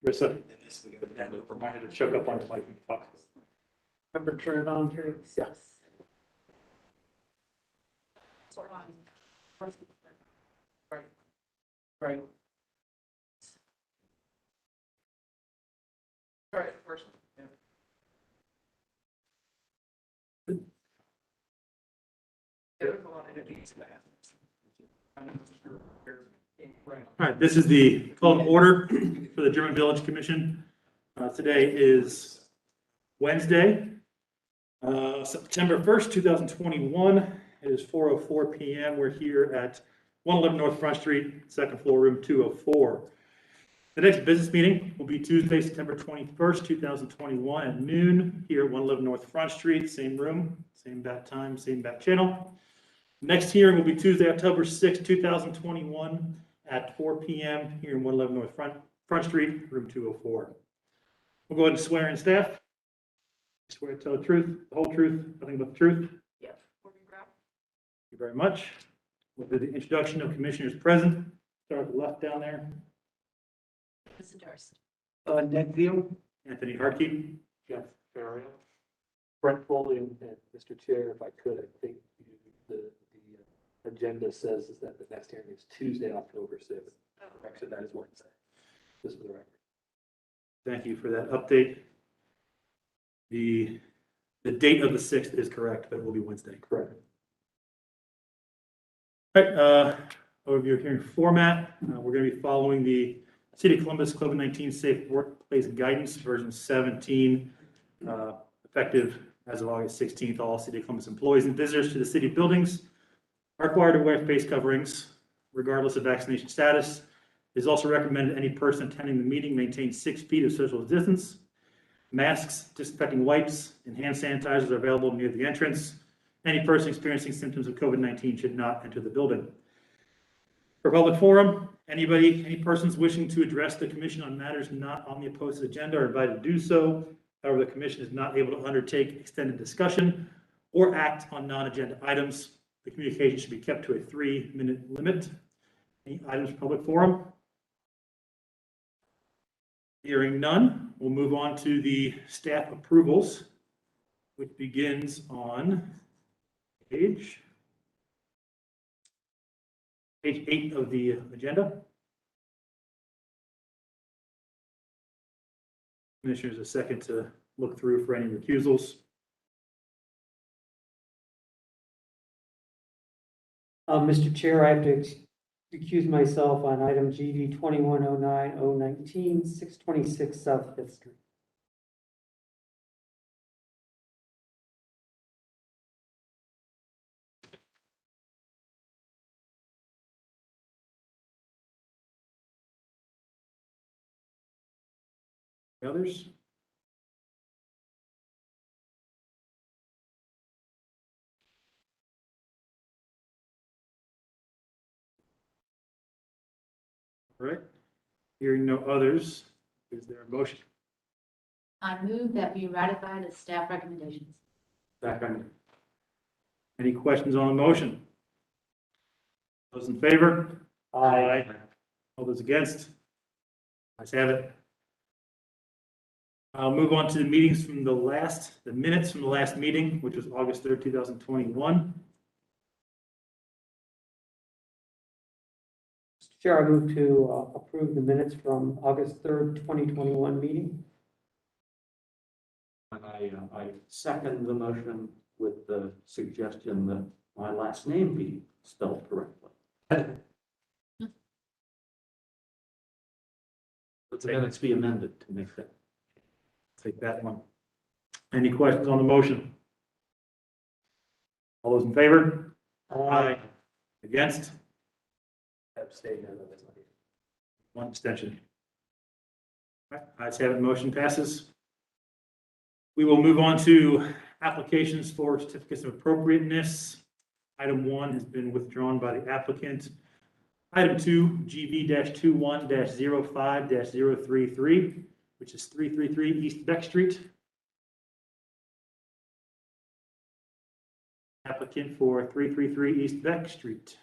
Rissa, reminded to choke up on the mic and talk. Remember, turn it on here. Yeah. Right. All right, first. All right, this is the call to order for the German Village Commission. Today is Wednesday, September 1st, 2021. It is 4:04 p.m. We're here at 111 North Front Street, second floor, room 204. The next business meeting will be Tuesday, September 21st, 2021 at noon here at 111 North Front Street, same room, same bat time, same bat channel. Next hearing will be Tuesday, October 6th, 2021 at 4 p.m. here in 111 North Front Street, room 204. We'll go ahead and swear in staff. Swear to tell the truth, the whole truth, nothing but the truth. Yes. Thank you very much. We'll do the introduction of commissioners present. Start at the left down there. Mr. Durst. Ned Field. Anthony Hartke. Jeff Ferrier. Brent Foley, and Mr. Chair, if I could, I think the agenda says is that the next hearing is Tuesday, October 6th. Correct, so that is Wednesday. Just for the record. Thank you for that update. The date of the 6th is correct, but it will be Wednesday. Correct. All right, overview of hearing format. We're going to be following the City of Columbus COVID-19 Safe Workplace Guidance, version 17, effective as of August 16th. All City of Columbus employees and visitors to the city buildings are required to wear face coverings, regardless of vaccination status. It is also recommended any person attending the meeting maintain 6 feet of social distance. Masks, disinfecting wipes, and hand sanitizers are available near the entrance. Any person experiencing symptoms of COVID-19 should not enter the building. For public forum, any persons wishing to address the commission on matters not on the posted agenda are invited to do so. However, the commission is not able to undertake extended discussion or act on non-agenda items. The communication should be kept to a 3-minute limit. Any items for public forum? Hearing none, we'll move on to the staff approvals, which begins on page 8 of the agenda. Commissioners, a second to look through for any recusals. Mr. Chair, I have to recuse myself on item GD 2109-019, 626 South Fifth Street. Others? All right. Hearing no others, is there a motion? I move that we ratify the staff recommendations. Second. Any questions on the motion? Those in favor? Aye. All those against? Ayes have it. I'll move on to the meetings from the minutes from the last meeting, which was August 3rd, 2021. Mr. Chair, I move to approve the minutes from August 3rd, 2021 meeting. And I second the motion with the suggestion that my last name be spelled correctly. But the minutes be amended to make that. Take that one. Any questions on the motion? All those in favor? Against? Abstain. One abstention. All right, ayes have it, motion passes. We will move on to applications for certificates of appropriateness. Item 1 has been withdrawn by the applicant. Item 2, GB-21-05-033, which is 333 East Beck Street. Applicant for 333 East Beck Street.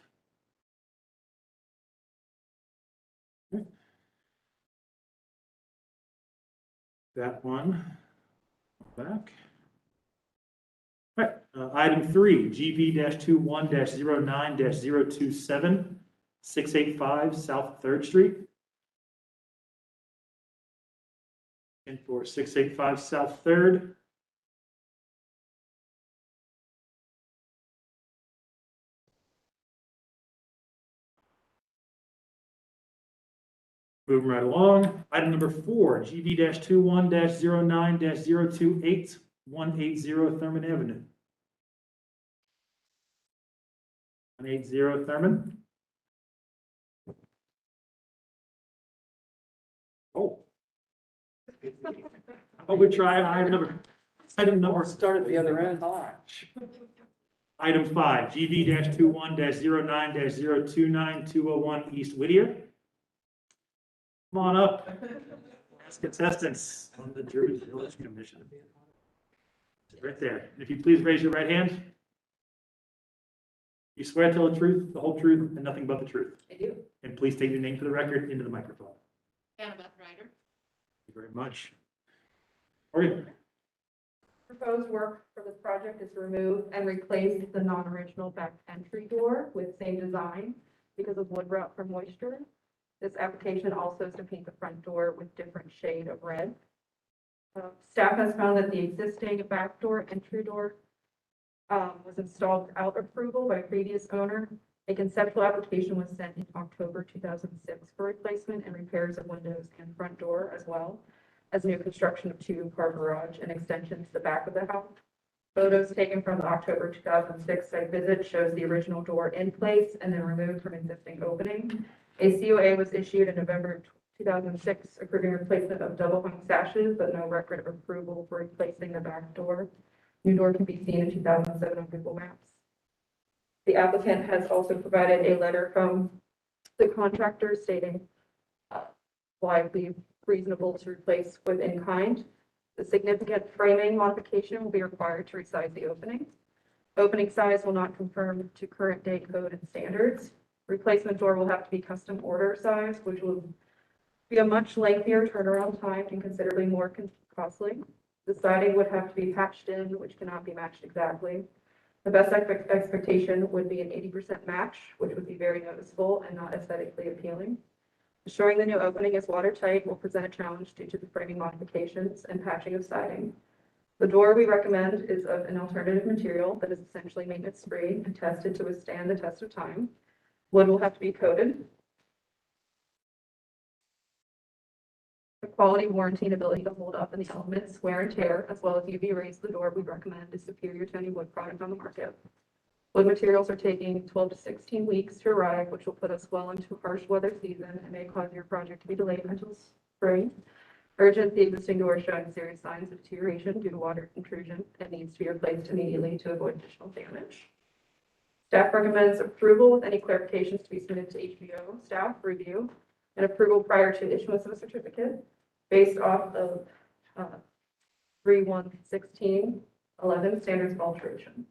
that one back. All right, item 3, GB-21-09-027, 685 South 3rd Street. And for 685 South 3rd. Moving right along. Item number 4, GB-21-09-028, 180 Thurman Avenue. 180 Thurman. Oh. Oh, we tried item number. Start at the other end. Item 5, GB-21-09-029, 201 East Whittier. Come on up. As contestants on the Derby Village Commission. Right there. If you please raise your right hand. You swear to tell the truth, the whole truth, and nothing but the truth. I do. And please state your name for the record into the microphone. Annabeth Ryder. Thank you very much. Morgan. Proposed work for this project is to remove and replace the non-original back entry door with same design because of wood rot from moisture. This application also is to paint the front door with different shade of red. Staff has found that the existing back door entry door was installed without approval by previous owner. A conceptual application was sent in October 2006 for replacement and repairs of windows and front door, as well as new construction of 2-car garage and extension to the back of the house. Photos taken from the October 2006 site visit shows the original door in place and then removed from existing opening. A COA was issued in November 2006 approving replacement of double hung sashes, but no record of approval for replacing the back door. New door can be seen in 2007 on Google Maps. The applicant has also provided a letter from the contractor stating why it be reasonable to replace with in kind. The significant framing modification will be required to resize the opening. Opening size will not conform to current day code and standards. Replacement door will have to be custom order size, which will be a much lengthier turnaround time and considerably more costly. The siding would have to be patched in, which cannot be matched exactly. The best expectation would be an 80% match, which would be very noticeable and not aesthetically appealing. Ensuring the new opening is watertight will present a challenge due to the framing modifications and patching of siding. The door we recommend is of an alternative material that is essentially maintenance-free and tested to withstand the test of time. Wood will have to be coated. The quality, warranty, and ability to hold up in the elements, wear and tear, as well as UV rays to the door we recommend is superior to any wood product on the market. Wood materials are taking 12 to 16 weeks to arrive, which will put us well into a harsh weather season and may cause your project to be delayed until spring. Urgent, the existing door is showing serious signs of deterioration due to water intrusion and needs to be replaced immediately to avoid additional damage. Staff recommends approval with any clarifications to be submitted to HBO staff review and approval prior to issuance of a certificate based off of 3.116.11 standards of alteration.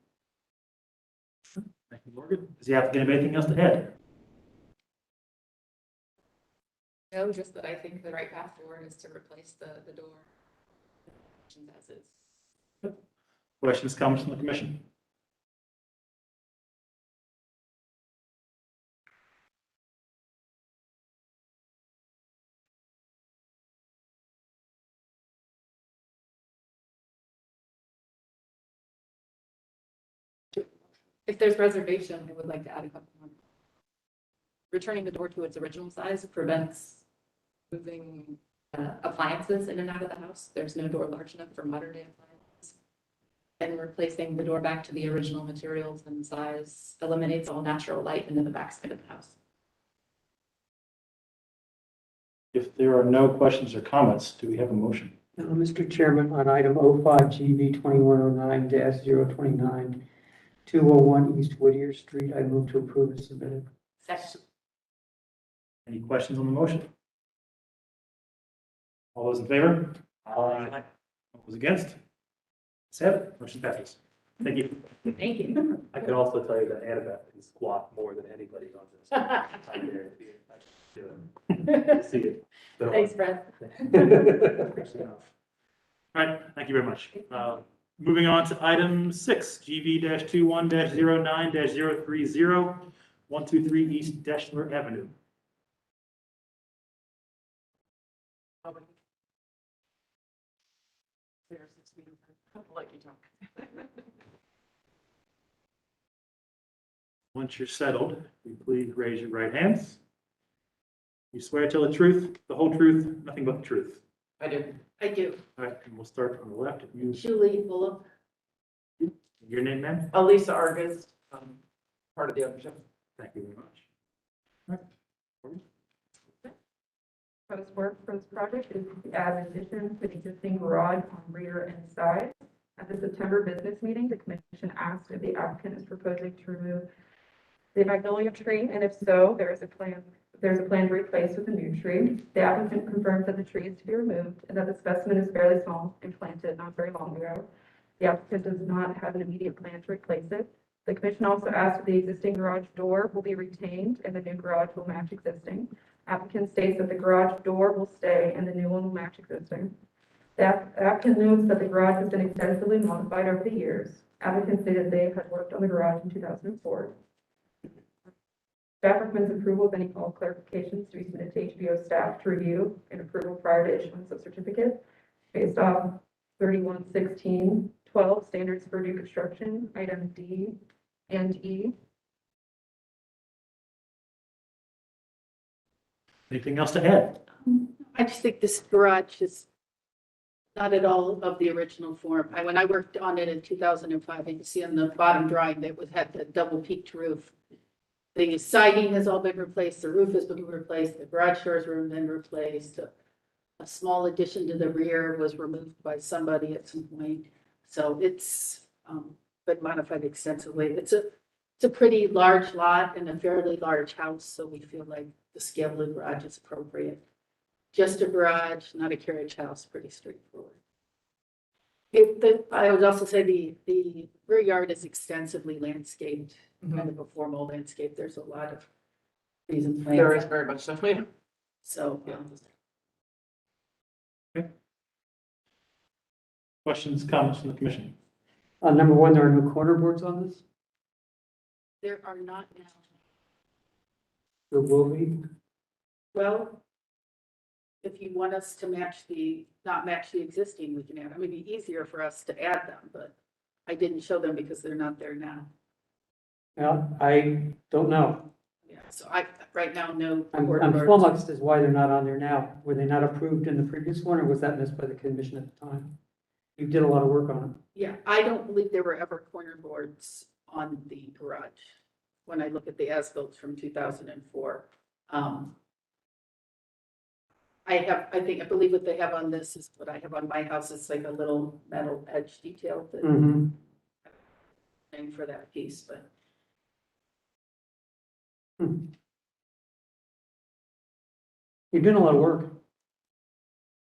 Thank you, Morgan. Does the applicant have anything else to add? No, just that I think the right path forward is to replace the door as is. Questions, comments from the commission? If there's reservation, I would like to add a couple more. Returning the door to its original size prevents moving appliances in and out of the house. There's no door large enough for modern day appliances. And replacing the door back to the original materials and size eliminates all natural light into the backside of the house. If there are no questions or comments, do we have a motion? Mr. Chairman, on item 05 GB 2109-029, 201 East Whittier Street, I move to approve as submitted. Second. Any questions on the motion? All those in favor? Aye. All those against? 7, motion passes. Thank you. Thank you. I can also tell you that Annabeth can squat more than anybody on this. I guarantee it. I can do it. See it. So- Thanks, Brett. All right, thank you very much. Moving on to item 6, GV-21-09-030, 123 East Deschler Avenue. Once you're settled, will you please raise your right hands. You swear to tell the truth, the whole truth, nothing but the truth. I do. I do. All right, and we'll start on the left. If you, Julie Bullock. your name, ma'am? Elisa Argus, part of the ownership. Thank you very much. All right. Proposed work for this project is to add addition to the existing garage on rear and side. At the September business meeting, the commission asked if the applicant is proposing to remove the magnolia tree, and if so, there's a plan to replace with a new tree. The applicant confirms that the tree is to be removed and that the specimen is fairly small and planted not very long ago. The applicant does not have an immediate plan to replace it. The commission also asked if the existing garage door will be retained and the new garage will match existing. Applicant states that the garage door will stay and the new one will match existing. The applicant notes that the garage has been extensively modified over the years. Applicant stated they had worked on the garage in 2004. Staff recommends approval of any all clarifications to be submitted to HBO staff to review and approval prior to issuance of certificate based off 311612 standards for new construction, item D and E. Anything else to add? I just think this garage is not at all of the original form. When I worked on it in 2005, you can see on the bottom drawing that it had the double peaked roof. The siding has all been replaced, the roof has been replaced, the garage doors were been replaced. A small addition to the rear was removed by somebody at some point. So it's been modified extensively. It's a pretty large lot and a fairly large house, so we feel like the scale of the garage is appropriate. Just a garage, not a carriage house, pretty straightforward. I would also say the rear yard is extensively landscaped, kind of a formal landscape. There's a lot of trees and plants. There is very much so. Yeah. So, Questions, comments from the commission? Number one, there are no corner boards on this. there are not now. There will be. Well, if you want us to not match the existing, we can add, it would be easier for us to add them, but I didn't show them because they're not there now. Yeah, I don't know. Yeah, so right now, no. I'm corner boards. flummoxed as why they're not on there now. Were they not approved in the previous one, or was that missed by the commission at the time? You did a lot of work on Yeah, I don't believe there were ever corner boards on the garage when I look at the as-built from 2004. I believe what they have on this is what I have on my house. It's like a little metal edge detail it. that name for that piece, but You're doing a lot of work.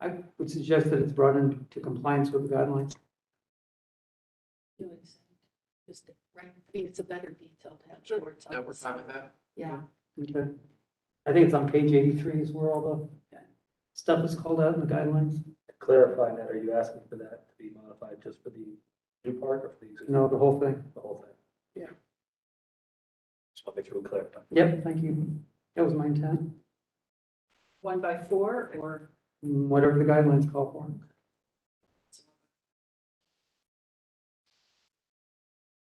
I would suggest that it's brought into compliance with the guidelines. you know, just right, I mean, it's a better detail to have. Sure. boards on Yeah, we're this. fine with that. Yeah. Okay. I think it's on page 83 is where all the stuff is called out in the guidelines. To clarify that, are you asking for that to be modified just for the new part or for the existing? No, the whole thing. The whole thing? Yeah. Just want to make sure we clarify. Yep, thank you. That was my intent. 1x4 or Whatever the guidelines call for.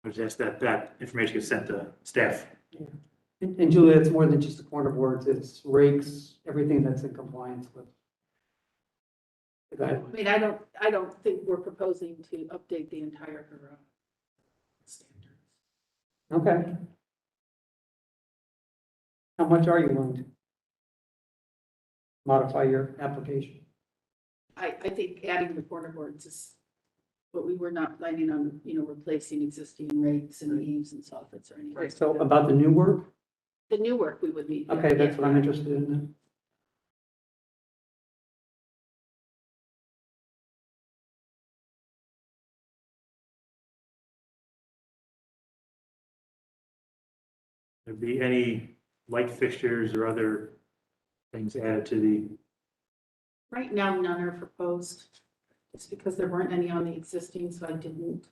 I just ask that information gets sent to staff. And Julia, it's more than just the corner boards, it's rakes, everything that's in compliance with the I guidelines. mean, I don't think we're proposing to update the entire garage standards. Okay. How much are you willing to modify your application? I think adding the corner boards is, but we were not planning on, replacing existing rakes and eaves and soffits or anything. Right, so about the new work? The new work we would need. yeah, Okay, that's yeah. what I'm interested in then. There be any light fixtures or other things added to the, Right now, none are proposed. Just because there weren't any on the existing, so I didn't.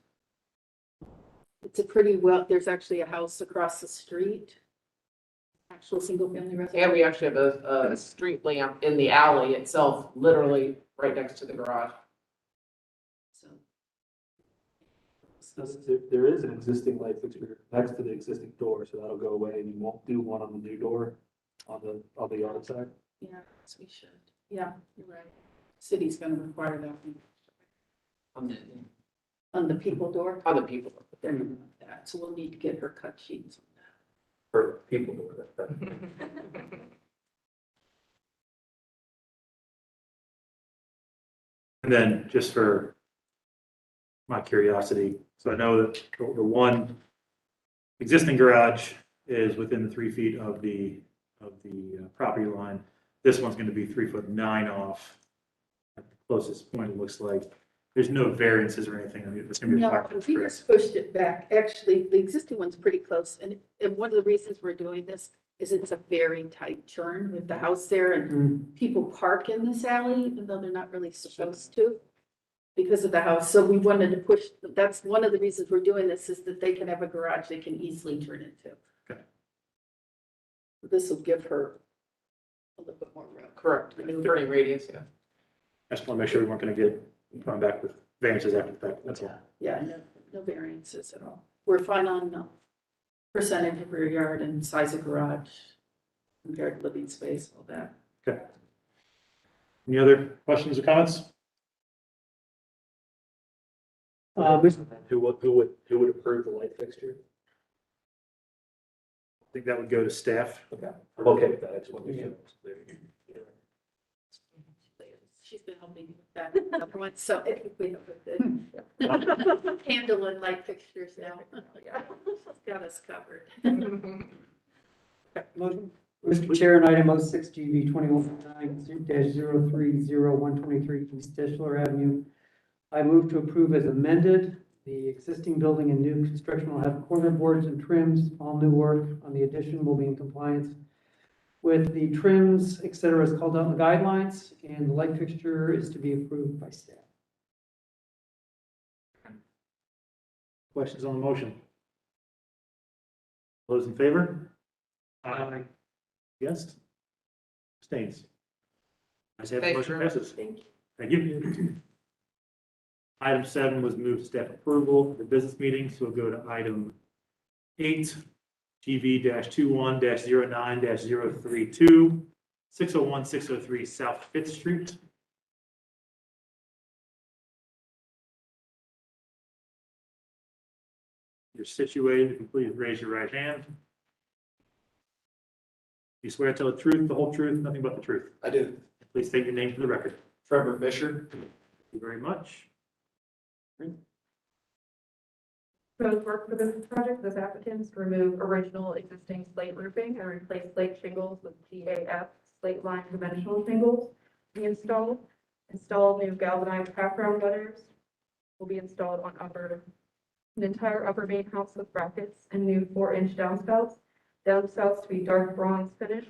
It's a pretty well, there's actually a house across the street. Actual single-family And residence. we actually have a street lamp in the alley itself, literally right next to the garage. So There is an existing light fixture next to the existing door, so that'll go away, and you won't do one on the new door on the yard side. yeah, so we should. Yeah, you're right. City's gonna require that on the people door. Other people. But they're gonna want that, so we'll need to get her cut sheets on For people. And then just for my curiosity, so I know that the one existing garage is within the 3 feet of the property line. This one's going to be 3'9" off at the closest point, it looks like. There's no variances or anything. I mean, it's going to be No, flat, we correct? just pushed it back. Actually, the existing one's pretty close, and one of the reasons we're doing this is it's a very tight turn with the house there, and people park in this alley, even though they're not really supposed to, because of the house. So we wanted to push, that's one of the reasons we're doing this, is that they can have a garage they can easily turn into. Okay. This will give her a little bit more room. Correct, turning radius, yeah. I just want to make sure we weren't going to get coming back with variances after the fact, that's all. Yeah, no variances at all. We're fine on percentage of rear yard and size of garage compared to living space, all that. Okay. Any other questions or comments? Who would approve the light fixture? I think that would go to staff. Okay, I'm okay with that, I just want to be sure. She's been helping me with that other one, so I think we have a good handle on light fixtures now. She's got us covered. Motion. Mr. Chair, on item 06 GB 2109-030-123 East Deschler Avenue, I move to approve as amended. The existing building and new construction will have corner boards and trims. All new work on the addition will be in compliance with the trims, et cetera, as called out in the guidelines, and the light fixture is to be approved by staff. Questions on the motion? Those in favor? Aye. Against? Abstains? I say the Thank you motion very much. passes. Thank you. Thank you. Item 7 was moved to staff approval for the business meeting, so we'll go to item 8, GV-21-09-032, 601-603 South Fifth Street. You're situated, if you please raise your right hand. You swear to tell the truth, the whole truth, nothing but the truth. I do. Please state your name for the record. Trevor Fisher. Thank you very much. Proposed work for this project, this applicant is to remove original existing slate roofing and replace slate shingles with GAF slate line conventional shingles to be installed. Install new galvanized half-round gutters will be installed on an entire upper main house with brackets and new 4-inch downspouts. Downspouts to be dark bronze finish.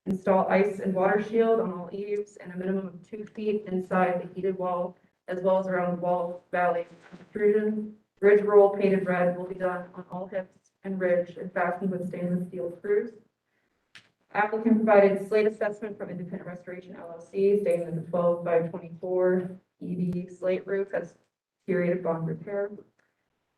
Install ice and water shield on all eaves and a minimum of 2 feet inside the heated wall, as well as around the wall valley extrusion. Ridge roll painted red will be done on all hips and ridge and fastened with stainless steel screws. Applicant provided slate assessment from Independent Restoration LLC stating that the 12/24 EV slate roof has deteriorated bond repair.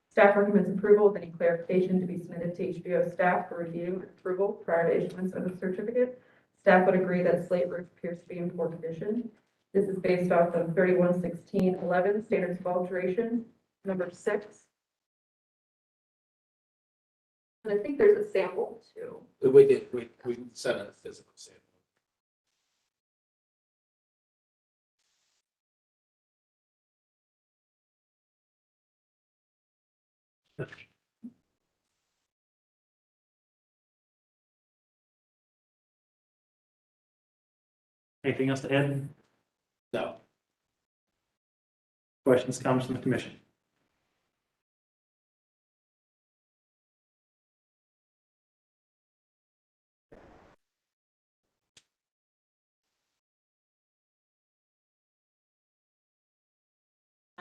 Staff recommends approval with any clarification to be submitted to HBO staff for review and approval prior to issuance of the certificate. Staff would agree that slate roof appears to be in poor condition. This is based off of 311611 standards of alteration, number 6. And I think there's a sample too. We sent a physical sample. Anything else to add? No. Questions, comments from the commission?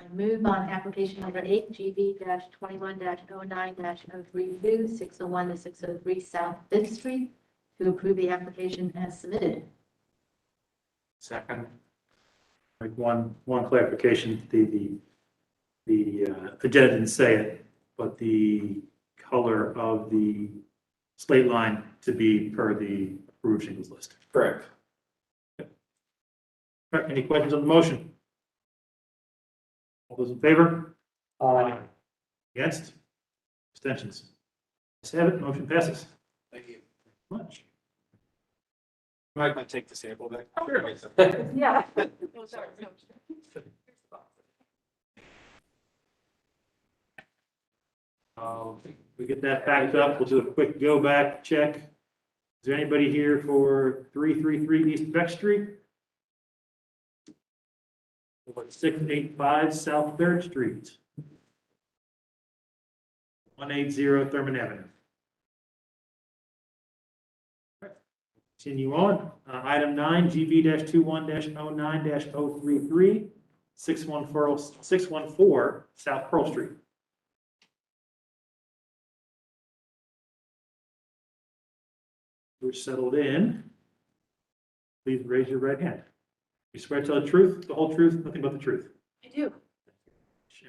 I move on application number 8, GB-21-09-032, 601 to 603 South Fifth Street, to approve the application as submitted. Second. Like one clarification, the agenda didn't say it, but the color of the slate line to be per the approved shingles list. Correct. All right, any questions on the motion? All those in favor? Against? Abstentions? Let's have it, motion passes. Thank you. Much. Might take the sample back. Yeah. We get that backed up, we'll do a quick go back check. Is there anybody here for 333 East Beck Street? Or 685 South Third Street? 180 Thurman Avenue. Continue on. Item 9, GB-21-09-033, 614 South Pearl Street. You're settled in. Please raise your right hand. You swear to tell the truth, the whole truth, nothing but the truth. I do.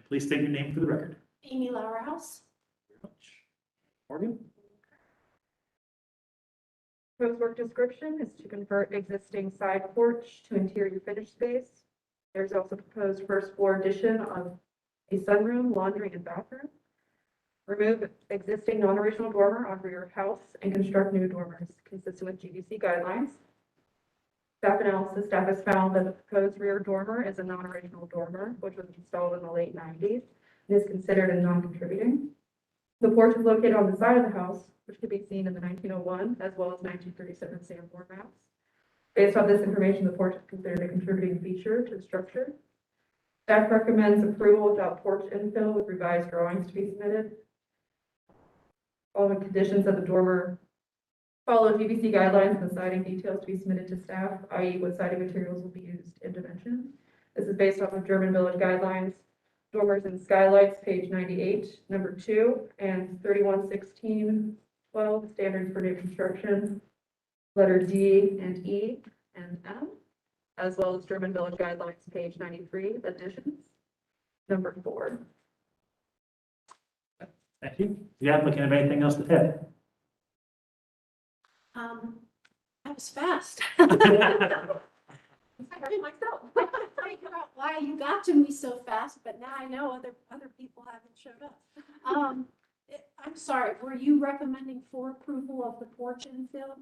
Please state your name for the record. Amy Lauerhouse. Morgan? Proposed work description is to convert existing side porch to interior finish space. There's also proposed first floor addition of a sunroom, laundry, and bathroom. Remove existing non-original dormer on rear of house and construct new dormers consistent with GBC guidelines. Staff analysis, staff has found that the proposed rear dormer is a non-original dormer, which was installed in the late 90s and is considered a non-contributing. The porch is located on the side of the house, which can be seen in the 1901 as well as 1937 Sanborn maps. Based on this information, the porch is considered a contributing feature to the structure. Staff recommends approval without porch infill with revised drawings to be submitted. All the conditions of the dormer follow GBC guidelines and the siding details to be submitted to staff, i.e. what siding materials will be used in dimension. This is based off of German Village guidelines, dormers and skylights, page 98, number 2, and 311612, standards for new construction, letter D and E and M, as well as German Village guidelines, page 93, additions, number 4. Thank you. The applicant have anything else to add? That was fast. I heard it myself. Figure out why you got to me so fast, but now I know other people haven't showed up. I'm sorry, were you recommending for approval of the porch infill?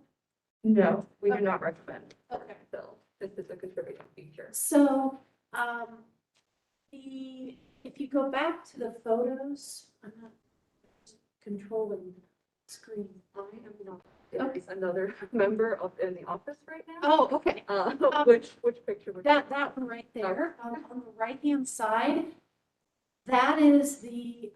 No, we do not recommend. Okay. So this is a contributing feature. So, if you go back to the photos, I'm not controlling the screen. I am not. There is another member in the office right now. Oh, okay. Which picture? That one right there, on the right-hand side, that is the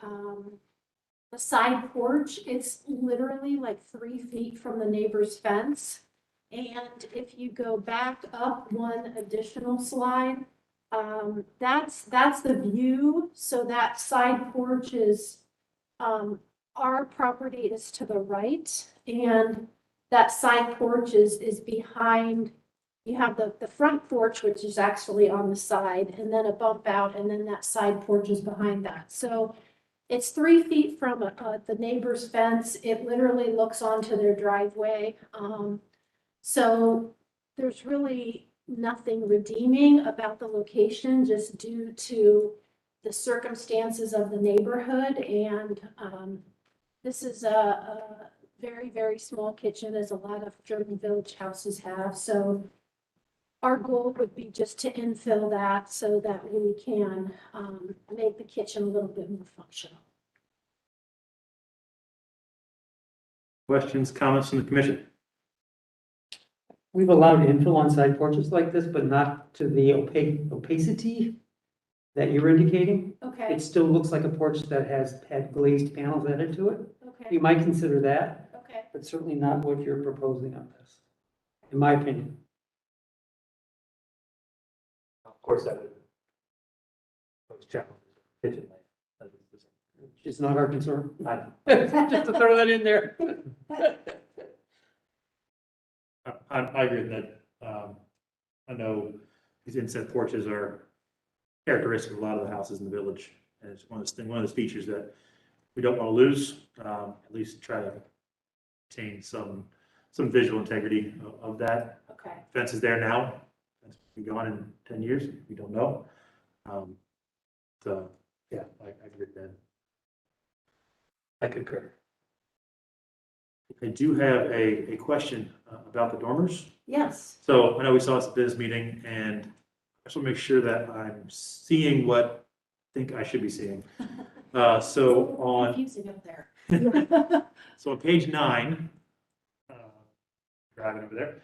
side porch. It's literally like 3 feet from the neighbor's fence. And if you go back up one additional slide, that's the view. So that side porch is, our property is to the right, and that side porch is behind. You have the front porch, which is actually on the side, and then a bump out, and then that side porch is behind that. So it's 3 feet from the neighbor's fence. It literally looks onto their driveway. So there's really nothing redeeming about the location, just due to the circumstances of the neighborhood. And this is a very, very small kitchen, as a lot of German Village houses have. So our goal would be just to infill that so that we can make the kitchen a little bit more functional. Questions, comments from the commission? We've allowed infill on side porches like this, but not to the opacity that you're indicating. Okay, It still looks like a porch that has had glazed panels added to it. okay, You might consider that, okay. but certainly not what you're proposing on this, in my opinion. Of course, that would challenge kitchen layout. It's not our concern. I- Just to throw that in there. I agree with that. I know these inset porches are characteristic of a lot of the houses in the village. And it's one of those features that we don't want to lose, at least try to maintain some visual integrity of that. Okay. Fence is there now. Fence will be gone in 10 years. We don't know. So, yeah, I agree with that. I concur. I do have a question about the dormers. Yes. So I know we saw this at this meeting, and I just want to make sure that I'm seeing what I think I should be seeing. So on Confusing up there. So on page 9, driving over there.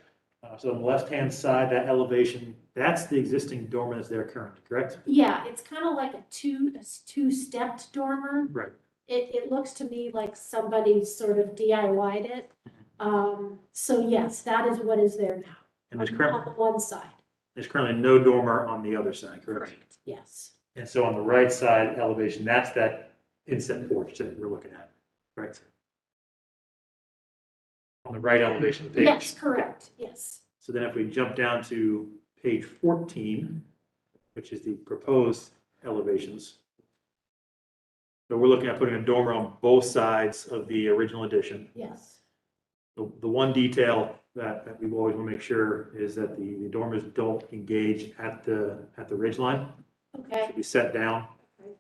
So on the left-hand side, that elevation, that's the existing dormer that's there currently, correct? Yeah, it's kind of like a two-stepped dormer. Right. It looks to me like somebody sort of DIY'd it. So yes, that is what is there now. And there's On currently, the one side, no dormer on the other side, correct? yes. And so on the right side elevation, that's that inset porch that we're looking at, correct? On the right elevation of the page. Yes, correct, yes. So then if we jump down to page 14, which is the proposed elevations. So we're looking at putting a dormer on both sides of the original addition. Yes, The one detail that we always want to make sure is that the dormers don't engage at the ridge line. okay. Should be set down. I'm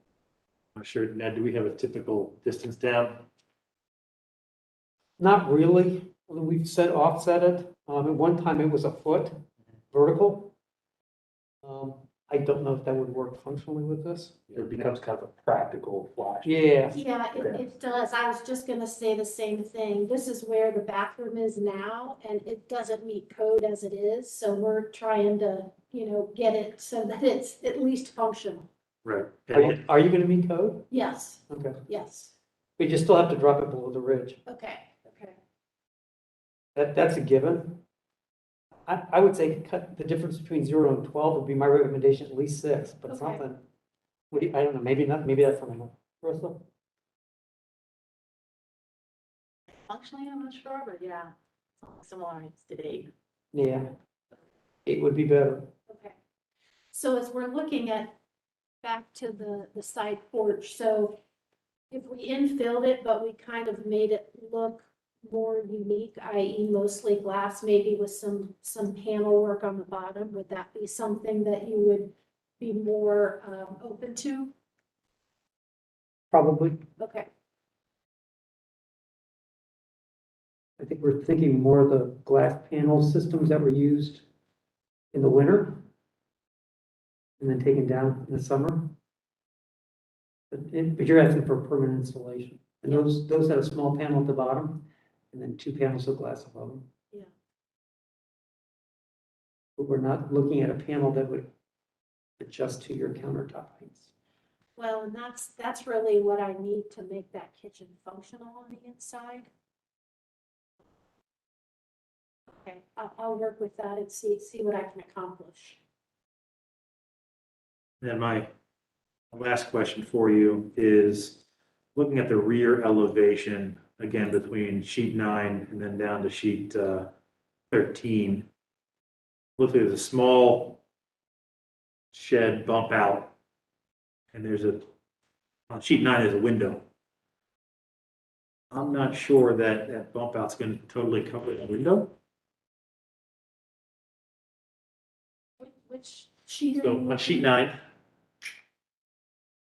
not sure, Ned, do we have a typical distance down? Not really. We've offset it. At one time it was a foot vertical. I don't know if that would work functionally with this. It becomes kind of a practical flash. Yeah, Yeah, it does. I was just gonna say the same thing. This is where the bathroom is now, and it doesn't meet code as it is. So we're trying to, get it so that it's at least functional. Right. are you gonna meet code? Yes, Okay, yes. we just still have to drop it below the ridge. Okay. That's a given. I would say cut the difference between 0 and 12 would be my recommendation, at least 6, but Okay. something. I don't know, maybe not, maybe that's something. Russell? Functionally, I'm not sure, but yeah, similar to date. Yeah, it would be better. Okay. So as we're looking at, back to the side porch, so if we infilled it, but we kind of made it look more unique, i.e. mostly glass, maybe with some panel work on the bottom, would that be something that you would be more open to? Probably. Okay, I think we're thinking more of the glass panel systems that were used in the winter and then taken down in the summer. But you're asking for permanent installation. And those have a small panel at the bottom and then 2 panels of glass above them. Yeah. But we're not looking at a panel that would adjust to your countertop heights. well, and that's really what I need to make that kitchen functional on the inside. Okay, I'll work with that and see what I can accomplish. Then my last question for you is, looking at the rear elevation, again, between sheet 9 and then down to sheet 13, looks like there's a small shed bump out, and on sheet 9, there's a window. I'm not sure that bump out's going to totally cover the window. Which sheet are So you on sheet 9,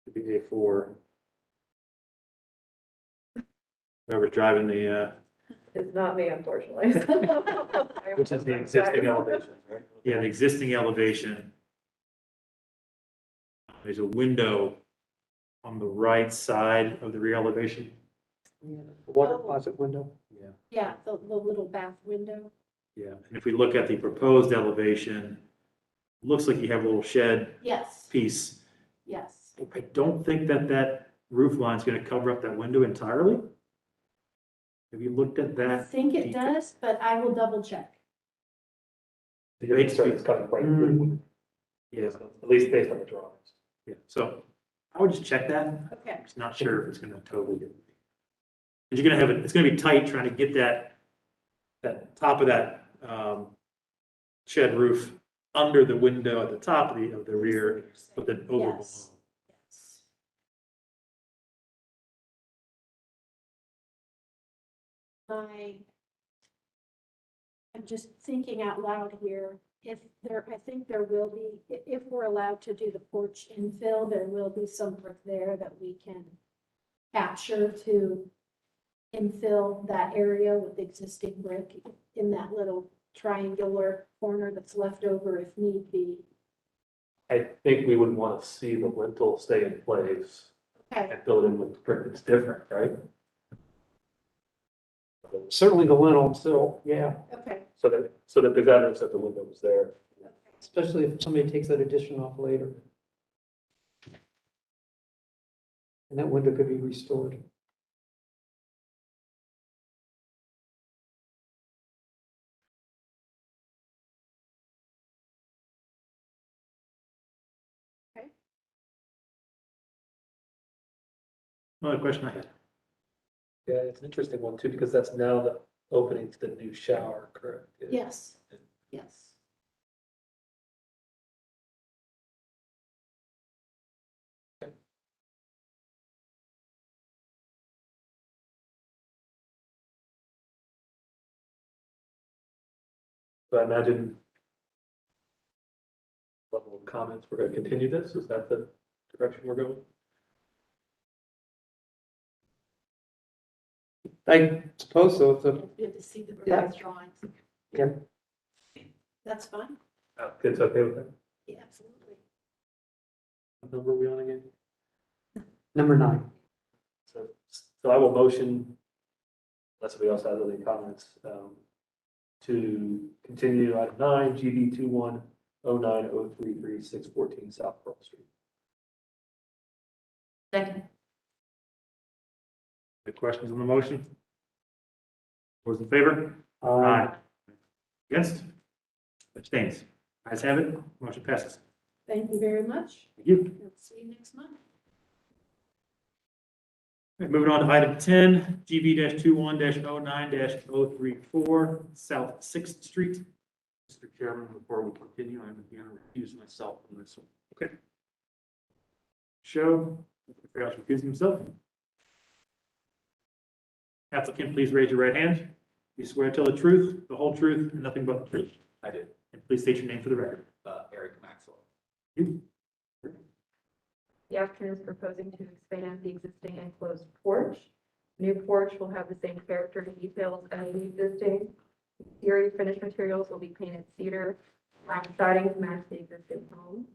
it'd be A4. Whoever's driving the, It's not me, unfortunately. Which is the existing elevation, right? yeah, the existing elevation. There's a window on the right side of the rear elevation. Water Oh. closet window. Yeah. Yeah, the little bath window. Yeah, and if we look at the proposed elevation, looks like you have a little shed Yes, piece. yes. I don't think that roof line is going to cover up that window entirely. Have you looked at I that? think it detail? does, but I will double check. Your concern is coming right through. Yeah, At least based on the drawings. yeah. So I would just check that. Okay, I'm just not sure if it's gonna totally get. Because you're gonna have it, it's gonna be tight trying to get that top of that shed roof under the window at the top of the rear, but then over below. Yes. Yes. I'm just thinking out loud here. If there, I think there will be, if we're allowed to do the porch infill, there will be some work there that we can capture to infill that area with existing brick in that little triangular corner that's left over if need be. I think we would want to see the lintel stay in place Okay, and fill it in with brick that's different, right? Certainly the lintel still, yeah, okay. So that the gutters that the window was there. especially if somebody takes that addition off later. And that window could be restored. Another question I had. Yeah, it's an interesting one too, because that's now the opening to the new shower, correct? Yes, yes. So I imagine level of comments, we're gonna continue this, is that the direction we're going? I suppose so, it's a, Good to see the Yeah. revised drawings. Yeah. That's fine. Kids okay with that? Yeah, absolutely. What number are we on again? number 9. So I will motion, unless anybody else has any comments, to continue item 9, GB 2109033614 South Pearl Street. Second. Any questions on the motion? Those in favor? Against? Abstains? Ayes have it, motion passes. Thank you very much. Thank you. We'll see you next month. All right, moving on to item 10, GB-21-09-034, South 6th Street. Mr. Chairman, before we continue, I'm going to recuse myself from this one. Okay. Show, Mr. Farrell's recusing himself. Applicant, please raise your right hand. You swear to tell the truth, the whole truth, and nothing but the truth. I did. And please state your name for the record. Eric Maxwell. You. The applicant is proposing to expand the existing enclosed porch. New porch will have the same character and details as the existing. Exterior finished materials will be painted cedar. Black siding to match the existing home.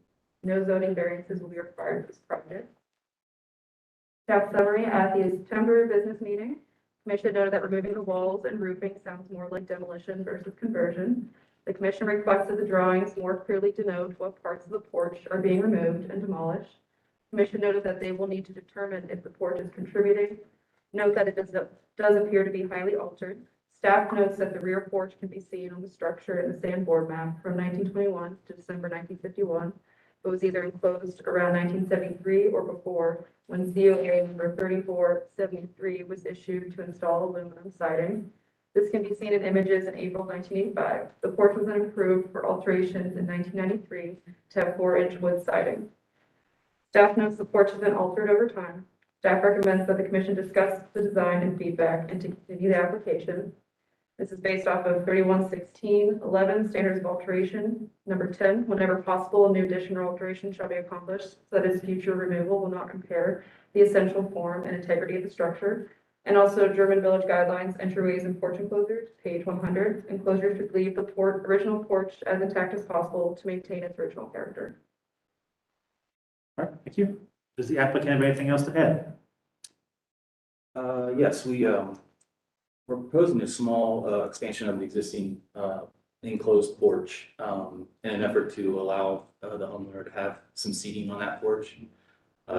No zoning variances will be required for this project. Staff summary: at the September business meeting, Commission noted that removing the walls and roofing sounds more like demolition versus conversion. The commission requested the drawings more clearly denote what parts of the porch are being removed and demolished. Commission noted that they will need to determine if the porch is contributing. Note that it does appear to be highly altered. Staff notes that the rear porch can be seen on the structure in the sandboard map from 1921 to December 1951. It was either enclosed around 1973 or before, when COA number 3473 was issued to install aluminum siding. This can be seen in images in April 1985. The porch was then approved for alterations in 1993 to have 4-inch wood siding. Staff notes the porch has been altered over time. Staff recommends that the commission discuss the design and feedback and to continue the application. This is based off of 311611 standards of alteration. Number 10, whenever possible, a new addition or alteration shall be accomplished so that its future removal will not impair the essential form and integrity of the structure. And also German Village Guidelines, entryways and porch enclosures, page 100. Enclosures should leave the original porch as intact as possible to maintain its original character. All right, thank you. Does the applicant have anything else to add? Yes, we're proposing a small expansion of the existing enclosed porch in an effort to allow the homeowner to have some seating on that porch.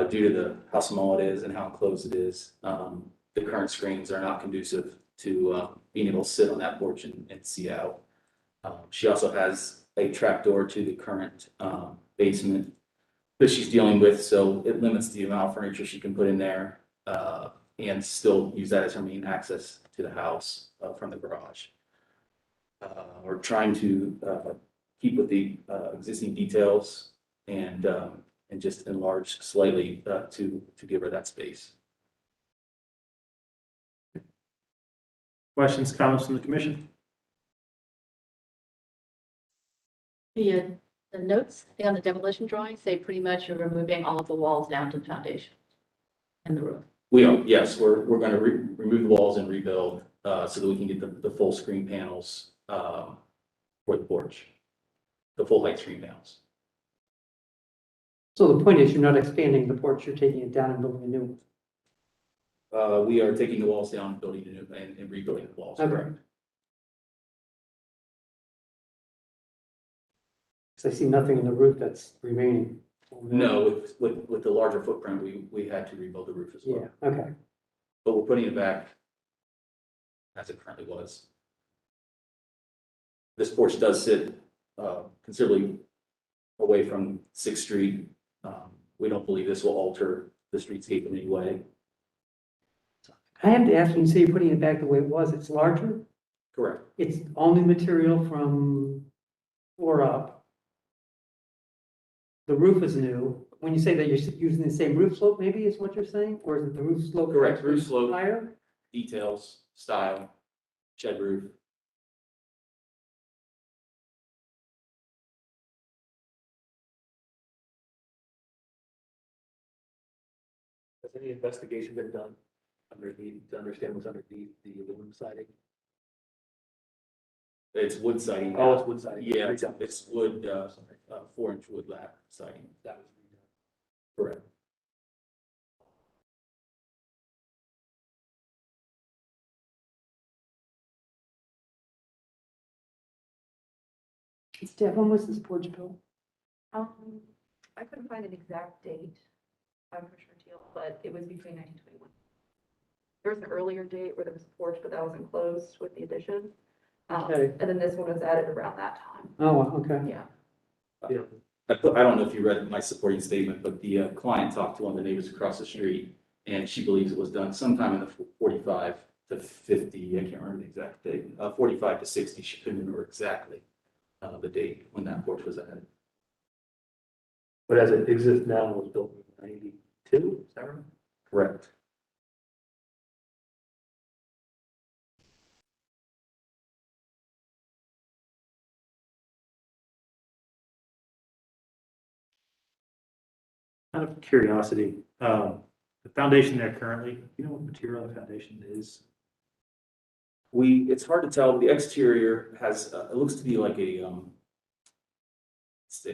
Due to how small it is and how enclosed it is, the current screens are not conducive to being able to sit on that porch and see out. She also has a trap door to the current basement that she's dealing with, so it limits the amount of furniture she can put in there, and still use that as her main access to the house, from the garage. We're trying to, keep with the, existing details and just enlarge slightly, to give her that space. Questions, comments from the commission? The notes on the demolition drawing say pretty much you're removing all of the walls down to the foundation and the roof. We are, yes, we're going to remove the walls and rebuild, so that we can get the full screen panels, for the porch, the full height screen panels. So the point is, you're not expanding the porch, you're taking it down and building a new one. We are taking the walls down, building a new, and rebuilding the walls, Okay. correct? Because I see nothing in the roof that's remaining. No, with the larger footprint, we had to rebuild the roof as well. Yeah, okay. But we're putting it back as it currently was. This porch does sit considerably away from Sixth Street. We don't believe this will alter the streetscape in any way. I have to ask, when you say you're putting it back the way it was, it's larger? Correct. It's only material from floor up. The roof is new. When you say that you're using the same roof slope, maybe is what you're saying? Or is it the roof slope? Correct, roof slope. Higher? Details, style, shed roof. Has any investigation been done underneath, to understand what's underneath the aluminum siding? It's wood siding. Oh, it's wood siding. Yeah, it's wood, 4-inch wood lap siding. That was redone. Correct. Steph, when was this porch built? I couldn't find an exact date, I'm for sure Teal, but it was between 1921. There was an earlier date where there was a porch, but that was enclosed with the addition. Okay. And then this one was added around that time, Oh, okay. yeah. Yeah. I don't know if you read my supporting statement, but the client talked to one of the neighbors across the street, and she believes it was done sometime in the 45 to 50, I can't remember the exact date, 45 to 60, she couldn't remember exactly the date when that porch was added. But as it exists now, it was built in 92, is that right? Correct. Out of curiosity, the foundation there currently, you know what material the foundation is? It's hard to tell, the exterior has, it looks to be like a,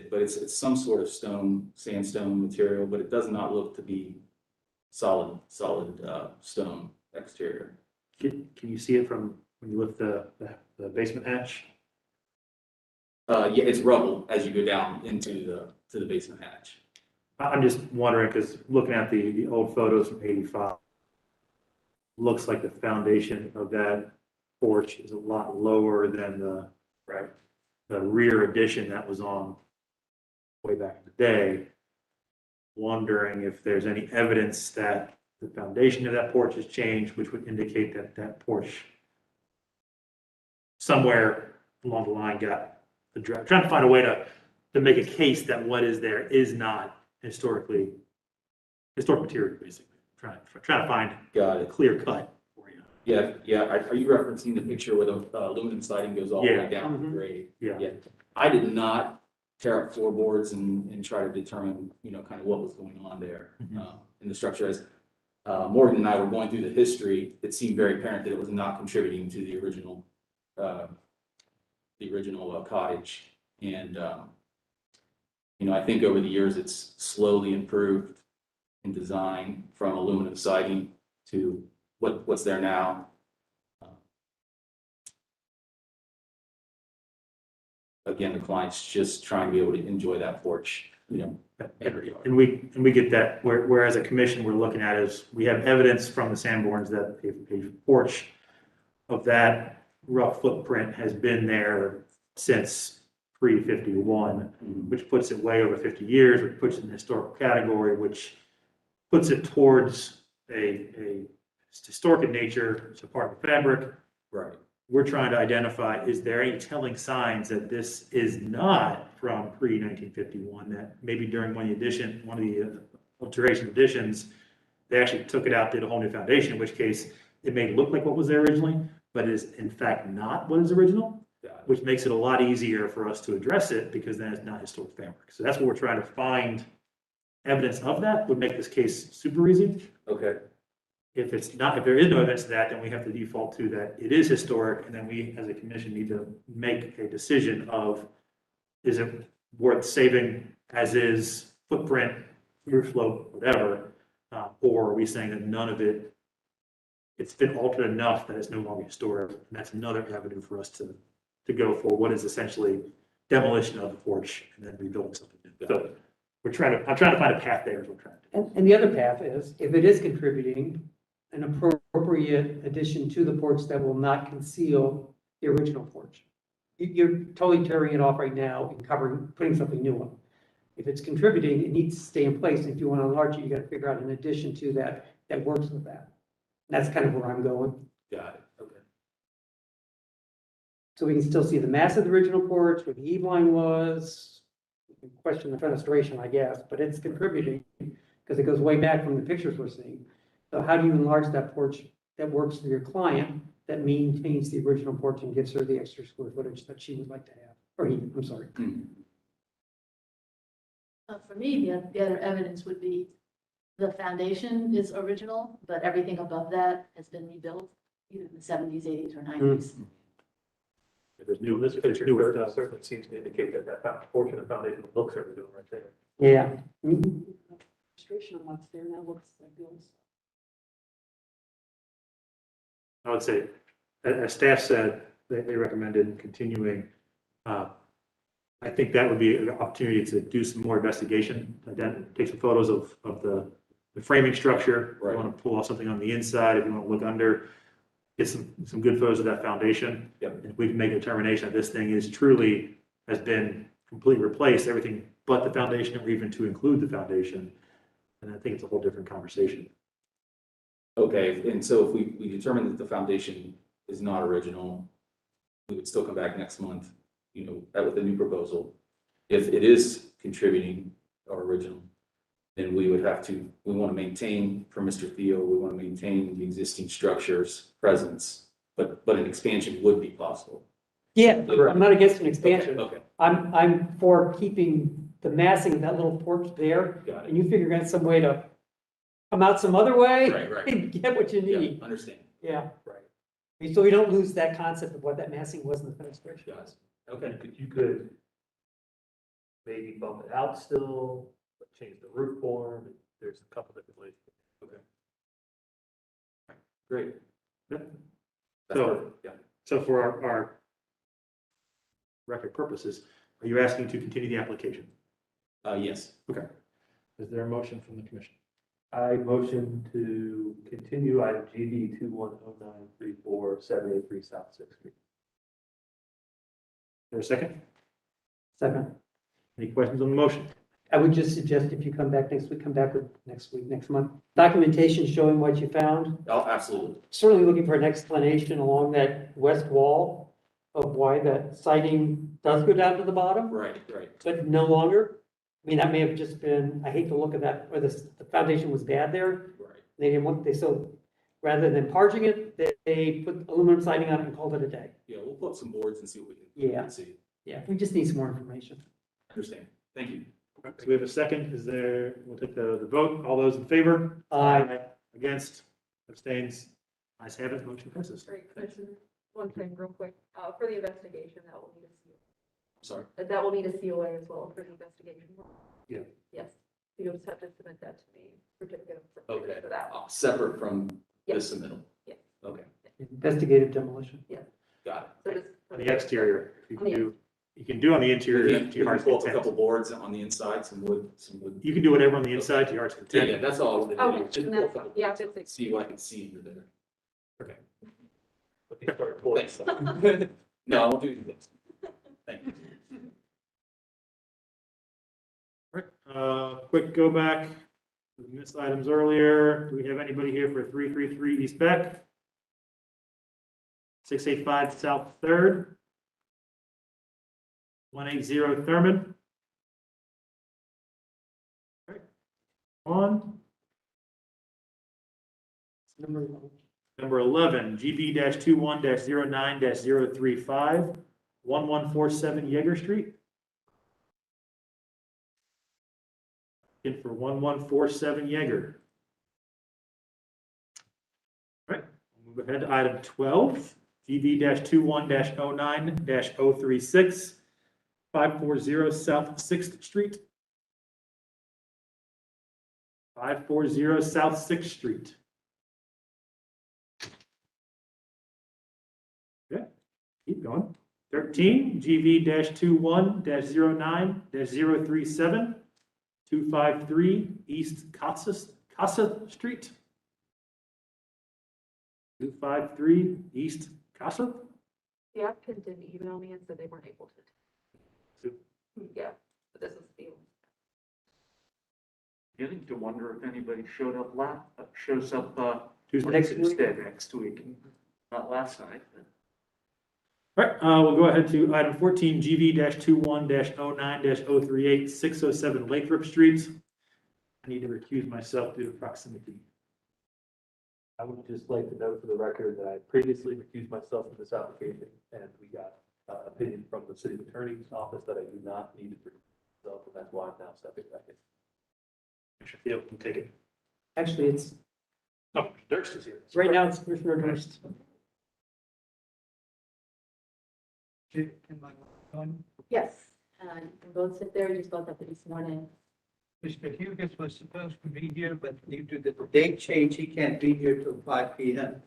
but it's some sort of sandstone material, but it does not look to be solid stone exterior. Can you see it from when you lift the basement hatch? Yeah, it's rubble as you go down into the basement hatch. I'm just wondering, because looking at the old photos from 85, looks like the foundation of that porch is a lot lower than the rear addition that was on way back in the day. Wondering if there's any evidence that the foundation of that porch has changed, which would indicate that that porch somewhere along the line got addressed. Trying to find a way to make a case that what is there is not historic material, basically. Trying to find Got a it. clear cut for you. Yeah. Are you referencing the picture where the aluminum siding goes all the way Yeah. down to Mhm. grade? Yeah. Yeah. I did not tear up floorboards and try to determine, kind of what was going on there Mhm. in the structure. As Morgan and I were going through the history, it seemed very apparent that it was not contributing to the original cottage. And, I think over the years, it's slowly improved in design from aluminum siding to what's there now. Again, the client's just trying to be able to enjoy that porch, every yard. And we get that, whereas a commission we're looking at is, we have evidence from the Sanborns that a porch of that rough footprint has been there since pre-51, which puts it way over 50 years, which puts it in the historical category, which puts it towards a historic in nature, it's a part of the fabric. Right. We're trying to identify, is there any telling signs that this is not from pre-1951, that maybe during one of the alteration additions, they actually took it out, did a whole new foundation, in which case it may look like what was there originally, but is in fact not what is original, which makes it a lot easier for us to address it because then it's not historic fabric. So that's what we're trying to find. Evidence of that would make this case super easy. Okay. If there is no evidence of that, then we have to default to that it is historic, and then we, as a commission, need to make a decision of, is it worth saving as is, footprint, roof slope, whatever, or are we saying that none of it, it's been altered enough that it's no longer historic, and that's another avenue for us to go for what is essentially demolition of the porch and then rebuilding something new. So I'm trying to find a path there is what I'm trying to do. And the other path is, if it is contributing, an appropriate addition to the porch that will not conceal the original porch. You're totally tearing it off right now and putting something new on. If it's contributing, it needs to stay in place. If you want to enlarge it, you got to figure out an addition to that works with that. That's kind of where I'm going. Got it. Okay. So we can still see the mass of the original porch, where the eave line was. You can question the fenestration, I guess, but it's contributing because it goes way back from the pictures we're seeing. So how do you enlarge that porch that works for your client, that maintains the original porch and gives her the extra square footage that she would like to have? Or he, I'm sorry. For me, the other evidence would be the foundation is original, but everything above that has been rebuilt, either in the 70s, 80s, or 90s. There's new, This there's picture newer stuff. certainly seems to indicate that portion of the foundation looks like we're doing right there. Yeah. Illustration on what's there now looks like this. I would say, as staff said, they recommended continuing. I think that would be an opportunity to do some more investigation, then take some photos of the framing structure. If you want to pull off something on the inside, if you want to look under, get some good photos of that foundation. Yep. And we can make a determination that this thing is truly has been completely replaced, everything but the foundation, or even to include the foundation. And I think it's a whole different conversation. Okay, and so if we determine that the foundation is not original, we would still come back next month, with a new proposal. If it is contributing or original, then we want to maintain, for Mr. Theo, we want to maintain the existing structure's presence, but an expansion would be possible. Yeah, I'm not against an expansion. Okay, I'm for keeping the massing of that little porch there, got and you figure out some way to come out some other way Right. and get what you Yeah, need. understand. Yeah. Right. So we don't lose that concept of what that massing was in the fenestration. Got it. Okay. You could maybe bump it out still, but change the roof form. There's a couple different ways. Okay. Great. Yep. That's So- perfect. Yeah. So for our record purposes, are you asking to continue the application? Yes. Is there a motion from the commission? I motion to continue item GB 21093478 South 6th Street. Is there a second? Second. Any questions on the motion? I would just suggest if you come back next week, next month, documentation showing what you found. Oh, absolutely. Certainly looking for an explanation along that west wall of why that siding does go down to the bottom, Right. but no longer. I mean, that may have just been, I hate to look at that, or the foundation was bad there. Right. They didn't want, so rather than parging it, they put aluminum siding on it and called it a day. Yeah, we'll put up some boards and see what we can Yeah. see. Yeah, we just need some more information. Understand. Thank you. So we have a second. We'll take the vote. All those in favor? Against? Abstains? Ayes have it. Motion passes. Great, question. One thing real quick, for the investigation, that will need a COA. Sorry. That will need a COA as well for the investigation. Yeah. Yes, you'll just have to submit that to me, certificate of Okay. certificate for that. Separate from Yeah. this submittal? Yeah. Okay, Investigative demolition. got So just- On the exterior, you On the can do on the it. interior We to your can heart's pull up a content. couple boards on the inside, some wood. You can do whatever on the inside to your heart's Yeah, content. that's all I wanted to do. Okay, Just and pull a that's, couple yeah, boards, that's it. see what I can see under there. But these are important. Thanks. No, I won't do this. Thank you. quick go back. We missed items earlier. Do we have anybody here for 333 East Beck? 685 South Third? 180 Thurman? All right. On. Number 11, GB-21-09-035, 1147 Yeager Street. In for 1147 Yeager. All right, we'll move ahead to item 12, GB-21-09-036, 540 South 6th Street. 540 South 6th Street. Okay, keep going. 13, GV-21-09-037, 253 East Casa Street. 253 East Casa. The applicant did email me and said they weren't able to. Yeah, but this is the. Beginning to wonder if anybody shows up Tuesday next week. Not last night. All right, we'll go ahead to item 14, GV-21-09-038, 607 Lathrop Street. I need to recuse myself due to proximity. I would just like to note for the record that I previously recused myself from this application, and we got opinion from the city attorney's office that I do not need to recuse myself, and that's why I'm now stepping back in. Commissioner Field can take it. Actually, it's, Oh, Durst is here. right now it's Commissioner Durst. Yes, you can both sit there, you just both have to be sworn in. Mr. Hughes was supposed to be here, but due to the date change, he can't be here till 5 p.m.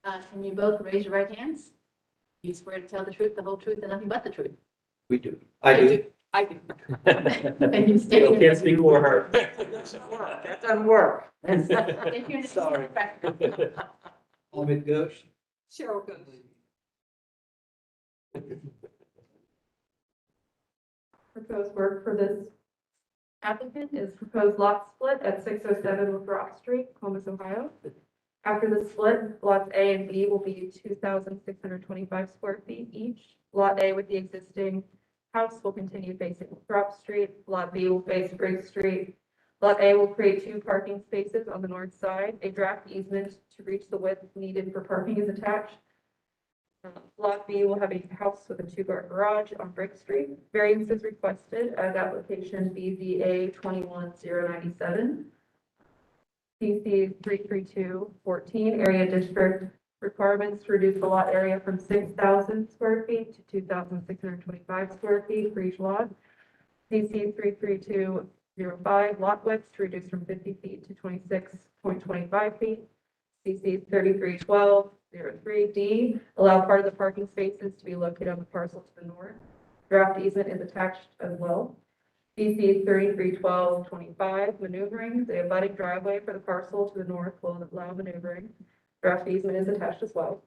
Can you both raise your right hands? You swear to tell the truth, the whole truth, and nothing but the truth. We do. I do. I do. And you state You your can't speak for her. That doesn't work. State your name. Sorry. Ahmed Ghosh. Cheryl goes. Proposed work for this applicant is proposed lot split at 607 LaFrock Street, Columbus, Ohio. After the split, lots A and B will be 2,625 square feet each. Lot A with the existing house will continue facing LaFrock Street. Lot B will face Briggs Street. Lot A will create 2 parking spaces on the north side. A draft easement to reach the width needed for parking is attached. Lot B will have a house with a 2-car garage on Brick Street. Variance is requested as application BZA 21097. CC 33214 area district requirements to reduce the lot area from 6,000 square feet to 2,625 square feet for each lot. CC 33205 lot width to reduce from 50 feet to 26.25 feet. CC 331203D, allow part of the parking spaces to be located on the parcel to the north. Draft easement is attached as well. CC 331225, maneuvering, the abutting driveway for the parcel to the north will allow maneuvering. Draft easement is attached as well.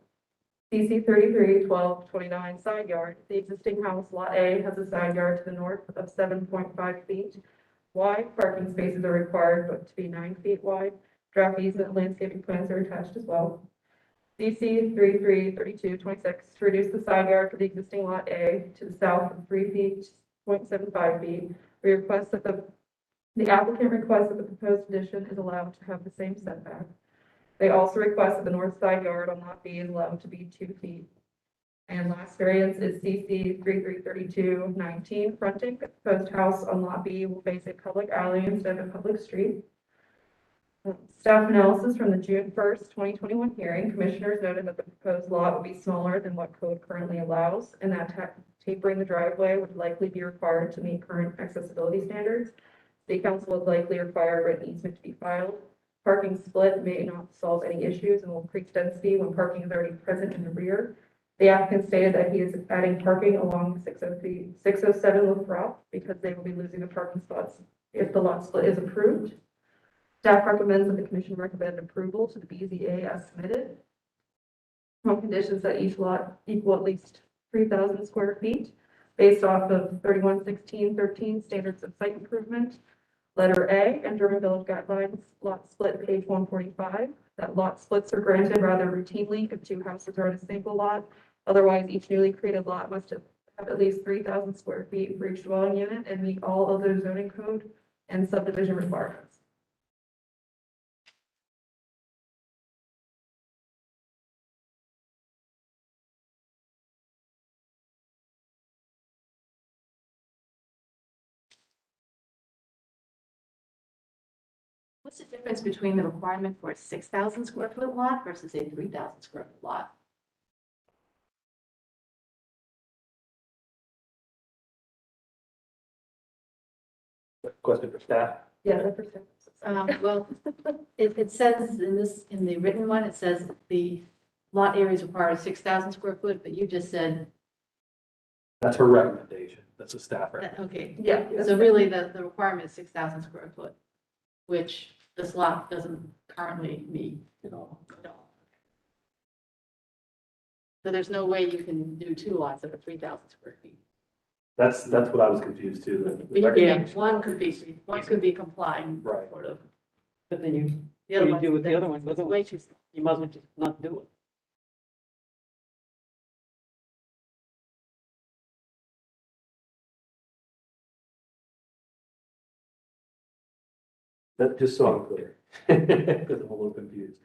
CC 331229, side yard, the existing house, lot A, has a side yard to the north of 7.5 feet wide. Parking spaces are required but to be 9 feet wide. Draft easement landscaping plans are attached as well. DC 333226 to reduce the side yard for the existing lot A to the south of 3 feet, 0.75 feet. We request that the applicant requests that the proposed addition is allowed to have the same setback. They also request that the north side yard on lot B is allowed to be 2 feet. And last variance is CC 333219, fronting. The proposed house on lot B will face a public alley instead of a public street. Staff analysis from the June 1st, 2021 hearing, commissioners noted that the proposed lot would be smaller than what code currently allows, and that tapering the driveway would likely be required to meet current accessibility standards. State council would likely require a written easement to be filed. Parking split may not solve any issues and will increase density when parking is already present in the rear. The applicant stated that he is adding parking along 607 LaFrock because they will be losing the parking spots if the lot split is approved. Staff recommends that the commission recommend approval to the BZA as submitted. On conditions that each lot equal at least 3,000 square feet. based off of 311613 standards of site improvement. Letter A, and German Village guidelines, lot split, page 145, that lot splits are granted rather routinely if two houses are in a single lot. Otherwise, each newly created lot must have at least 3,000 square feet for each dwelling unit and meet all other zoning code and subdivision requirements. What's the difference between the requirement for a 6,000 square foot lot versus a 3,000 square foot lot? Question for staff? Yeah, that's for sure. Well, it says in the written one, it says the lot areas require 6,000 square foot, but you just said, That's her recommendation. That's a staff recommendation. okay. Yeah. So really, the requirement is 6,000 square foot, which this lot doesn't currently meet You know, at all. So there's no way you can do two lots that are 3,000 square feet. that's what I was confused too. But you can, one could be complying, Right. sort of. But then you, The what do you other do with the other one's one? way too small. You might as well just not do it. That, just so I'm clear, because I'm a little confused.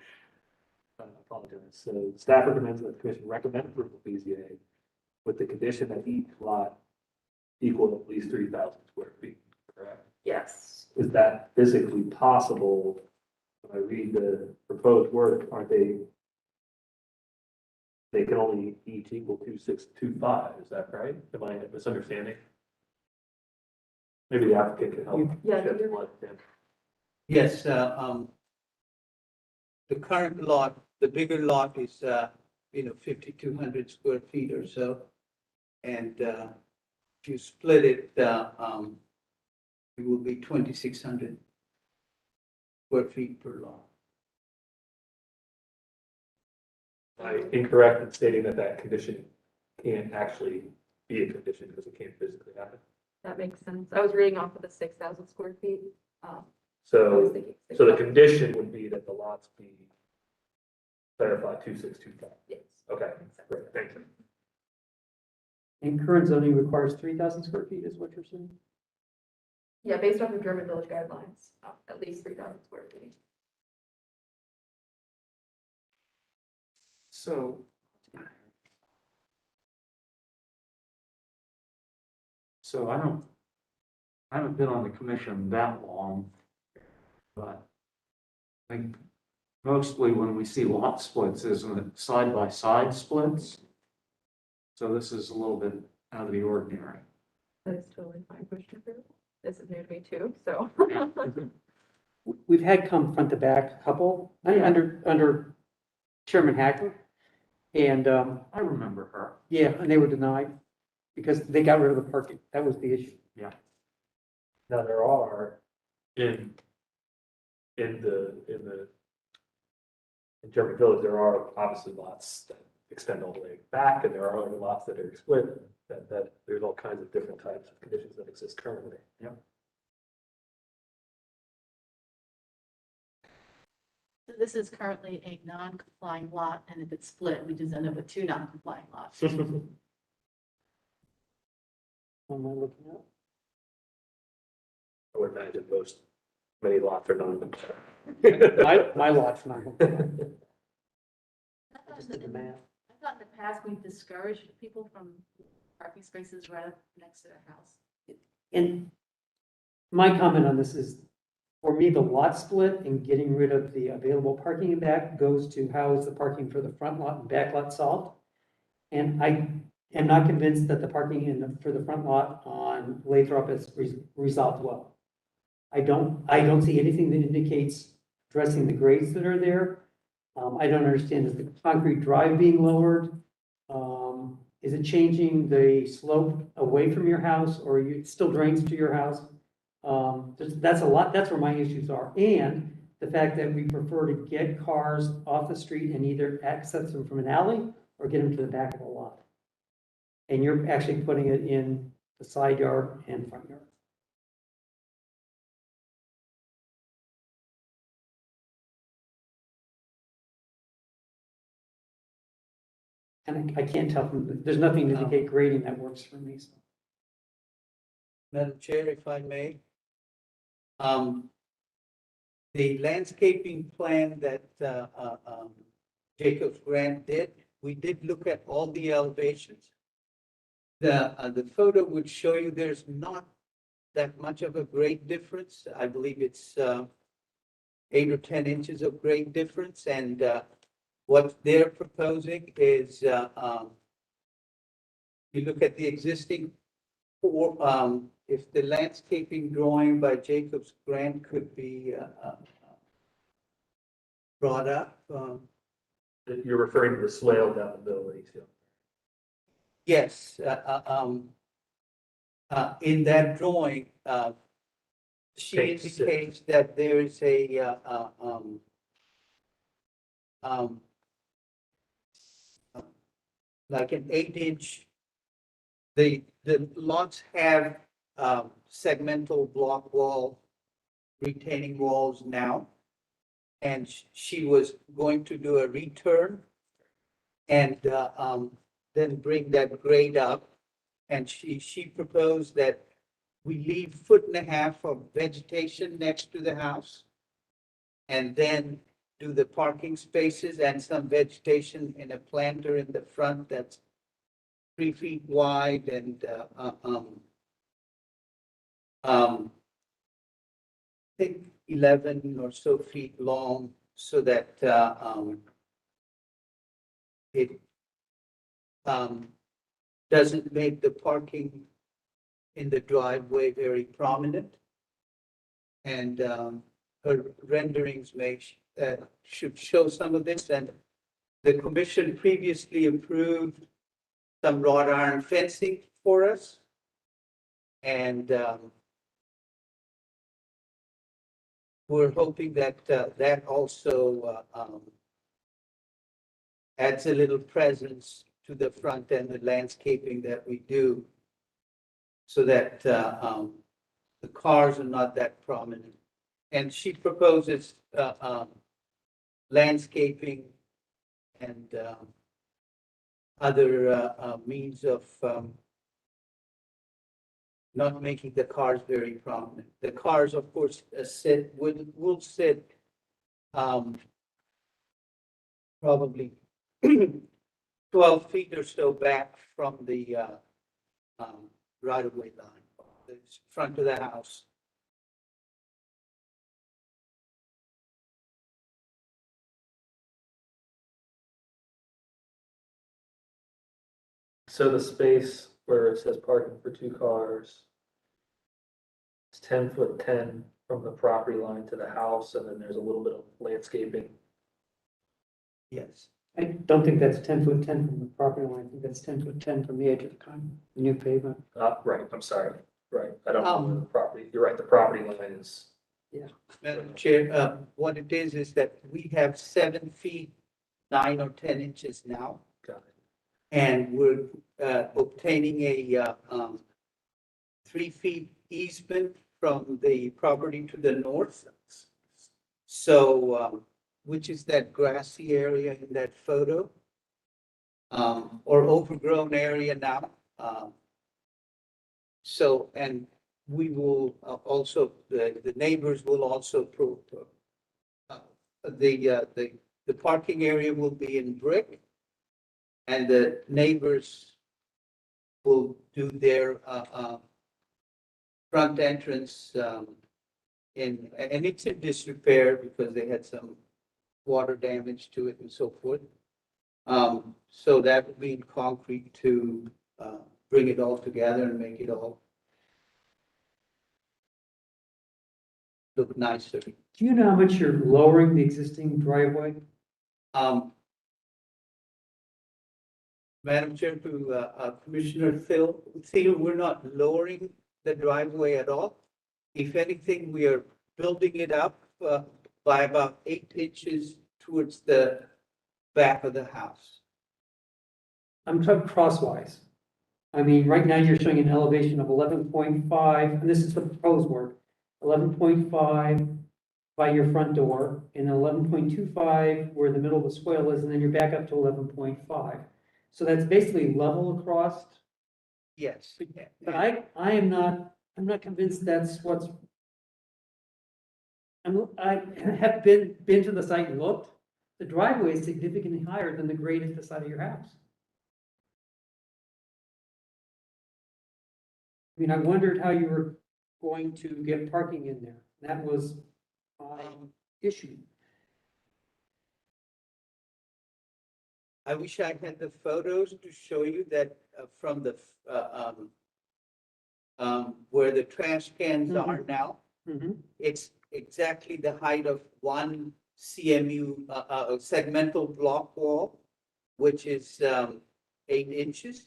I apologize. So staff recommends that the commission recommend approval of BZA with the condition that each lot equal at least 3,000 square feet, correct? Yes. Is that physically possible? When I read the proposed work, aren't they? They can only each equal 2,625, is that right? Am I misunderstanding? Maybe the applicant can help. Yeah, shed you're- light then. Yes, the current lot, the bigger lot is, 5,200 square feet or so. And, if you split it, it will be 2,600 square feet per lot. Am I incorrect in stating that that condition can't actually be a condition because it can't physically happen? That makes sense. I was reading off of the 6,000 square feet. I was So, thinking so the 6,000. condition would be that the lots be clarified 2,625. Yes. Okay, great, thank you. And current zoning requires 3,000 square feet is what you're saying? Yeah, based off of German Village guidelines, at least 3,000 square feet. So. So I haven't been on the commission that long, but I think mostly when we see lot splits, isn't it side by side splits? So this is a little bit out of the ordinary. That is totally fine, Commissioner. This is new to me too, so. We've had come front to back a couple, under Chairman Hacker. And, I remember her. yeah, and they were denied because they got rid of the parking. That was the issue. Now, there are in German Village, there are obviously lots that extend all the way back, and there are other lots that are split, that there's all kinds of different types of conditions that exist currently. Yep. So this is currently a non-complying lot, and if it's split, we just end up with two non-complying lots. What am I looking at? I would imagine many lots are non-compliant. My lot's not compliant. I I thought just did the in- math. I thought in the past, we've discouraged people from parking spaces right up next to their house. And my comment on this is, for me, the lot split and getting rid of the available parking in back goes to how is the parking for the front lot and back lot solved? And I am not convinced that the parking for the front lot on Lathrop is resolved well. I don't see anything that indicates addressing the grades that are there. I don't understand, is the concrete drive being lowered? Is it changing the slope away from your house, or it still drains to your house? That's where my issues are. And the fact that we prefer to get cars off the street and either access them from an alley or get them to the back of the lot. And you're actually putting it in the side yard and front yard. And I can't tell from, there's nothing to indicate grading that works for me, so. Madam Chair, if I may. The landscaping plan that Jacob's Grant did, we did look at all the elevations. The photo would show you there's not that much of a grade difference. I believe it's 8 or 10 inches of grade difference, and what they're proposing is you look at the existing, or if the landscaping drawing by Jacob's Grant could be brought up. You're referring to the swale down the ability too. Yes, in that drawing, she Page 6. indicates that there is a like an 8-inch. The lots have segmental block wall retaining walls now, and she was going to do a return and then bring that grade up. And she proposed that we leave 1.5 feet of vegetation next to the house, and then do the parking spaces and some vegetation in a planter in the front that's 3 feet wide and I think 11 or so feet long, so that it doesn't make the parking in the driveway very prominent. And her renderings should show some of this. And the commission previously approved some wrought iron fencing for us. And we're hoping that that also adds a little presence to the front end, the landscaping that we do, so that the cars are not that prominent. And she proposes landscaping and other means of not making the cars very prominent. The cars, of course, will sit probably 12 feet or so back from the right-of-way line, the front of the house. So the space where it says parking for 2 cars is 10 foot 10 from the property line to the house, and then there's a little bit of landscaping. Yes. I don't think that's 10 foot 10 from the property line. I think that's 10 foot 10 from the edge of the new pavement. Right, I'm sorry, right, I don't know the property, you're right, the property line is. Madam Chair, what it is that we have 7 feet, 9 or 10 inches now. Got it. And we're obtaining a 3 feet easement from the property to the north. So, which is that grassy area in that photo, or overgrown area now. So, and we will also, the neighbors will also the parking area will be in brick, and the neighbors will do their front entrance and it's in disrepair because they had some water damage to it and so forth. So that would be in concrete to bring it all together and make it all look nicer. Do you know how much you're lowering the existing driveway? Madam Chair, to Commissioner Phil, we're not lowering the driveway at all. If anything, we are building it up by about 8 inches towards the back of the house. I'm talking crosswise. I mean, right now you're showing an elevation of 11.5, and this is the proposed work, 11.5 by your front door, and 11.25 where the middle of the swale is, and then you're back up to 11.5. So that's basically level across, Yes. but I'm not convinced that's what's. I have been to the site and looked, the driveway is significantly higher than the grade at the side of your house. I mean, I wondered how you were going to get parking in there. That was my issue. I wish I had the photos to show you that from the, where the trash cans are now. Mhm. It's exactly the height of one CMU, segmental block wall, which is 8 inches.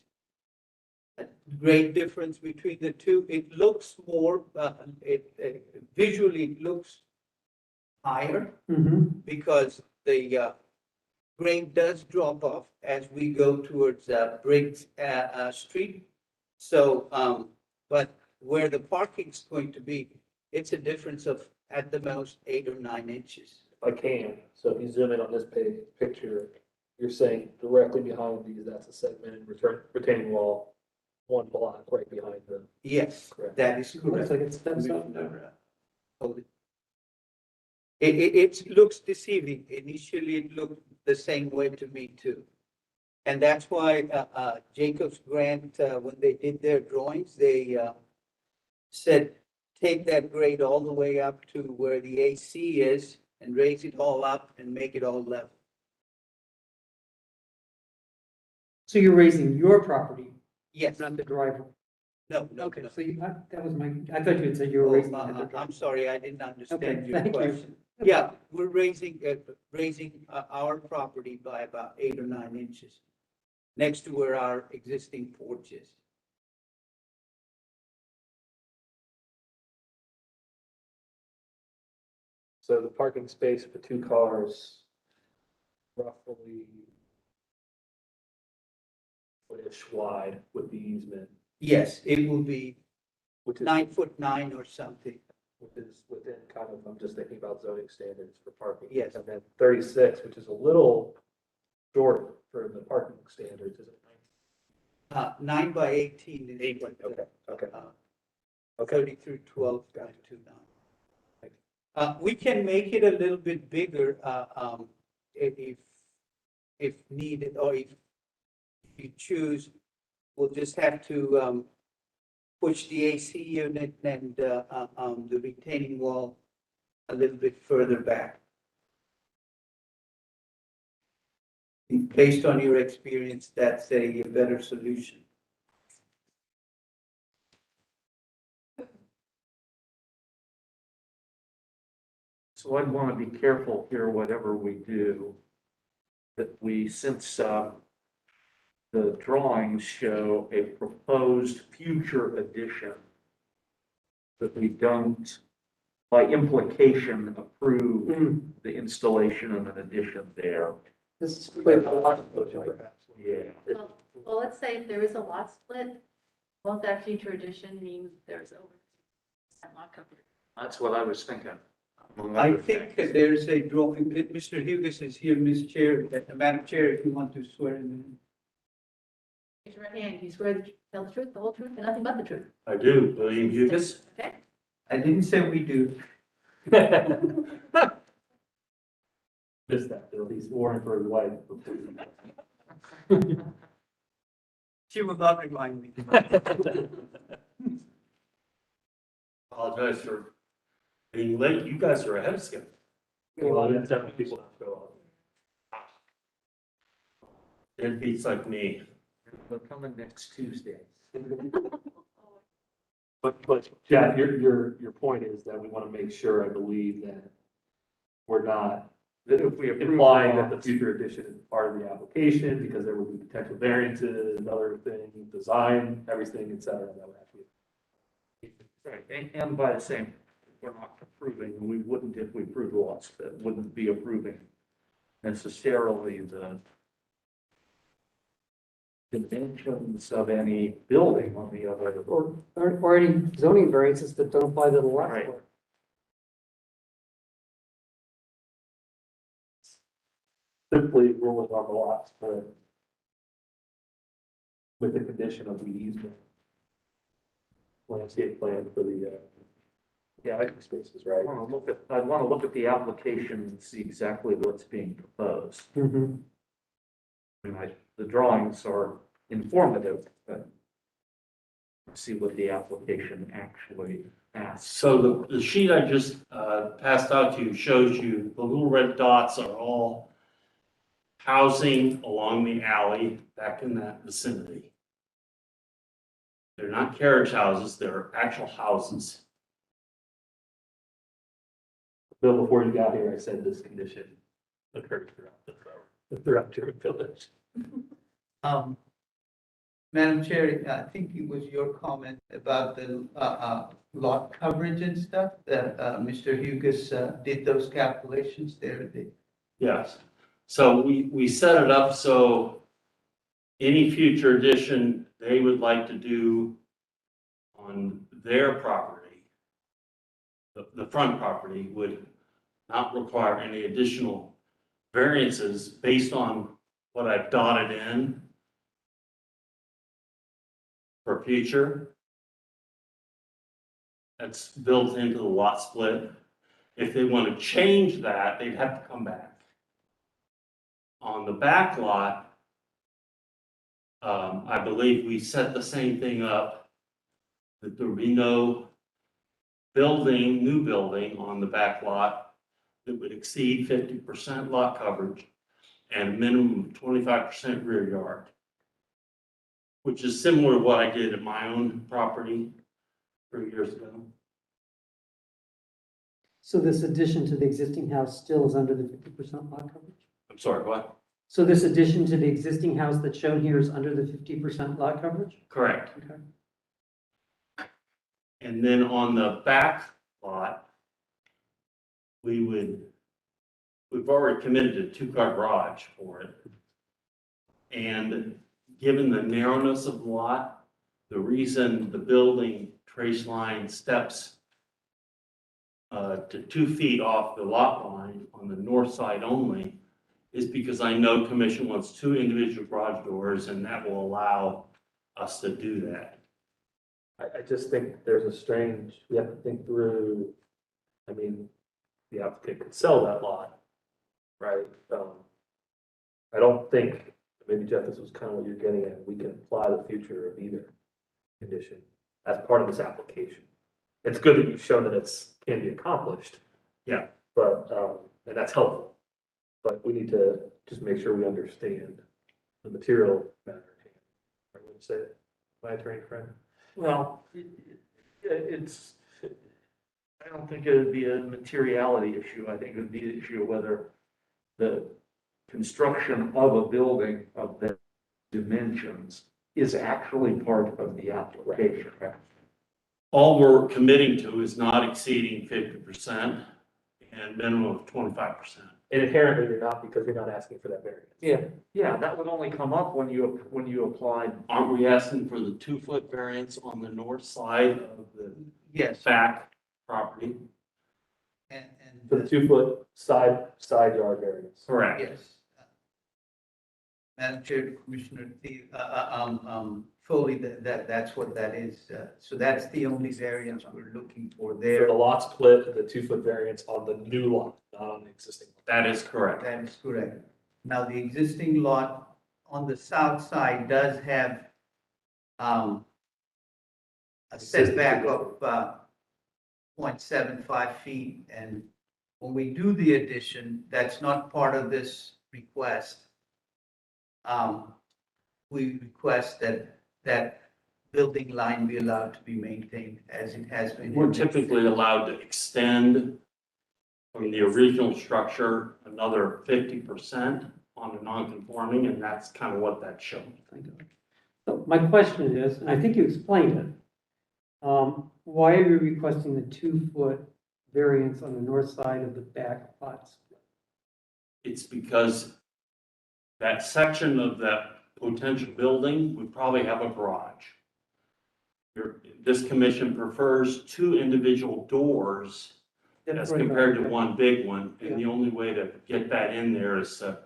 A great difference between the two. It looks more, visually it looks higher Mhm. because the grade does drop off as we go towards Briggs Street. So, but where the parking's going to be, it's a difference of at the most 8 or 9 inches. If I can, so if you zoom in on this picture, you're saying directly behind these, that's a segmented retaining wall, one block right behind the. Yes, Correct. that is Looks correct. like it steps up. Hold it. It looks deceiving. Initially, it looked the same way to me too. And that's why Jacobs Grant, when they did their drawings, they said, take that grade all the way up to where the AC is and raise it all up and make it all level. So you're raising your property, Yes, not the driveway. no, Okay, no. so that was I thought you had said you were Oh, raising the driveway. I'm sorry, I didn't Okay, understand your thank you. question. Yeah, we're raising our property by about 8 or 9 inches next to where our existing porch is. So the parking space for 2 cars, roughly foot-ish wide with the easement, Yes, it will be which is 9'9" or something. which is within kind of, I'm just thinking about zoning standards for parking. Yes. And then 36, which is a little short for the parking standards, is it? 9 by 18 is. 8 by, okay, okay. Okay. 30 through 12.29. We can make it a little bit bigger, if needed, or if you choose, we'll just have to, push the AC unit and, the retaining wall a little bit further back. Based on your experience, that's a better solution. So I'd want to be careful here, whatever we do, that we, since the drawings show a proposed future addition, that we don't, by implication, approve the installation of an addition there. This is Yeah. Well, let's say if there is a lot split, won't that future addition mean there's over lot coverage? That's what I was thinking. among I other think things. there's a drawing, Mr. Hughes is here, Ms. Chair, Madam Chair, if you want to swear in. Raise your hand, you swear to tell the truth, the whole truth, and nothing but the truth. I do, William Hughes. Okay? I didn't say we do. Missed that, Bill. He's warning for his wife. She will not remind me. Apologize for being late. You guys are ahead of schedule. Well, that's how many people show up. It beats like me. They're coming next Tuesday. But Jack, your point is that we want to make sure, I believe, that we're not That if we approve implying that the lots- future addition is part of the application, because there will be potential variances, another thing, design, everything, et cetera, that would have to be. Right, and by the same, we're not approving, we wouldn't if we approved lots, that wouldn't be approving necessarily the dimensions of any building on the other. Or any zoning variances that don't apply to the lot Right. split. Simply ruling on the lots for with the condition of the easement. Landscape plan for the, parking spaces, right? I want to look at the application and see exactly what's being proposed. Mhm. I mean, the drawings are informative, but see what the application actually asks. So the sheet I just passed out to you shows you the little red dots are all housing along the alley back in that vicinity. They're not carriage houses, they're actual houses. Bill, before you got here, I said this condition occurred throughout your village. Madam Chair, I think it was your comment about the lot coverage and stuff, that Mr. Hugus did those calculations there. Yes. So we set it up so any future addition they would like to do on their property, the front property would not require any additional variances based on what I've dotted in for future. That's built into the lot split. If they want to change that, they'd have to come back. On the back lot, I believe we set the same thing up, that there would be no new building on the back lot that would exceed 50% lot coverage and a minimum of 25% rear yard, which is similar to what I did at my own property 3 years ago. So this addition to the existing house still is under the 50% lot coverage? I'm sorry, what? So this addition to the existing house that's shown here is under the 50% lot coverage? Correct. Okay. And then on the back lot, we've already committed a two-car garage for it. And given the narrowness of the lot, the reason the building trace line steps to 2 feet off the lot line on the north side only is because I know commission wants 2 individual garage doors, and that will allow us to do that. I just think there's we have to think through, I mean, the applicant could sell that lot, right? I don't think, maybe Jeff, this was kind of what you're getting at, we can apply the future of either condition as part of this application. It's good that you've shown that can be accomplished. Yeah. But, and that's helpful, but we need to just make sure we understand the material matter. I would say, my attorney friend. Well, it's, I don't think it would be a materiality issue. I think it would be an issue of whether the construction of a building of that dimensions is actually part of the application. All we're committing to is not exceeding 50% and minimum of 25%. And inherently, you're not, because you're not asking for that variance. Yeah, that would only come up when you applied. Aren't we asking for the 2-foot variance on the north side of the Yes. back property? And For the 2-foot side yard variance. Correct. yes. Madam Chair, Commissioner Foley, that's what that is. So that's the only variance we're looking for For there. the lot split, and the 2-foot variance on the new lot, not on the existing. That is correct. That is correct. Now, the existing lot on the south side does have a setback of 0.75 feet. And when we do the addition, that's not part of this request. We request that building line be allowed to be maintained as it has been. We're typically allowed to extend from the original structure another 50% on a non-conforming, and that's kind of what that's showing. So my question is, and I think you explained it, why are you requesting the 2-foot variance on the north side of the back lots? It's because that section of that potential building would probably have a garage. This commission prefers two individual doors That's as what I thought. compared to one big one, and the only way to get that in there is to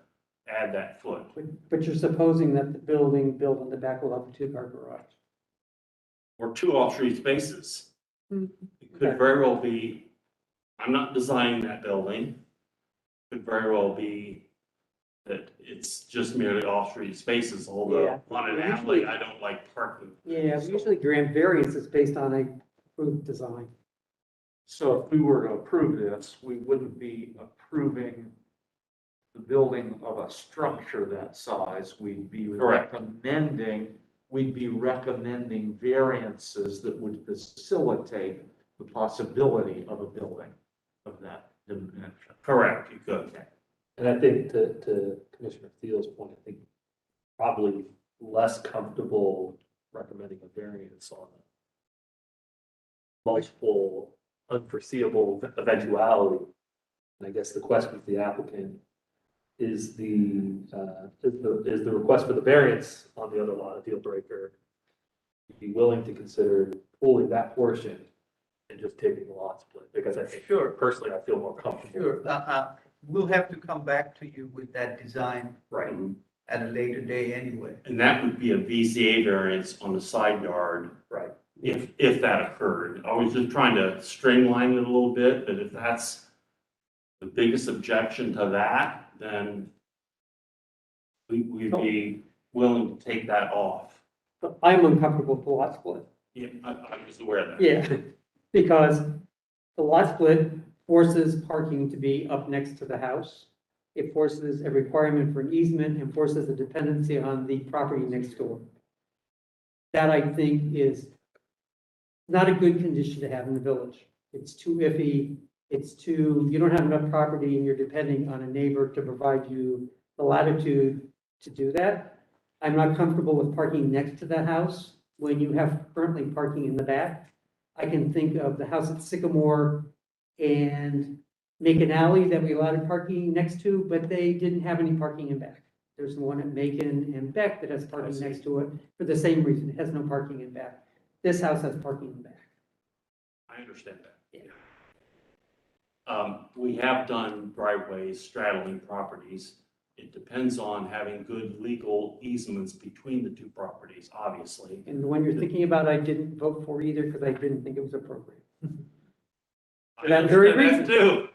add that foot. But you're supposing that the building built on the back will have a two-car garage. Or two off-street spaces. Hmm. It could very well be, I'm not designing that building. Could very well be that it's just merely off-street spaces, although Yeah. on an alley, I don't like parking. Yeah, we usually grant variances based on a approved design. So if we were to approve this, we wouldn't be approving the building of a structure that size. Correct. We'd be recommending variances that would facilitate the possibility of a building of that dimension. Correct, you could. And I think to Commissioner Thiel's point, I think probably less comfortable recommending a variance on multiple unforeseeable eventuality. And I guess the question of the applicant is the request for the variance on the other lot a deal breaker? Be willing to consider pulling that portion and just taking the lot split? Because I think, Sure. personally, I feel more comfortable. Sure, we'll have to come back to you with that design Right. at a later day anyway. And that would be a VCA variance on the side yard. Right. If that occurred. I was just trying to streamline it a little bit, but if that's the biggest objection to that, then we'd be willing to take that off. But I'm uncomfortable with the lot split. Yeah, I was aware of that. Yeah, because the lot split forces parking to be up next to the house. It forces a requirement for an easement and forces a dependency on the property next door. That I think is not a good condition to have in the village. It's too iffy. You don't have enough property and you're depending on a neighbor to provide you the latitude to do that. I'm not comfortable with parking next to that house when you have currently parking in the back. I can think of the house at Sycamore and Macon Alley that we allowed parking next to, but they didn't have any parking in back. There's one at Macon and Beck that has parking next to it for the same reason. It has no parking in back. This house has parking in back. I understand that. Yeah. We have done driveways straddling properties. It depends on having good legal easements between the two properties, obviously. And the one you're thinking about, I didn't vote for either because I didn't think it was appropriate. I that very understand that too.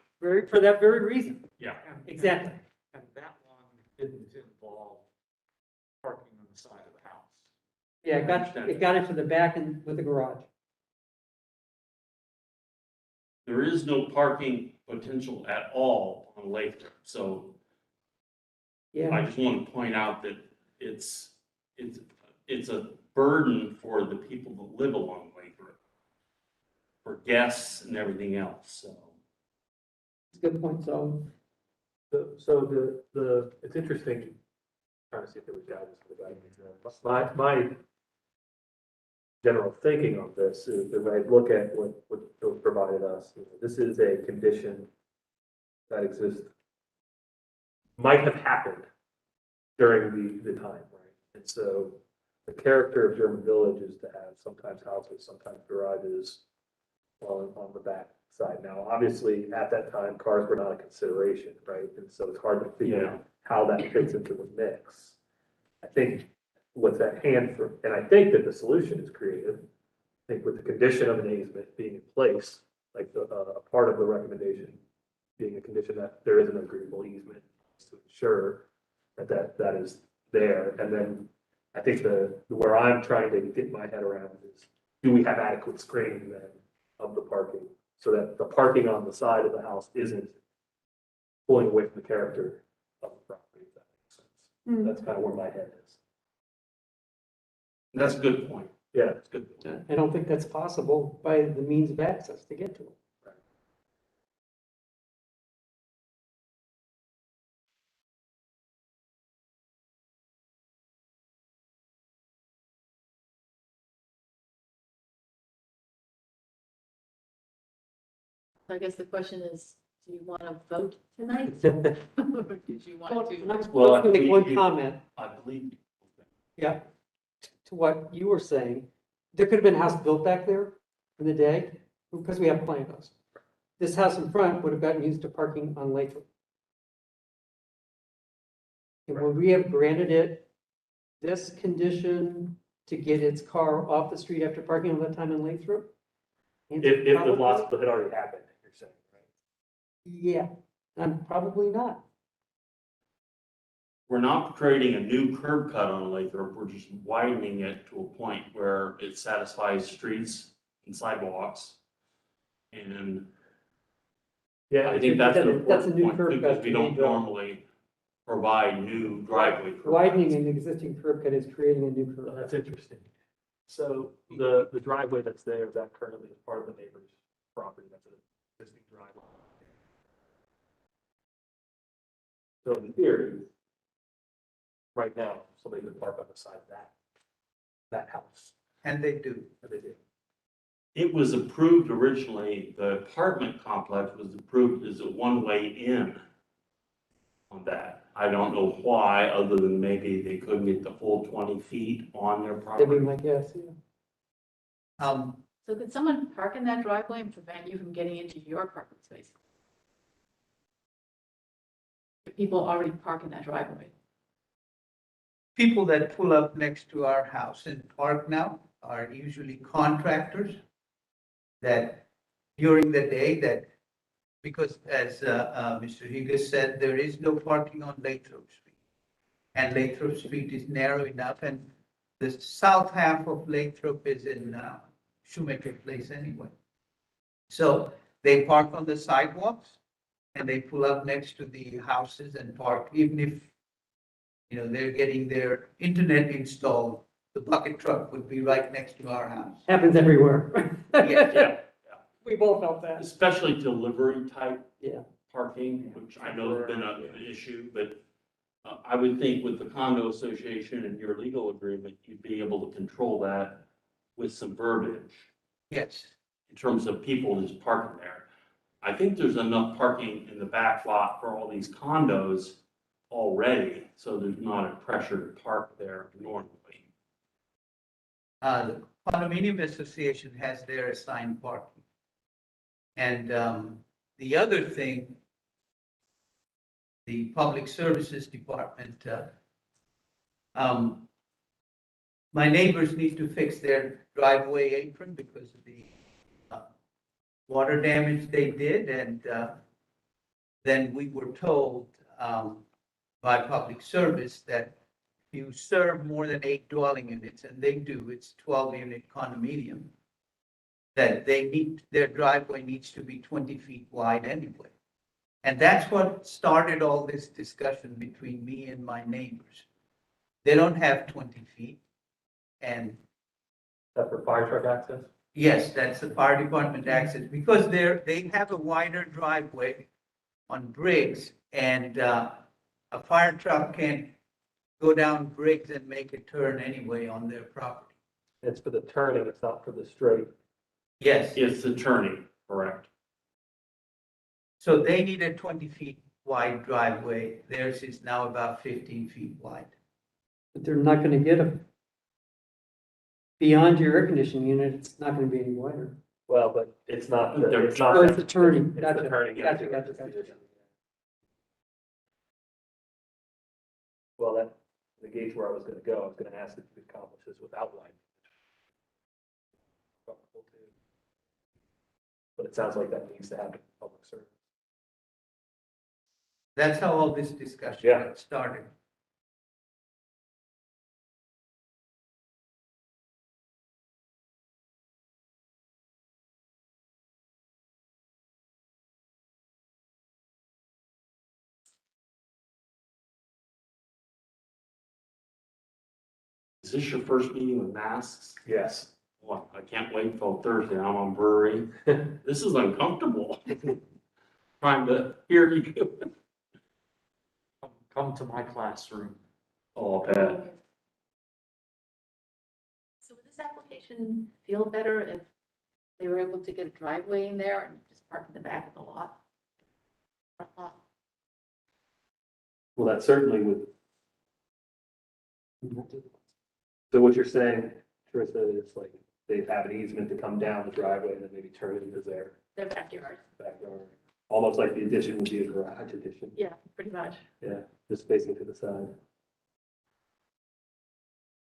For that very reason. Yeah. Exactly. And that one didn't involve parking on the side of the house. Yeah, understand. it got it to the back and with the garage. There is no parking potential at all on Lathrop, so I Yeah, just want to point out that it's a burden for the people that live along Lathrop, for guests and everything else, so. it's a good point. So So it's interesting, trying to see if there was guidance for the guidance. My general thinking on this is that when I look at what Bill provided us, this is a condition that exists, might have happened during the time, right? And so the character of German Village is to have sometimes houses, sometimes garages on the back side. Now, obviously, at that time, cars were not a consideration, right? And so it's hard to figure out how that fits into the mix. I think what's at hand and I think that the solution is creative. I think with the condition of an easement being in place, like a part of the recommendation being a condition that there is an agreeable easement to ensure that is there. And then I think where I'm trying to get my head around is, do we have adequate screening then of the parking so that the parking on the side of the house isn't pulling away from the character of the property, if that makes sense. That's kind of where my head is. That's a good point. Yeah. That's a good point. I don't think that's possible by the means of access to get to it. So I guess the question is, do you want to vote tonight? Or did you want to? I'm Well, going to make one you- comment. I believe Yeah, to what you were saying, there could have been a house built back there in the day, because we have plans. This house in front would have gotten used to parking on Lathrop. And would we have granted it this condition to get its car off the street after parking all that time in Lathrop? If the Probably. lot split had already happened, you're saying, right? Yeah, and probably not. We're not creating a new curb cut on Lathrop, we're just widening it to a point where it satisfies streets and sidewalks. And Yeah, I think that's an That's a important new point, curb too, cut because we to don't be built. normally provide new driveway. curb Widening cuts. an existing curb cut is creating a new curb. Well, that's interesting. So the driveway that's there, that currently is part of the neighbor's property, that's an existing driveway. So in theory, right now, somebody could park on the side of that house. And they do. And they do. It was approved originally, the apartment complex was approved as a one-way in on that. I don't know why, other than maybe they couldn't get the full 20 feet on their That'd be property. my guess, yeah. So could someone park in that driveway and prevent you from getting into your parking space? If people already park in that driveway. People that pull up next to our house and park now are usually contractors that during the day that, because as Mr. Higgins said, there is no parking on Lathrop Street. And Lathrop Street is narrow enough, and the south half of Lathrop is in Shoemaker Place anyway. So they park on the sidewalks and they pull up next to the houses and park, even if, you know, they're getting their internet installed, the bucket truck would be right next to our house. Happens everywhere. Yeah, We both felt that. especially delivery type Yeah. parking, which I know has been an issue, but I would think with the condo association and your legal agreement, you'd be able to control that with some verbiage Yes. in terms of people just parking there. I think there's enough parking in the back lot for all these condos already, so there's not a pressure to park there normally. The condominium association has their assigned parking. And the other thing, the Public Services Department, my neighbors need to fix their driveway apron because of the water damage they did. And then we were told by Public Service that if you serve more than 8 dwelling units, and they do, it's 12-unit condominium, that their driveway needs to be 20 feet wide anyway. And that's what started all this discussion between me and my neighbors. They don't have 20 feet. And That for fire truck access? yes, that's the fire department access, because they have a wider driveway on Briggs, and a fire truck can't go down Briggs and make a turn anyway on their property. It's for the turning, it's not for the straight. Yes, It's the turning, correct? so they need a 20 feet wide driveway. Theirs is now about 15 feet wide. But they're not gonna get a, beyond your air conditioning unit, it's not gonna be any wider. Well, but it's not. It's Oh, it's the turning. It's Gotcha. the turning. Gotcha, gotcha. Well, that, the gauge where I was gonna go, I was gonna ask if you could accomplish this without lighting. But it sounds like that needs to happen in public service. That's how all this discussion Yeah. got started. Is this your first meeting with masks? Yes. Well, I can't wait until Thursday, I'm on brewery. This is uncomfortable. Trying to hear you. Come to my classroom. Oh, bad. So would this application feel better if they were able to get a driveway in there and just park in the back of the lot? Front lot? Well, that certainly would. So what you're saying, Teresa, is like they have an easement to come down the driveway and then maybe turn it into their Their backyard. backyard. Almost like the addition would be a garage addition. Yeah, pretty much. Yeah, just facing to the side.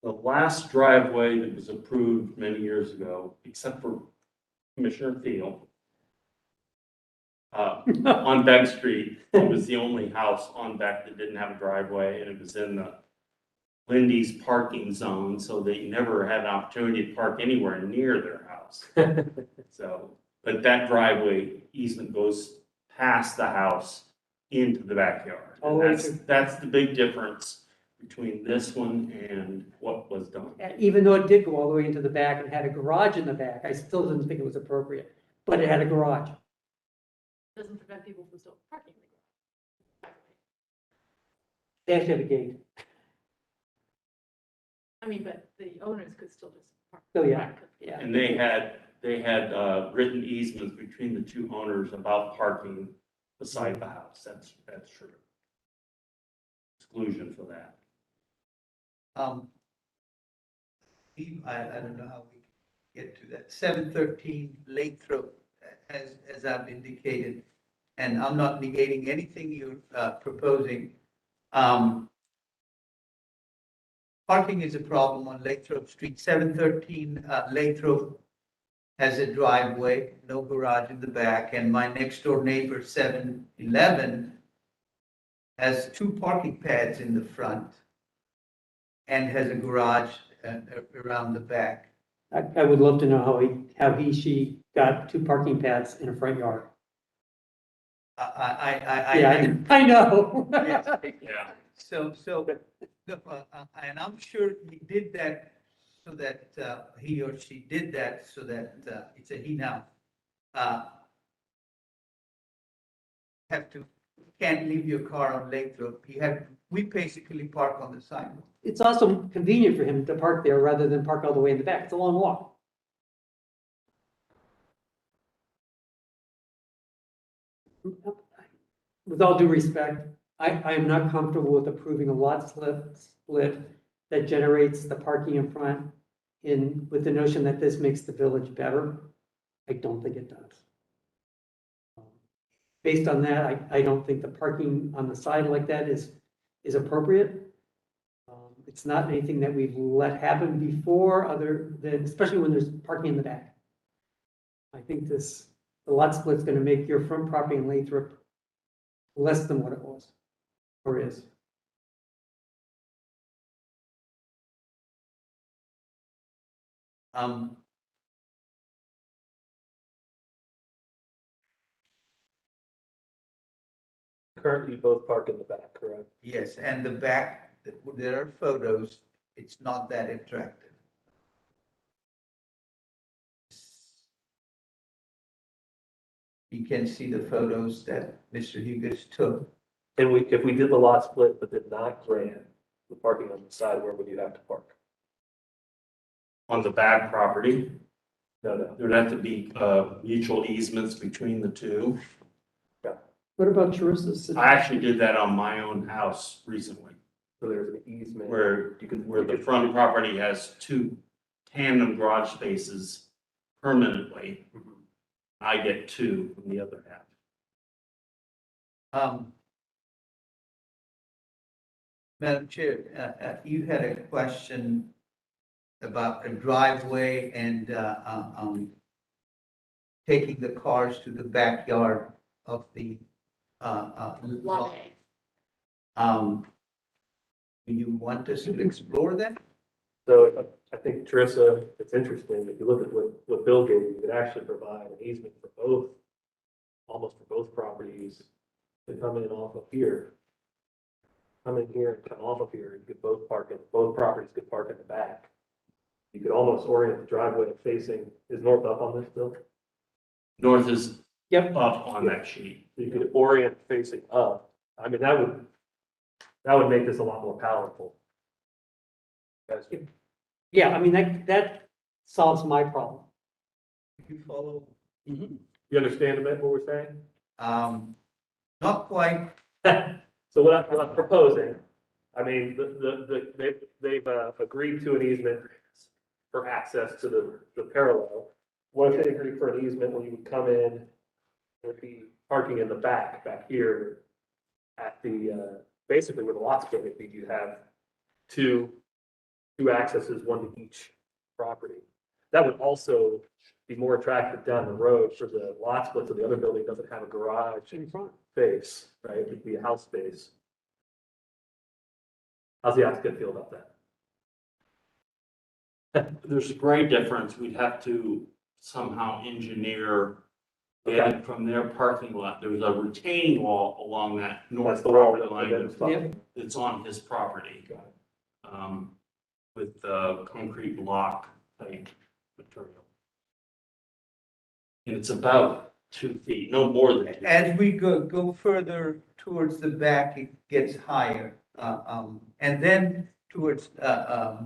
The last driveway that was approved many years ago, except for Commissioner Thiel, on Beck Street, it was the only house on Beck that didn't have a driveway, and it was in the Lindy's parking zone, so they never had an opportunity to park anywhere near their house. So, but that driveway easement goes past the house into the backyard. Oh, And that's the big difference between this one and what was done. Even though it did go all the way into the back and had a garage in the back, I still didn't think it was appropriate, but it had a garage. Doesn't prevent people from still parking. in the garage. They actually have a gate. I mean, but the owners could still just park. Oh, yeah. back. Yeah. And they had written easements between the two owners about parking beside the house. That's true. Exclusion for that. I don't know how we get to that. 713 Lathrop, as I've indicated, and I'm not negating anything you're proposing. Parking is a problem on Lathrop Street. 713 Lathrop has a driveway, no garage in the back, and my next door neighbor, 711, has 2 parking pads in the front and has a garage around the back. I would love to know she got 2 parking pads in a front yard. Yeah, I know. Yes. Yeah. So, and I'm sure he did that so that he or she did that so that it's a he now. Can't leave your car on Lathrop. We basically park on the sidewalk. It's also convenient for him to park there rather than park all the way in the back. It's a long walk. With all due respect, I am not comfortable with approving a lot split that generates the parking in front with the notion that this makes the village better. I don't think it does. Based on that, I don't think the parking on the side like that is appropriate. It's not anything that we've let happen before, other than, especially when there's parking in the back. I think the lot split's gonna make your front property in Lathrop less than what it was, or is. Currently, you both park in the back, correct? Yes, and the back, there are photos. It's not that attractive. You can see the photos that Mr. Hughes took. And if we did the lot split but did not grant the parking on the side, where would you have to park? On the back property, No. there'd have to be mutual easements between the two. What about Teresa's? I actually did that on my own house recently, So there's an easement. where the front property has 2 tandem garage spaces permanently. I get 2 from the other half. Madam Chair, you had a question about a driveway and taking the cars to the backyard of the Lot lot. A. Do you want us to explore that? So I think, Teresa, it's interesting, if you look at what Bill gave you, could actually provide an easement for both, almost for both properties to come in off of here. Come in here and come off of here, you could both properties could park in the back. You could almost orient the driveway facing, is north up on this, Bill? North is Yep. up on that sheet. You could orient facing up. I mean, that would make this a lot more powerful. Guys, Yeah, I mean, that solves my problem. You follow? you understand a bit what we're saying? Not quite. So what I'm proposing, I mean, they've agreed to an easement for access to the parallel. What if they agreed for an easement when you would come in, there'd be parking in the back here at the, basically where the lot split would be, you have two accesses, one to each property. That would also be more attractive down the road for the lot split, so the other building doesn't have a garage In front. space, right? It'd be a house space. How's the applicant feel about that? There's a great difference. We'd have to somehow engineer getting from their parking lot. There's a retaining wall along that That's north the wall property line that stops. Yep. that's on his property. Got it. With concrete block type material. And it's about 2 feet, no more than 2 feet. As we go further towards the back, it gets higher. And then towards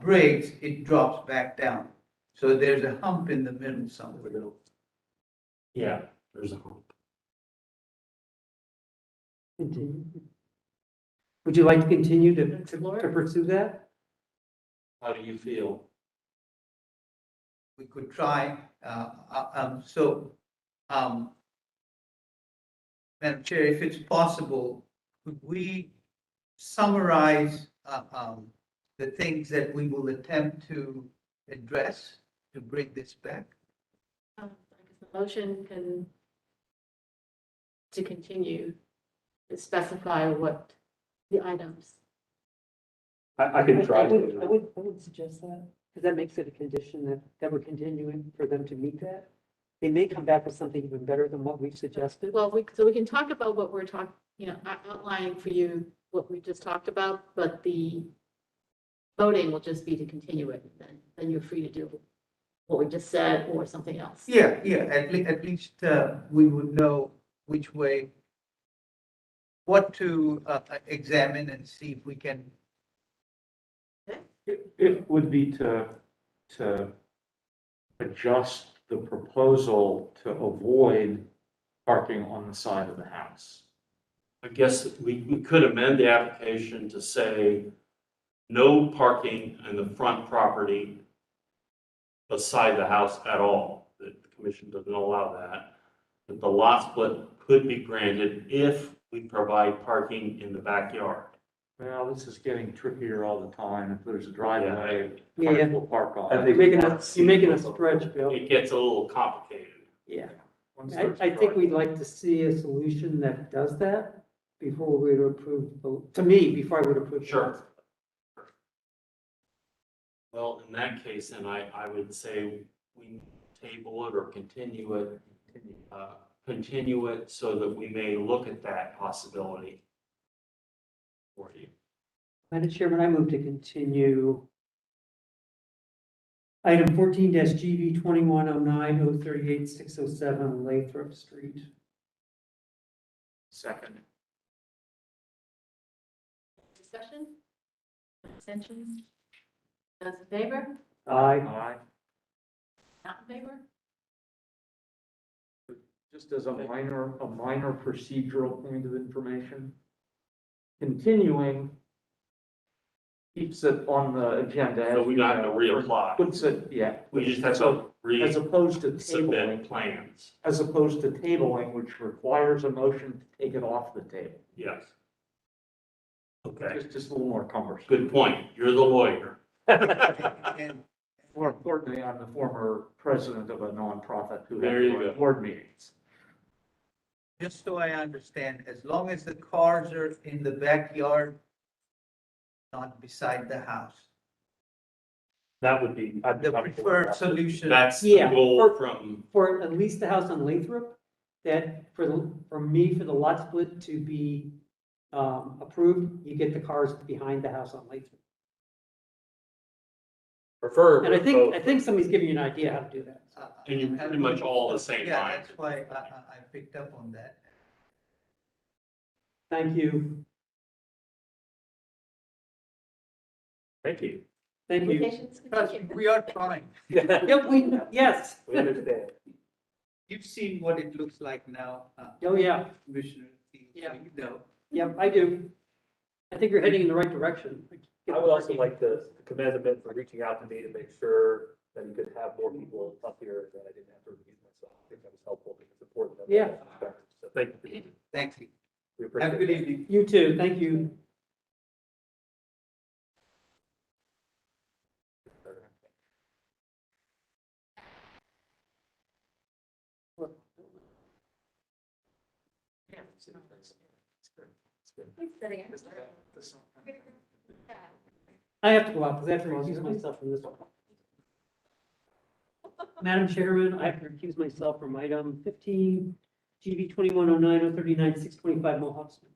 Briggs, it drops back down. So there's a hump in the middle somewhere. Yeah, there's a hump. Continue. Would you like to continue to Explore. pursue that? How do you feel? We could try, Madam Chair, if it's possible, could we summarize, the things that we will attempt to address to bring this back? I guess the motion can, to continue, to specify what the items. I can try I to. would suggest that, because that makes it a condition that we're continuing for them to meet that. They may come back with something even better than what we've suggested. Well, so we can talk about what we're talking, outlining for you what we just talked about, but the voting will just be to continue it. Then you're free to do what we just said or something else. Yeah, at least we would know which way, what to examine and see if we can. It would be to adjust the proposal to avoid parking on the side of the house. I guess we could amend the application to say no parking in the front property beside the house at all. The commission doesn't allow that. But the lot split could be granted if we provide parking in the backyard. Well, this is getting trickier all the time. If there's a driveway, Yeah. cars will park on I it. think- You're making a stretch, Bill. It gets a little complicated. Yeah. Once I there's a think driveway. we'd like to see a solution that does that before we would approve, to me, before I would approve. Sure. Well, in that case, then I would say we table it or continue it so that we may look at that possibility for you. Madam Chairman, I move to continue item 14-GB 2109-038-607 Lathrop Street. Second. Discussion? Abstentions? Those in favor? Aye. Aye. Not in favor? Just as a minor procedural point of information. Continuing keeps it on the agenda. So we don't have to reapply. Puts it, yeah. We just have So, to as opposed to submit tabling, plans. as opposed to tabling, which requires a motion to take it off the table. Yes. Okay, Just a little more cumbersome. good point. You're the lawyer. And More importantly, I'm the former president of a nonprofit who had There to you run go. board meetings. just so I understand, as long as the cars are in the backyard, not beside the house, That would be. the preferred solution. That's the Yeah. goal from, For at least the house on Lathrop, that for the lot split to be approved, you get the cars behind the house on Lathrop. Prefer. And I think somebody's giving you an idea how to do that. and you're pretty much all the same Yeah, time. that's why I picked up on that. Thank you. Thank you. Thank you. Applications continue. We are trying. Yes. We understand. You've seen what it looks like now. Oh, yeah. Commissioner. So Yeah. you know. Yep, I do. I think you're heading in the right direction. I would also like to commend the men for reaching out to me to make sure that you could have more people up here, that I didn't have to repeat myself. I think that was helpful, because it's important. that we have that perspective. So thank you. Thanks. We Have a appreciate good it. evening. You too, thank you. I have to go out because I have to recuse myself from this one. Madam Chairman, I have to recuse myself from item 15, GB 2109-039, 625 Mohawk Street.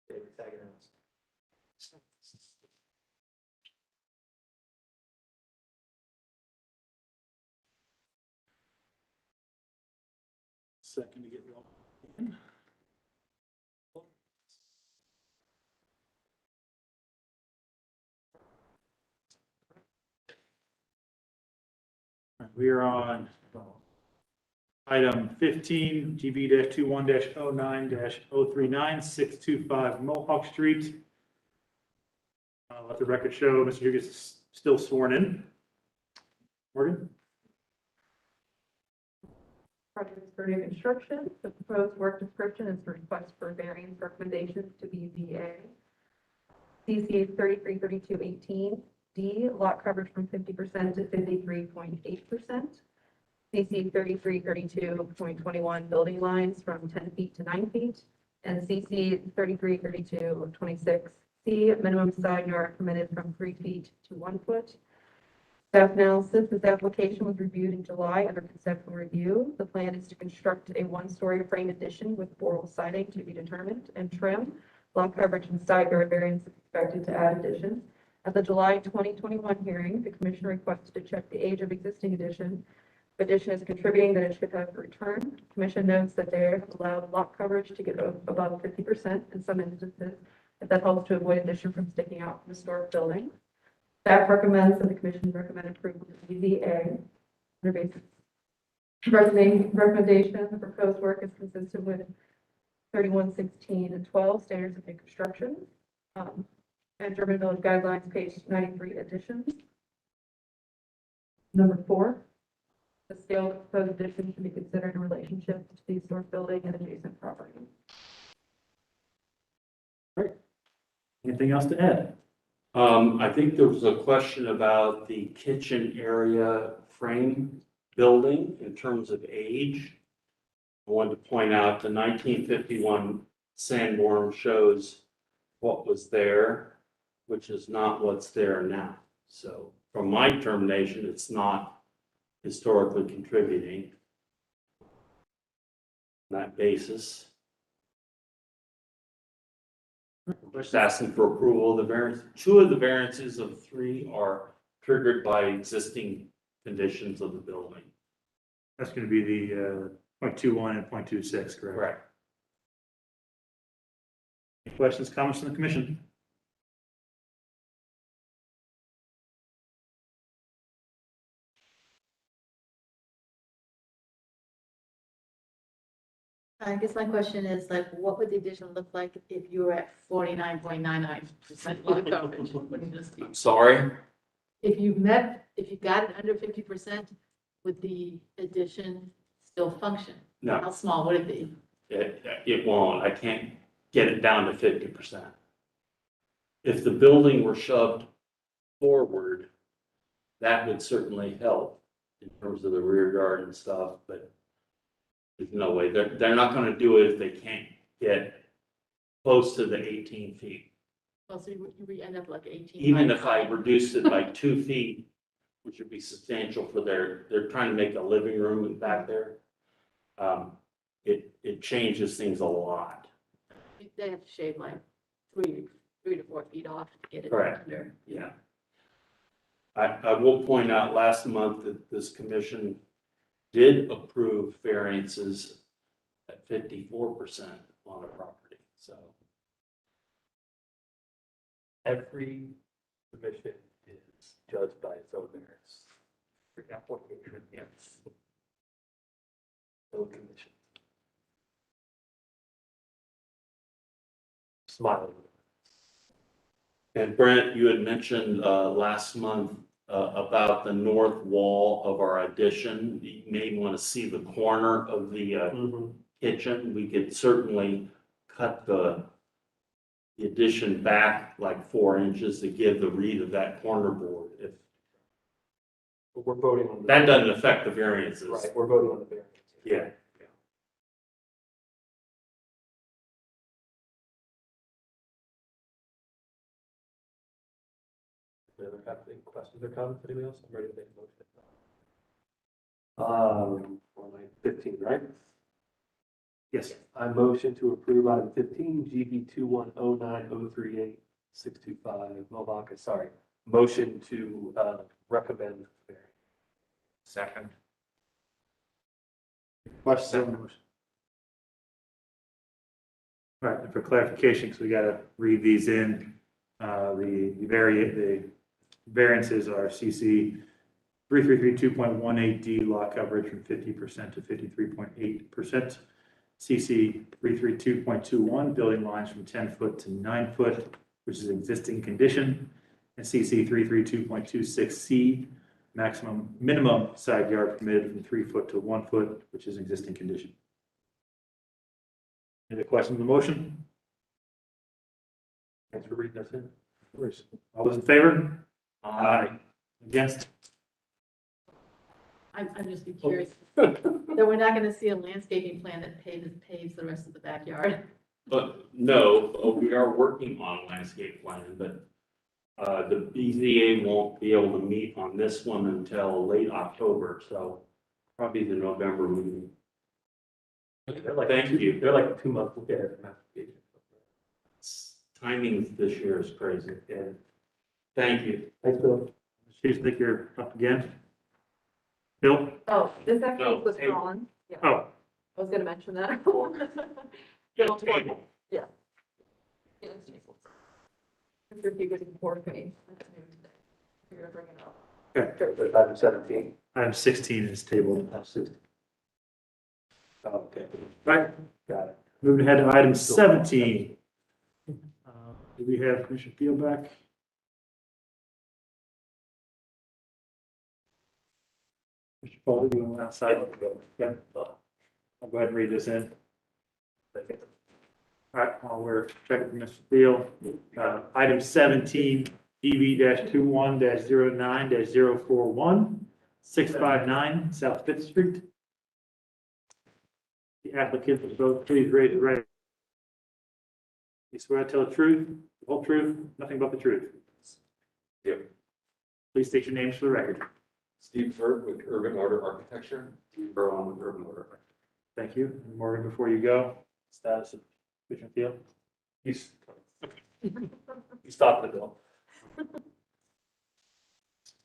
David, tag it in. Second to get rolling. We are on item 15, GB 21-09-039, 625 Mohawk Street. Let the record show Mr. Dugas is still sworn in. Morgan? Project is for new construction. The proposed work description is a request for variance recommendations to BZA. CC 333218, D, lot coverage from 50% to 53.8%. CC 3332.21, building lines from 10 feet to 9 feet. And CC 3332.26, C, minimum side yard permitted from 3 feet to 1 foot. Staff analysis, this application was reviewed in July under conceptual review. The plan is to construct a one-story frame addition with boral siding to be determined and trim. Lot coverage and side yard variance is expected to add additions. At the July 2021 hearing, the commission requested to check the age of existing addition. If addition is contributing, then it should have a return. Commission notes that they have allowed lot coverage to get above 50% in some instances, if that helps to avoid addition from sticking out from historic building. Staff recommends that the commission recommend approval of BZA. Under basis recommendation, the proposed work is consistent with 3116 and 12 standards of new construction. And German Village Guidelines, page 93, additions. Number 4, the scale of the proposed addition should be considered in relationship to the historic building and adjacent property. Anything else to add? I think there was a question about the kitchen area frame building in terms of age. I wanted to point out the 1951 Sanborn shows what was there, which is not what's there now. So from my determination, it's not historically contributing on that basis. Just asking for approval of the variance. 2 of the variances of 3 are triggered by existing conditions of the building. That's going to be the 0.21 and 0.26, correct? Correct. Any questions, comments from the commission? I guess my question is like, what would the addition look like if you were at 49.99% lot coverage? Would this be- I'm sorry? If you got it under 50%, would the addition still function? No, How small would it be? it won't. I can't get it down to 50%. If the building were shoved forward, that would certainly help in terms of the rear yard and stuff, but there's no way. They're not going to do it if they can't get close to the 18 feet. Well, so you end up like 18. Even if I reduced it by 2 feet, which would be substantial for they're trying to make a living room in back there. It changes things a lot. They have to shave like 3 to 4 feet off to get it Correct. under. Yeah. I will point out last month that this commission did approve variances at 54% on a property, so. Every submission is judged by its own merits. Every application, yes. No commission. Smiling. And Brent, you had mentioned last month about the north wall of our addition. You may want to see the corner of the kitchen. We could certainly cut the addition back like 4 inches to give the read of that corner board. If But we're voting on. that doesn't affect the variances. Right, we're voting on the variance. Yeah. Any questions or comments, anybody else? I'm ready to make a motion. On line 15, right? Yes. I motion to approve item 15, GB 2109038-625, Milwaukee, sorry. Motion to recommend variance. Second. Questions on the motion? All right, and for clarification, because we got to read these in, the variances are CC 3332.18D lot coverage from 50% to 53.8%. CC 332.21 building lines from 10 foot to 9 foot, which is existing condition. And CC 332.26C minimum side yard permitted from 3 foot to 1 foot, which is existing condition. Any questions on the motion? Thanks for reading this in. All those in favor? Aye. Against? I'm just be curious, that we're not gonna see a landscaping plan that paves the rest of the backyard. But no, we are working on a landscape plan, but the BZA won't be able to meet on this one until late October, so probably the November meeting. They're like Thank you. They're like 2 months ahead from application. Timing this year is crazy. Yeah. Thank you. Thanks, Bill. Chief, think you're up again? Bill? Oh, this actually No, was table. drawn. Yeah, Oh, I was gonna mention that. It'll table. Yeah. Yeah, it's tabled. If you get board meeting, that's new today. You're gonna bring it up. okay. Item 17. Item 16 is tabled. Oh, okay, Right, got it. moving ahead to item 17. Do we have Commissioner Field back? Mr. Foley, you want outside? Yeah. I'll go ahead and read this in. All right, while we're checking for Mr. Field, item 17, EV-21-09-041, 659 South Fifth Street. The applicant will both please raise your right. You swear to tell the truth, the whole truth, nothing but the truth. Yep. Please state your names for the record. Steve Ferg with Urban Order Architecture, Steve Berlin with Urban Order. Thank you. And Morgan, before you go, status of Commissioner Field. He's stopping the bill.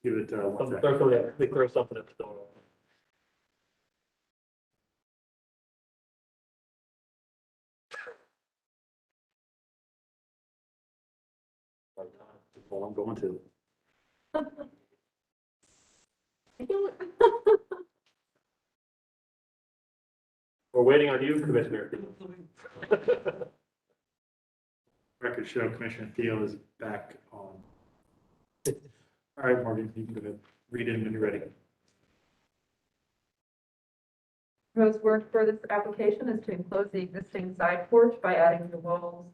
Give it one second. They throw something at the door. Well, I'm going to. We're waiting on you, Commissioner. Record show Commissioner Field is back on. All right, Morgan, you can go ahead. Read in when you're ready. Proposed work for this application is to enclose the existing side porch by adding the walls,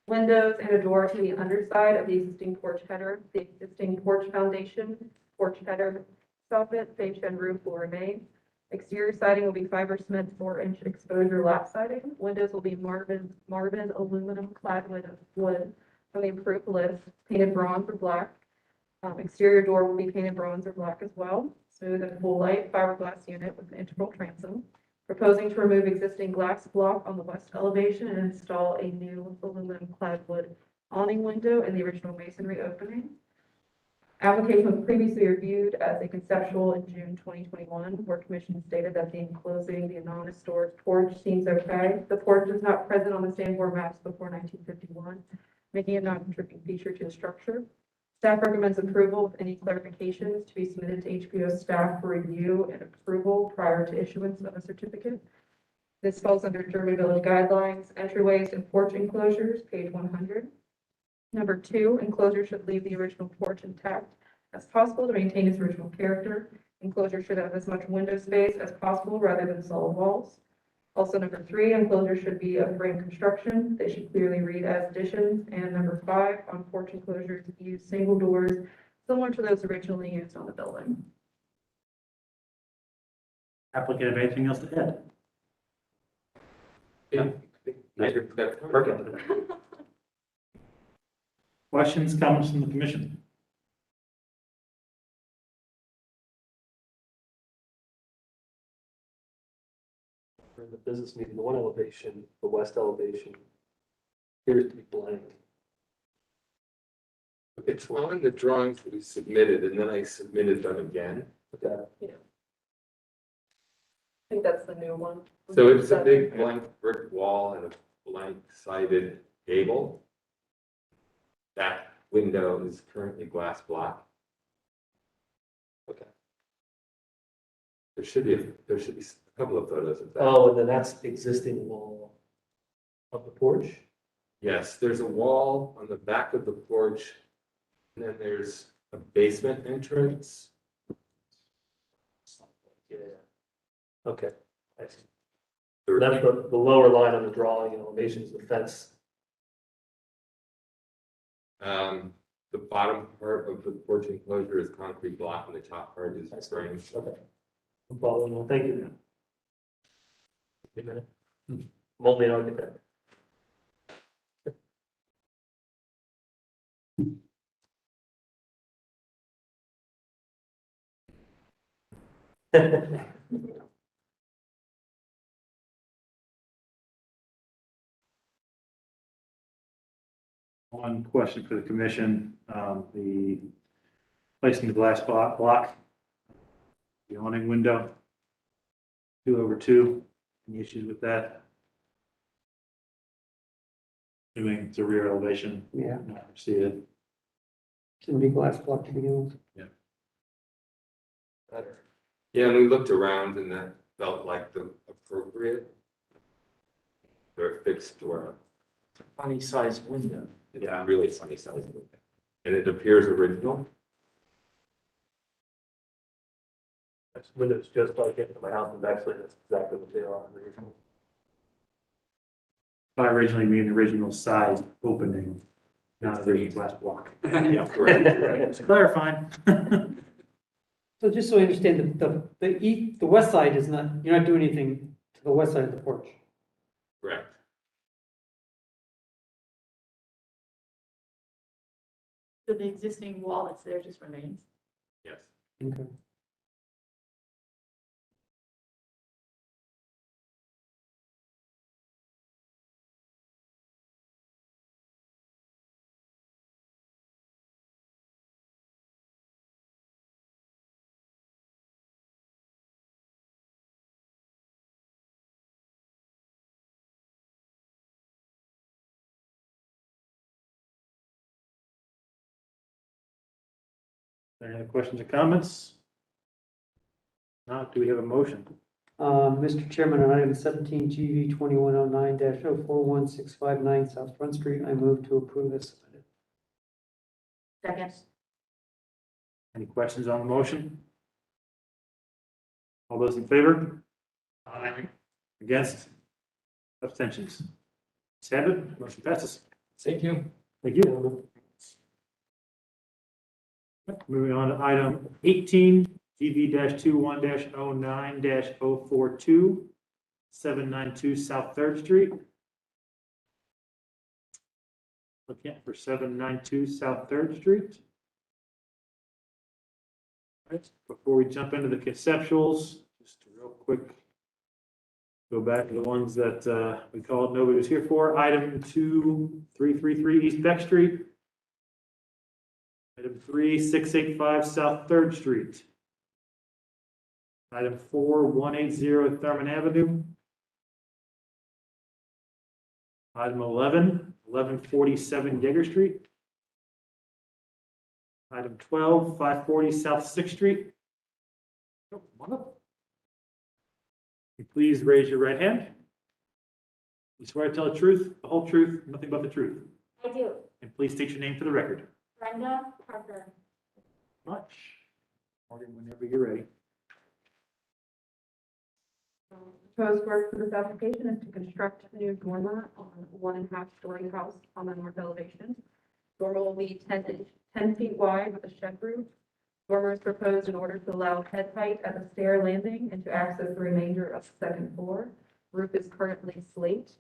windows, and a door to the underside of the existing porch header. The existing porch foundation, porch header, soffit, fascia, and roof will remain. Exterior siding will be fiber cement 4-inch exposure lap siding. Windows will be Marvin aluminum clad wood from the approved list, painted bronze or black. Exterior door will be painted bronze or black as well. Smooth and full light fiberglass unit with an integral transom. Proposing to remove existing glass block on the west elevation and install a new aluminum clad wood awning window in the original masonry opening. Application was previously reviewed as a conceptual in June 2021, where commission stated that the enclosing the non-historic porch seems okay. The porch is not present on the Sanborn maps before 1951. making a non-contributing feature to the structure. Staff recommends approval with any clarifications to be submitted to HPO staff for review and approval prior to issuance of a certificate. This falls under German Village Guidelines, entryways and porch enclosures, page 100. Number 2, enclosure should leave the original porch intact as possible to maintain its original character. Enclosure should have as much window space as possible rather than solid walls. Also, number 3, enclosure should be of frame construction. They should clearly read as additions. And number 5, on porch enclosures, use single doors similar to those originally used on the building. Applicant, have anything else to add? Yeah. That's perfect. Questions, comments from the commission? In the business meeting, the one elevation, the west elevation, appears to be blank. It's on the drawings that we submitted, and then I submitted them again. Okay. I think that's the new one. So it's a big blank brick wall and a blank sided gable. That window is currently glass block. Okay. There should be a couple of photos of that. Oh, and then that's the existing wall of the porch? Yes, there's a wall on the back of the porch, and then there's a basement entrance. Yeah. Okay. I see. There- That's the lower line on the drawing and elevation is the fence. The bottom part of the porch enclosure is concrete block, and the top part is frame. Okay. I'm following on. Thank you. Wait a minute. Multi architect. One question for the commission, the placing the glass block, the awning window, 2/2, any issues with that? Doing it's a rear elevation, Yeah, not see it. shouldn't be glass block to begin with. Better. Yeah, and we looked around, and that felt like the appropriate. They're fixed door. Funny sized window. It's really funny size. And it appears original. That's windows just like it in my house, and actually that's exactly what they are. By originally mean original size opening, not original glass block. Yeah, correct. Just clarifying. So just so I understand, the west side is not, you're not doing anything to the west side of the porch. Correct. So the existing wall that's there just remains. Yes. Okay. Any other questions or comments? Now, do we have a motion? Mr. Chairman, on item 17, GV 2109-041659 South Front Street, I move to approve as submitted. Second. Any questions on the motion? All those in favor? Aye. Against? Abstentions? Let's have it. Motion passes. Thank you. Thank you. Moving on to item 18, GV-21-09-042, 792 South Third Street. Looking for 792 South Third Street. All right, before we jump into the conceptuals, just a real quick go back to the ones that we called nobody was here for. Item 2333 East Beck Street. Item 3685 South Third Street. Item 4180 Thurman Avenue. Item 11, 1147 Digger Street. Item 12, 540 South Sixth Street. Oh, come on up. Will you please raise your right hand? You swear to tell the truth, the whole truth, nothing but the truth. I do. And please state your name for the record. Brenda Parker. Much. Morgan, whenever you're ready. Proposed work for this application is to construct a new dormer on a 1.5-story house on the north elevation. Dormer will be 10 feet wide with a shed roof. Dormer is proposed in order to allow head height at the stair landing and to access the remainder of the second floor. Roof is currently slate.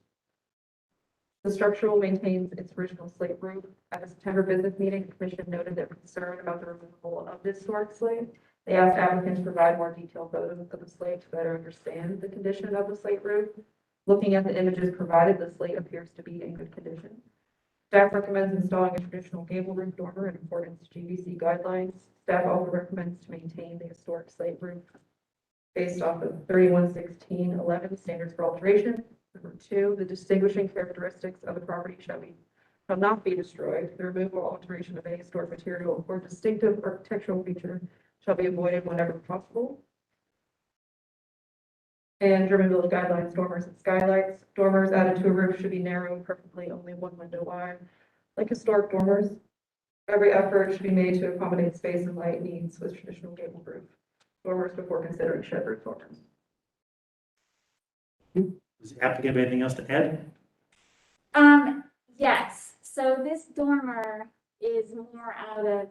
The structure will maintain its original slate roof. At the September business meeting, the commission noted their concern about the removal of this historic slate. They asked applicants to provide more detailed photos of the slate to better understand the condition of the slate roof. Looking at the images provided, the slate appears to be in good condition. Staff recommends installing a traditional gable roof dormer in accordance with GBC guidelines. Staff also recommends to maintain the historic slate roof based off of 311611 standards for alteration. Number 2, the distinguishing characteristics of the property shall not be destroyed. The removal or alteration of any historic material or distinctive architectural feature shall be avoided whenever possible. And German Village Guidelines, dormers and skylights. Dormers added to a roof should be narrow, preferably only one window wide. Like historic dormers, every effort should be made to accommodate space and light needs with traditional gable roof dormers before considering shed roof dormers. Does the applicant have anything else to add? Yes, so this dormer is more out of,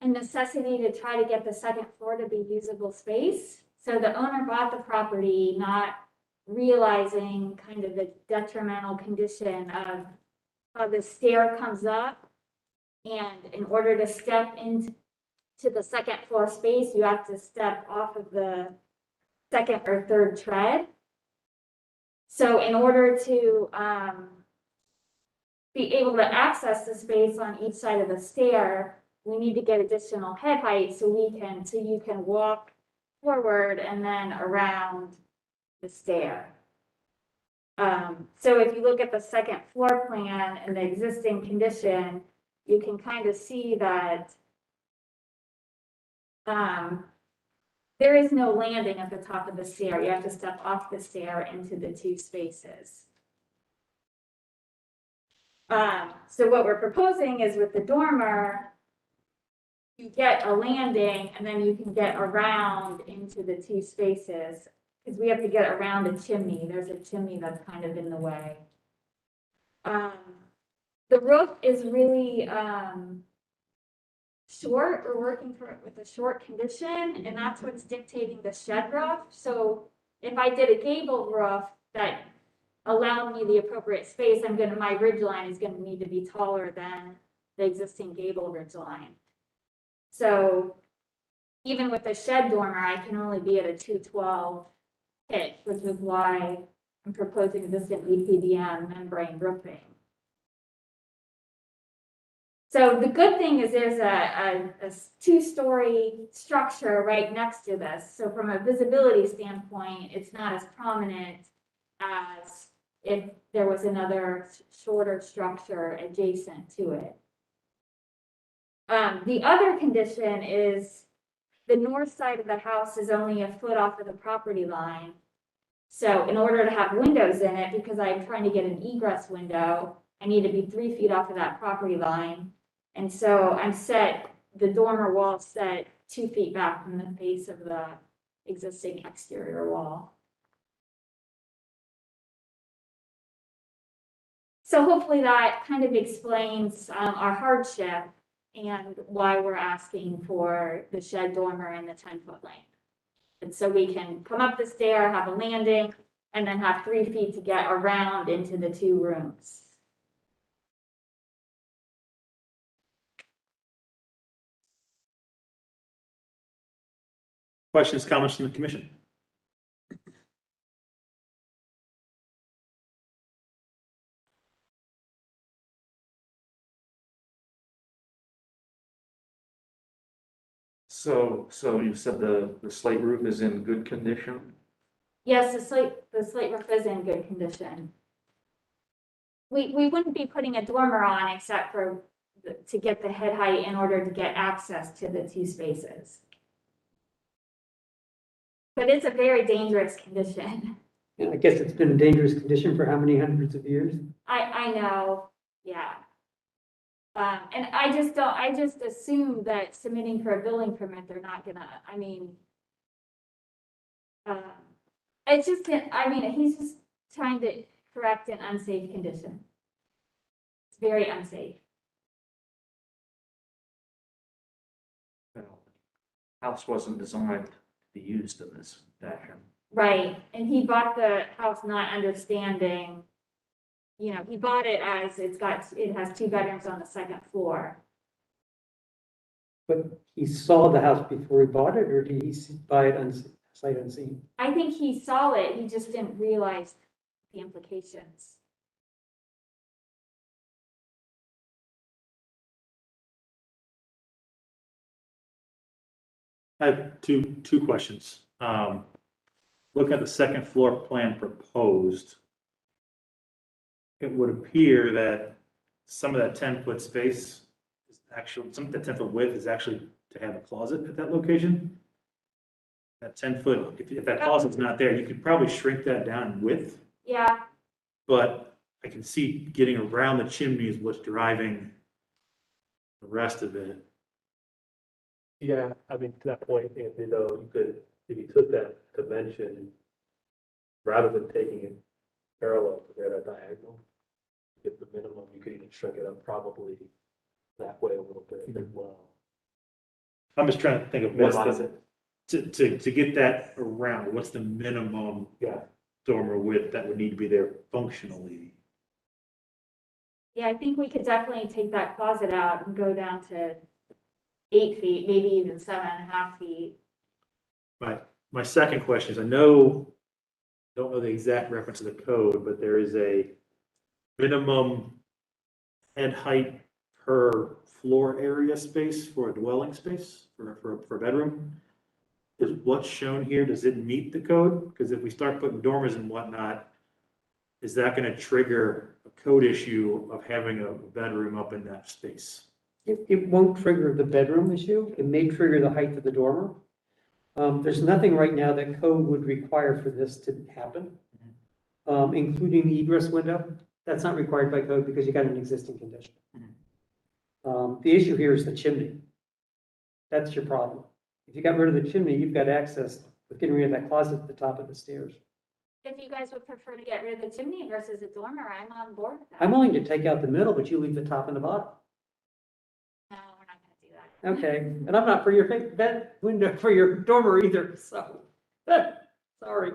a necessity to try to get the second floor to be usable space. So the owner bought the property not realizing kind of the detrimental condition of how the stair comes up. And in order to step into the second floor space, you have to step off of the second or third tread. So in order to be able to access the space on each side of the stair, we need to get additional head height so you can walk forward and then around the stair. So if you look at the second floor plan and the existing condition, you can kind of see that there is no landing at the top of the stair. You have to step off the stair into the two spaces. So what we're proposing is with the dormer, you get a landing and then you can get around into the two spaces because we have to get around a chimney. There's a chimney that's kind of in the way. The roof is really short. We're working with a short condition, and that's what's dictating the shed roof. So if I did a gable roof that allowed me the appropriate space, my ridge line is going to need to be taller than the existing gable ridge line. So even with the shed dormer, I can only be at a 212 pitch, which is why I'm proposing this in EPDM membrane roofing. So the good thing is there's a 2-story structure right next to this. So from a visibility standpoint, it's not as prominent as if there was another shorter structure adjacent to it. The other condition is the north side of the house is only a foot off of the property line. So in order to have windows in it, because I'm trying to get an egress window, I need to be 3 feet off of that property line. And so the dormer wall set 2 feet back from the face of the existing exterior wall. So hopefully that kind of explains our hardship and why we're asking for the shed dormer and the 10-foot length. And so we can come up the stair, have a landing, and then have 3 feet to get around into the 2 rooms. Questions, comments from the commission? So you said the slate roof is in good condition? Yes, the slate roof is in good condition. We wouldn't be putting a dormer on except for, to get the head height in order to get access to the two spaces. But it's a very dangerous condition. And I guess it's been a dangerous condition for how many hundreds of years? I know, yeah. And I just assume that submitting for a building permit, they're not gonna, I mean, it's just, I mean, he's just trying to correct an unsafe condition. It's very unsafe. Well, house wasn't designed to be used in this fashion. Right, and he bought the house not understanding, you know, he bought it as it has 2 bedrooms on the second floor. But he saw the house before he bought it, or did he buy it sight unseen? I think he saw it, he just didn't realize the implications. I have two questions. Look at the second floor plan proposed. It would appear that some of that 10-foot space is actually, some of the 10-foot width is actually to have a closet at that location. That 10-foot, if that closet's not there, you could probably shrink that down in width, Yeah, but I can see getting around the chimney is what's driving the rest of it. Yeah, I mean, to that point, Anthony, though, you could, if you took that dimension, rather than taking it parallel to that diagonal, get the minimum, you could even shrink it up probably that way a little bit as well. I'm just trying to think of what's Minimize the, it. to get that around, what's the minimum Yeah, dormer width that would need to be there functionally? yeah, I think we could definitely take that closet out and go down to 8 feet, maybe even 7.5 feet. My second question is, don't know the exact reference of the code, but there is a minimum head height per floor area space for a dwelling space, for a bedroom. Is what's shown here, does it meet the code? Because if we start putting dormers and whatnot, is that gonna trigger a code issue of having a bedroom up in that space? It won't trigger the bedroom issue. It may trigger the height of the dormer. There's nothing right now that code would require for this to happen, including the egress window. That's not required by code because you got an existing condition. The issue here is the chimney. That's your problem. If you got rid of the chimney, you've got access with getting rid of that closet at the top of the stairs. If you guys would prefer to get rid of the chimney versus a dormer, I'm on board with that. I'm willing to take out the middle, but you leave the top and the bottom. No, we're not gonna do that. Okay, and I'm not for your bed window for your dormer either, so, sorry.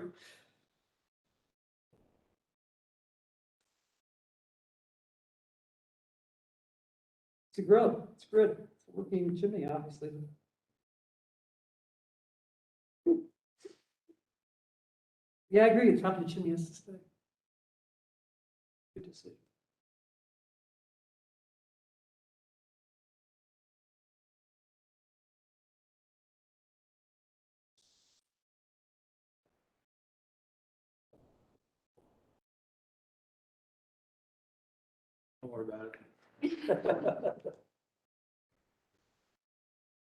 It's a grub, it's good, it's a working chimney, obviously. Yeah, I agree, the top of the chimney has to stay. Good to see. Don't worry about it.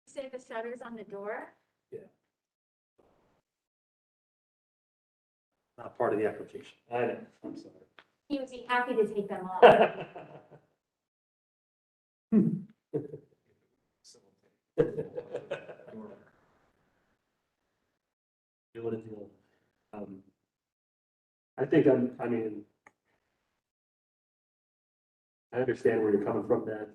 Say the shutters on the door? Not part of the application. I know, I'm sorry. He would be happy to take them off. I think I mean, I understand where you're coming from, Dan.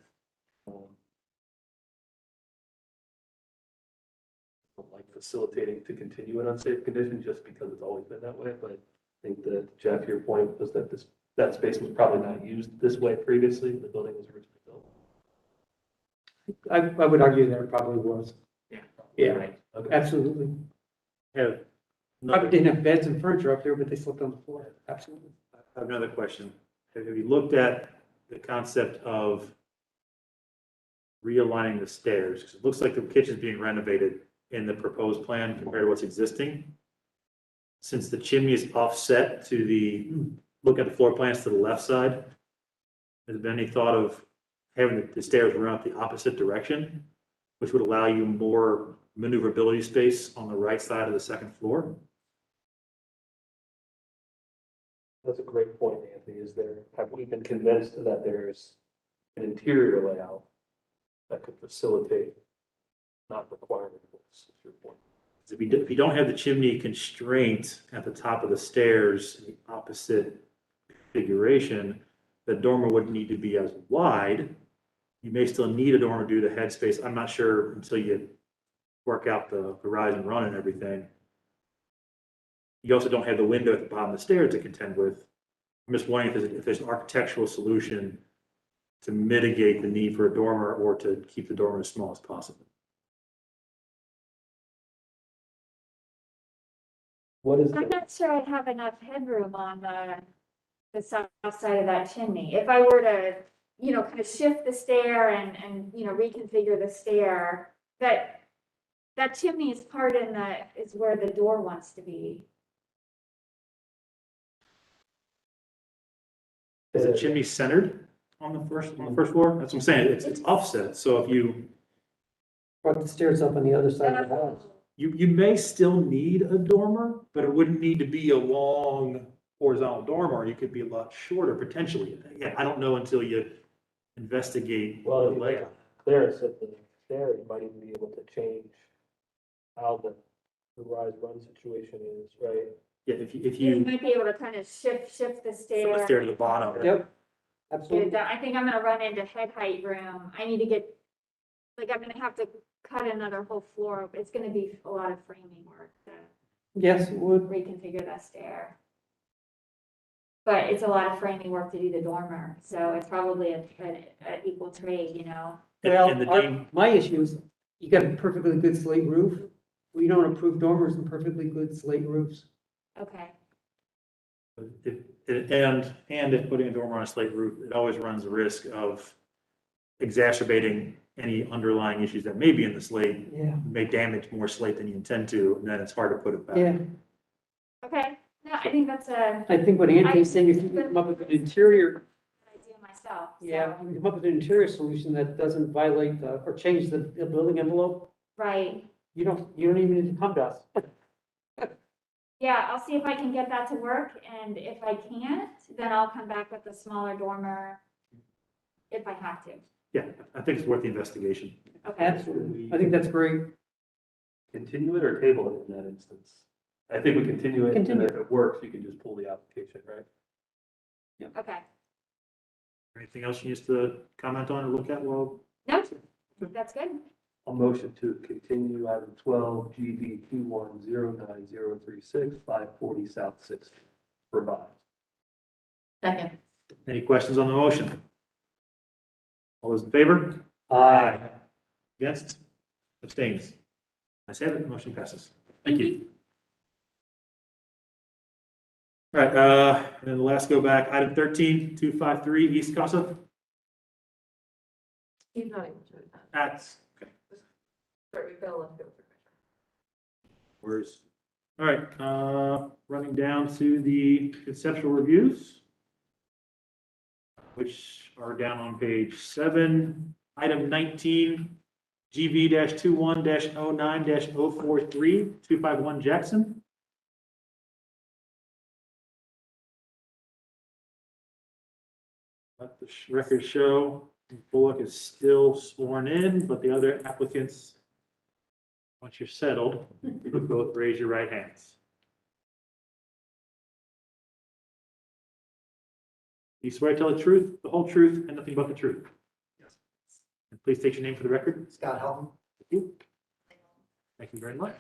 Like facilitating to continue an unsafe condition just because it's always been that way, but I think that, Jeff, your point was that that space was probably not used this way previously when the building was originally built. I would argue that it probably was. Yeah, Right. Okay. absolutely. Have Probably didn't have beds and furniture up there, but they slept on the floor, absolutely. I have another question. Have you looked at the concept of realigning the stairs? Because it looks like the kitchen's being renovated in the proposed plan compared to what's existing. since the chimney is offset to look at the floor plans to the left side, has there been any thought of having the stairs run up the opposite direction, which would allow you more maneuverability space on the right side of the second floor? That's a great point, Anthony. Have we been convinced that there's an interior layout that could facilitate not requiring this, is your point? If you don't have the chimney constraint at the top of the stairs, in the opposite configuration, the dormer wouldn't need to be as wide. You may still need a dormer due to headspace. I'm not sure until you work out the rise and run and everything. You also don't have the window at the bottom of the stairs to contend with. I'm just wondering if there's an architectural solution to mitigate the need for a dormer or to keep the dormer as small as possible. What is I'm not sure I have enough headroom on the south side of that chimney. If I were to, kind of shift the stair and, reconfigure the stair, that chimney is is where the door wants to be. Is the chimney centered on the first floor? That's what I'm saying. It's offset. So if you Brought the stairs up on the other side of the house. You may still need a dormer, but it wouldn't need to be a long horizontal dormer. You could be a lot shorter potentially. Yeah, I don't know until you investigate the Well, layout. clearance at the stair, you might even be able to change how the rise run situation is, right? Yeah, if You you might be able to kind of shift the from the stair. stair to the bottom. Yep, Get it absolutely. done. I think I'm gonna run into head height room. I need to get, I'm gonna have to cut another whole floor. It's gonna be a lot of framing work to Yes, it would. reconfigure that stair. But it's a lot of framing work to do the dormer, so it's probably an equal trade, Well, And the my issue is, you got a perfectly good slate roof. We don't approve dormers and perfectly good slate roofs. Okay. And if putting a dormer on a slate roof, it always runs the risk of exacerbating any underlying issues that may be in the slate. Yeah. You may damage more slate than you intend to, and then it's hard to put it back. Yeah, Okay, no, I think that's a I think what Anthony's saying is you can come up with an interior, idea myself. So. yeah, you can come up with an interior solution that doesn't violate or change the building envelope. Right. You don't even need to come to us. Yeah, I'll see if I can get that to work, and if I can't, then I'll come back with a smaller dormer if I have to. Yeah, I think it's worth the investigation. Okay. Absolutely. I think that's great. Continue it or table it in that instance? I think we continue it, and Continue. if it works, you can just pull the application, right? Okay. Anything else you need us to comment on or look at? Well, No, that's good. I'll motion to continue item 12, GB 2109036, 540 South 6th, revised. Second. any questions on the motion? All those in favor? Against? Abstains? I have it, motion passes. Thank you. All right, and then the last go back, item 13, 253 East Casa. He's not able to attend. That's, okay, Sorry, we've got a lot to go through. where's, all right, running down to the conceptual reviews, which are down on page 7, item 19, GV-21-09-043, 251 Jackson. Let the record show Bullock is still sworn in, but the other applicants, once you're settled, you can both raise your right hands. You swear to tell the truth, the whole truth, and nothing but the truth? Yes. And please state your name for the record. Scott Helton. Thank you. Thank you very much.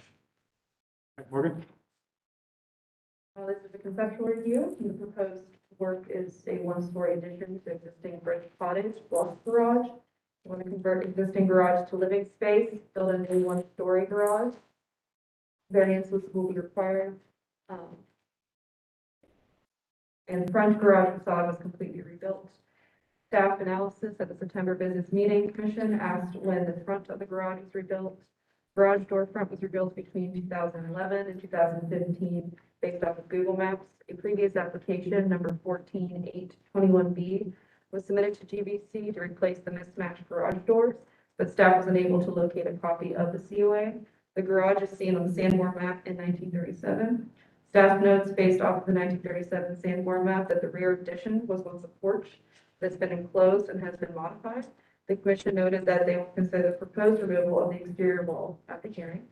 All right, Morgan? This is a conceptual review. The proposed work is a one-story addition to existing brick cottage block garage. We want to convert existing garage to living space, build a new one-story garage. Variances will be required. And the front garage facade was completely rebuilt. Staff analysis at the September business meeting, commission asked when the front of the garage was rebuilt Garage door front was rebuilt between 2011 and 2015 based off of Google Maps. A previous application, number 14821B, was submitted to GBC to replace the mismatched garage doors, but staff was unable to locate a copy of the COA. The garage is seen on the Sanborn map in 1937. Staff notes based off of the 1937 Sanborn map that the rear addition was once a porch that's been enclosed and has been modified. The commission noted that they will consider the proposed removal of the exterior wall at the hearing.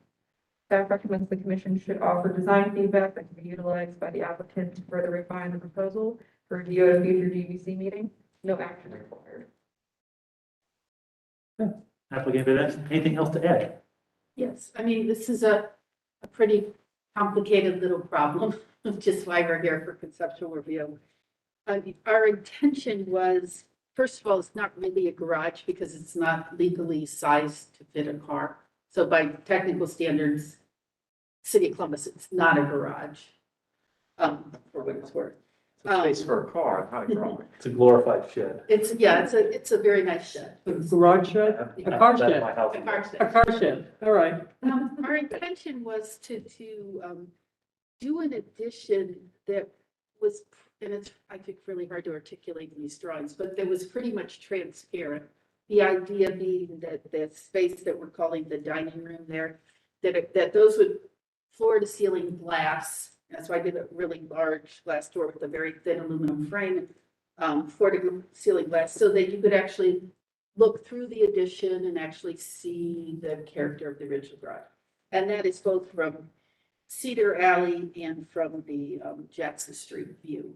Staff recommends the commission should offer design feedback that can be utilized by the applicant to further refine the proposal for review at a future GBC meeting. No action required. Applicant Vivek, anything else to add? Yes, I mean, this is a pretty complicated little problem, which is why we're here for conceptual review. Our intention was, first of all, it's not really a garage because it's not legally sized to fit a car. So by technical standards, City of Columbus, it's not a garage, for what it's worth. It's a space for a car, not a garage. It's a glorified shed. It's a very nice shed. A garage shed? A car shed? A car shed. A car shed, all right. Our intention was to do an addition that was, and it's, I think, really hard to articulate in these drawings, but that was pretty much transparent. The idea being that the space that we're calling the dining room there, that those would floor to ceiling glass. That's why I did a really large glass door with a very thin aluminum frame, floor to ceiling glass, so that you could actually look through the addition and actually see the character of the original garage. And that is both from Cedar Alley and from the Jackson Street view.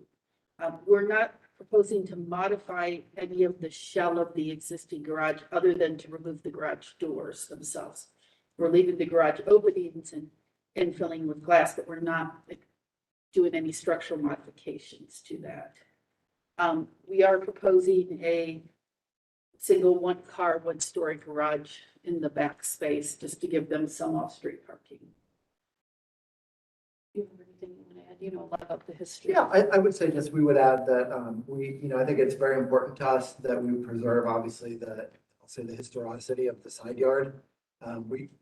We're not proposing to modify any of the shell of the existing garage other than to remove the garage doors themselves. We're leaving the garage openings and filling with glass, but we're not doing any structural modifications to that. We are proposing a single one-car, one-story garage in the back space just to give them some off-street parking. Do you have anything you want to add? You know a lot about the history. Yeah, I would say just we would add that I think it's very important to us that we preserve obviously I'll say the historicity of the side yard.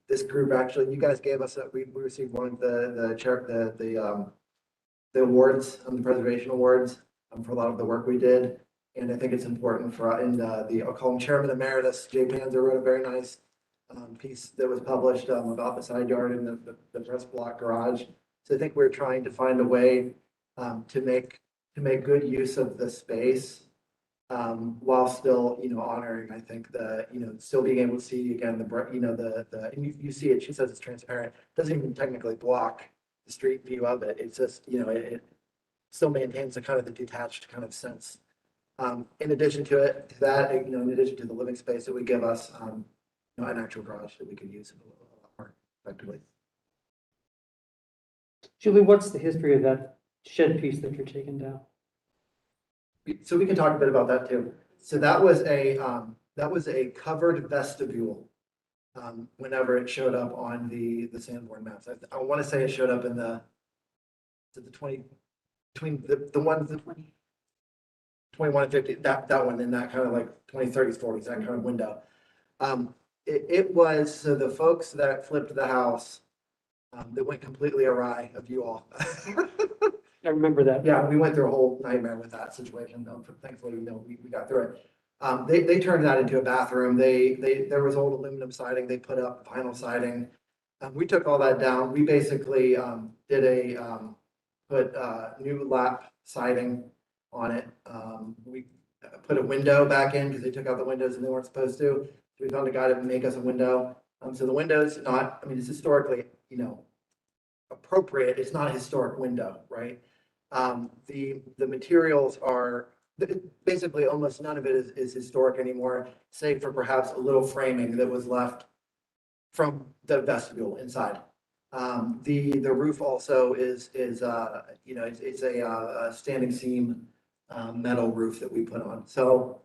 This group actually, you guys gave us, we received one of the awards, the preservation awards for a lot of the work we did. And I think it's important I'll call him Chairman Emeritus, Jay Panzer wrote a very nice piece that was published about the side yard and the press block garage. So I think we're trying to find a way to make good use of the space while still, honoring, I think still being able to see again, you see it, she says it's transparent, doesn't even technically block the street view of it. It's just, it still maintains a kind of the detached kind of sense. In addition to that, in addition to the living space, it would give us, an actual garage that we could use a little more effectively. Julie, what's the history of that shed piece that you're taking down? So we can talk a bit about that too. So that was a covered vestibule. Whenever it showed up on the Sanborn maps, I want to say it showed up in the 20 between the ones that 21 and 50, that one in that kind of like 2030s, 40s, that kind of window. It was so the folks that flipped the house that went completely awry of you all. I remember that. Yeah, we went through a whole nightmare with that situation. Thankfully, we got through it. They turned that into a bathroom. There was old aluminum siding. They put up vinyl siding. We took all that down. We basically did put new lap siding on it. We put a window back in because they took out the windows and they weren't supposed to. So we found a guy to make us a window. So the window's not, it's historically, appropriate. It's not a historic window, right? The materials are basically almost none of it is historic anymore, save for perhaps a little framing that was left from the vestibule inside. The roof also is it's a standing seam metal roof that we put on. So,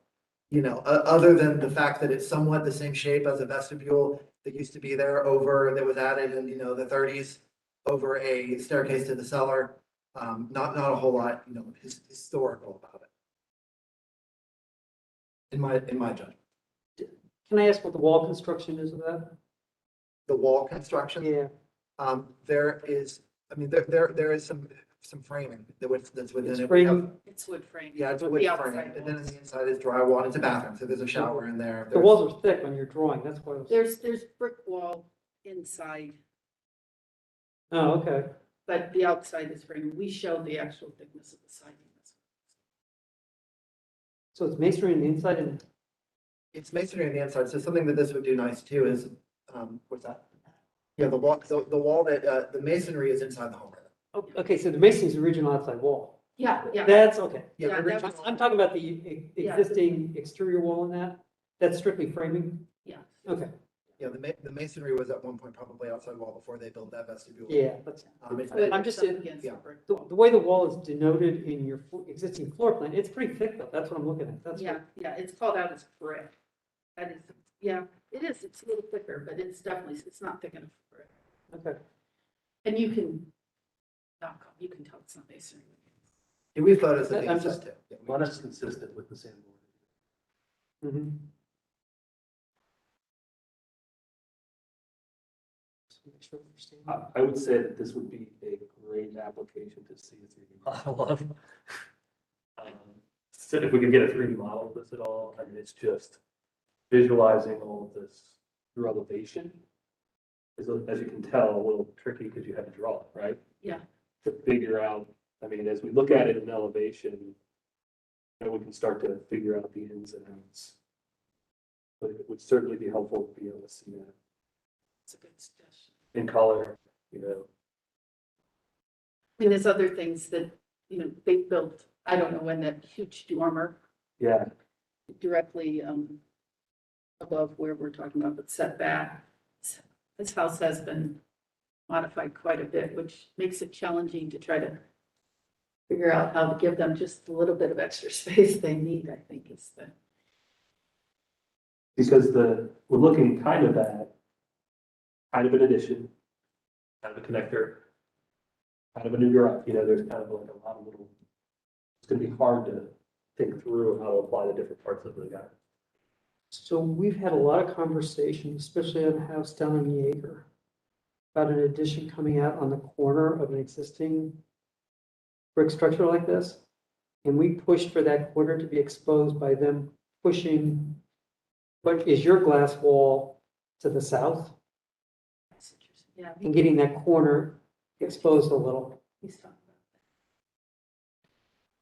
other than the fact that it's somewhat the same shape as a vestibule that used to be there that was added in, the 30s over a staircase to the cellar, not a whole lot, historical about it. In my judgment. Can I ask what the wall construction is of that? the wall construction. Yeah, There is, I mean, there is some framing that's within it's it. We have- frame, It's wood frame. Yeah, it's With wood the frame, outside and then on walls. the inside is drywall, and it's a bathroom, so there's a shower in there. the walls are thick on your drawing, that's why I was. There's brick wall inside, Oh, okay. but the outside is frame. We show the actual thickness of the siding. So it's masonry on the inside and, It's masonry on the inside, so something that this would do nice too is, what's that? Yeah, the wall, the wall that, the masonry is inside the home. oh, okay, so the masonry's the original outside wall. Yeah, yeah. That's okay. Yeah, Yeah, the that original- I'm talking about the Yeah. existing exterior wall in that. That's strictly framing? Yeah. Okay, yeah, the masonry was at one point probably outside wall before they built that vestibule. yeah, that's, It's- I'm just, Up the, against yeah. the brick. the way the wall is denoted in your existing floor plan, it's pretty thick though. That's what I'm looking at. That's Yeah, yeah, it's called out as brick. That is, yeah, it is. It's a little thicker, but it's definitely, it's not thick enough for brick. okay. And you can, you can tell it's not masonry. Yeah, we thought it's the I'm inside just- too. Yeah, we- Well, that's consistent with the sandboard. Mhm. I would say that this would be a great application to see a 3D model of. So if we could get a 3D model of this at all, I mean, it's just visualizing all of this through elevation. Is, as you can tell, a little tricky because you have to draw it, right? Yeah. To figure out, I mean, as we look at it in elevation, then we can start to figure out the ins and outs. But it would certainly be helpful to be able to see that It's a good suggestion. in color, you know. I mean, there's other things that, they built, I don't know when, that huge dormer Yeah, directly above where we're talking about, but setback. This house has been modified quite a bit, which makes it challenging to try to figure out how to give them just a little bit of extra space they need, I think is the. because we're looking kind of at kind of an addition, kind of a connector, kind of a new garage, there's kind of like a lot of little, it's gonna be hard to think through how to apply the different parts of the guy. So we've had a lot of conversation, especially on a house down in Yeager, about an addition coming out on the corner of an existing brick structure like this. And we pushed for that corner to be exposed by them pushing, what is your glass wall to the south Yeah, and getting that corner exposed a little. he's talking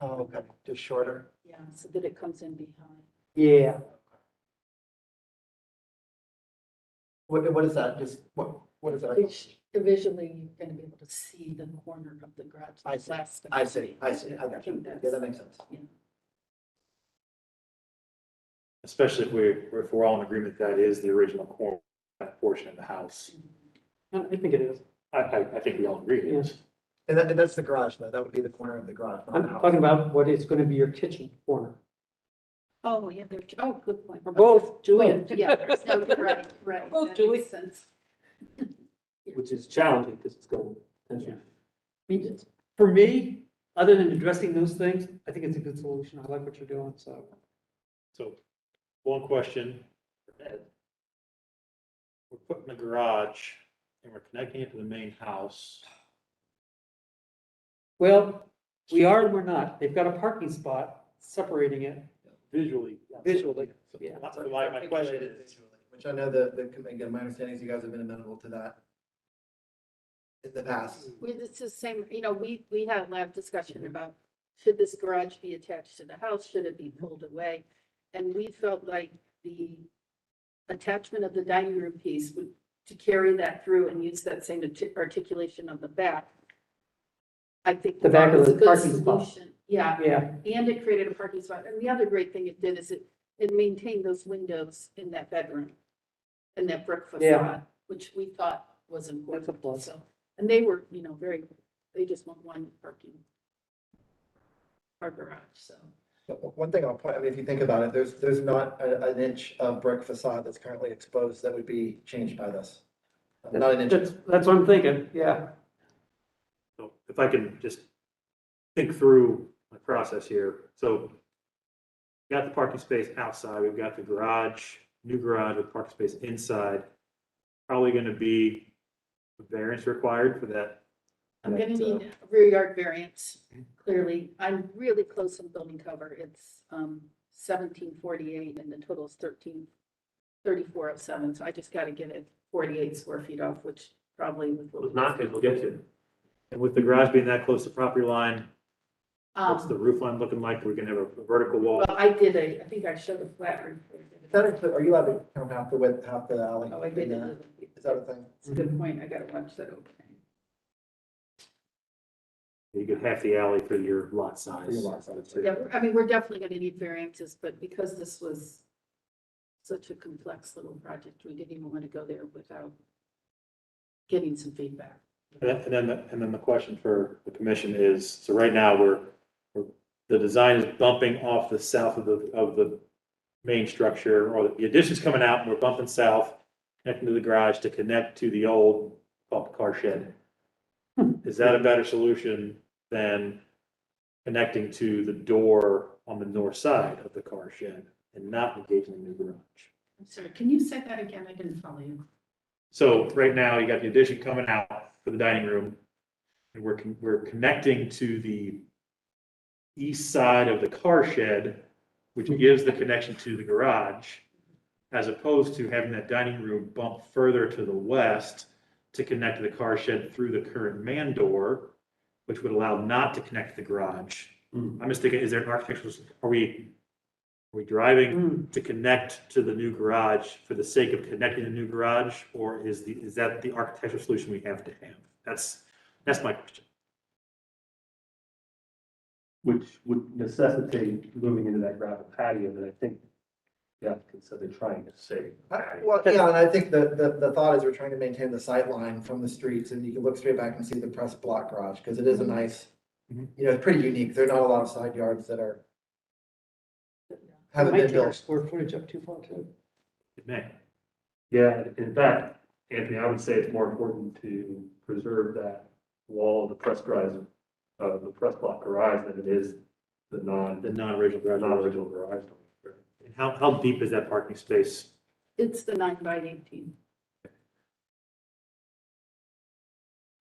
Oh, okay, just shorter. about, yeah, so that it comes in behind. Yeah, What is that? Just, what is that? Which visually, you're gonna be able to see the corner of the garage. I see. Last- I see, I got you. think Yeah, that's- that makes sense. Especially if we're all in agreement that is the original corner, that portion of the house. I think it is. I think we all agree it is. And that's the garage though. That would be the corner of the garage. not I'm the house. talking about what is going to be your kitchen corner. Oh, yeah, good point. Or both, Julian. Yeah, no, right, right. Both, that Julie. makes sense. Which is challenging because it's going potentially. I mean, for me, other than addressing those things, I think it's a good solution. I like what you're doing, so. So, one question for Ed. We're putting a garage and we're connecting it to the main house. Well, we are and we're not. They've got a parking spot separating it Visually. visually. Yeah, that's why my question is. Which I know again, my understanding is you guys have been amenable to that in the past. It's the same, we had a lot of discussion about, should this garage be attached to the house? Should it be pulled away? And we felt like the attachment of the dining room piece would, to carry that through and use that same articulation on the back. I think The back of was a the good parking spot. solution. Yeah, Yeah, and it created a parking spot. And the other great thing it did is it maintained those windows in that bedroom and that brick Yeah. facade, which we thought was important. That's a plus. So, and they were, they just want one parking. Our garage, so. But one thing I'll point, I mean, if you think about it, there's not an inch of brick facade that's currently exposed that would be changed by this. Not an inch. that's what I'm thinking, yeah. So if I can just think through my process here. So we got the parking space outside, we've got the garage, new garage with parking space inside. probably gonna be a variance required for that. I'm gonna that, need a rear yard variance, clearly. I'm really close to the building cover. It's 1748 and the total is 133407. So I just gotta get it 48 square feet off, which probably with Well, it's not good, we'll get to it. And with the garage being that close to property line, what's the um, roof line looking like? We're gonna have a vertical wall. well, I think I showed a flat roof. Is that include, are you allowed to count half the width, half the alley? Oh, I did Yeah. it. Is that a thing? It's a good point. I gotta watch that opening. You get half the alley for your lot size. For your lot size, too. Yeah, I mean, we're definitely gonna need variances, but because this was such a complex little project, we didn't even want to go there without getting some feedback. And then the question for the commission is, so right now the design is bumping off the south of the main structure, or the addition's coming out and we're bumping south, connecting to the garage to connect to the old bump car shed. Is that a better solution than connecting to the door on the north side of the car shed and not engaging the new garage? I'm sorry, can you say that again? I didn't follow you. So right now, you got the addition coming out for the dining room. And we're connecting to the east side of the car shed, which gives the connection to the garage, as opposed to having that dining room bump further to the west to connect to the car shed through the current man door, which would allow not to connect to the garage. I'm just thinking, is there an architectural, are we driving to connect to the new garage for the sake of connecting the new garage, or is that the architectural solution we have to have? That's my question. Which would necessitate moving into that gravel patio that I think the applicant said they're trying to save. Well, yeah, and I think the thought is we're trying to maintain the sight line from the streets, and you can look straight back and see the press block garage, because it is a nice, it's pretty unique. There are not a lot of side yards that are, haven't Might been take our built. square footage up too far too. It may. Yeah, in fact, Anthony, I would say it's more important to preserve that wall of the press garage, the press block garage than it is the non-original garage. non-original garage. And how deep is that parking space? It's the 9x18.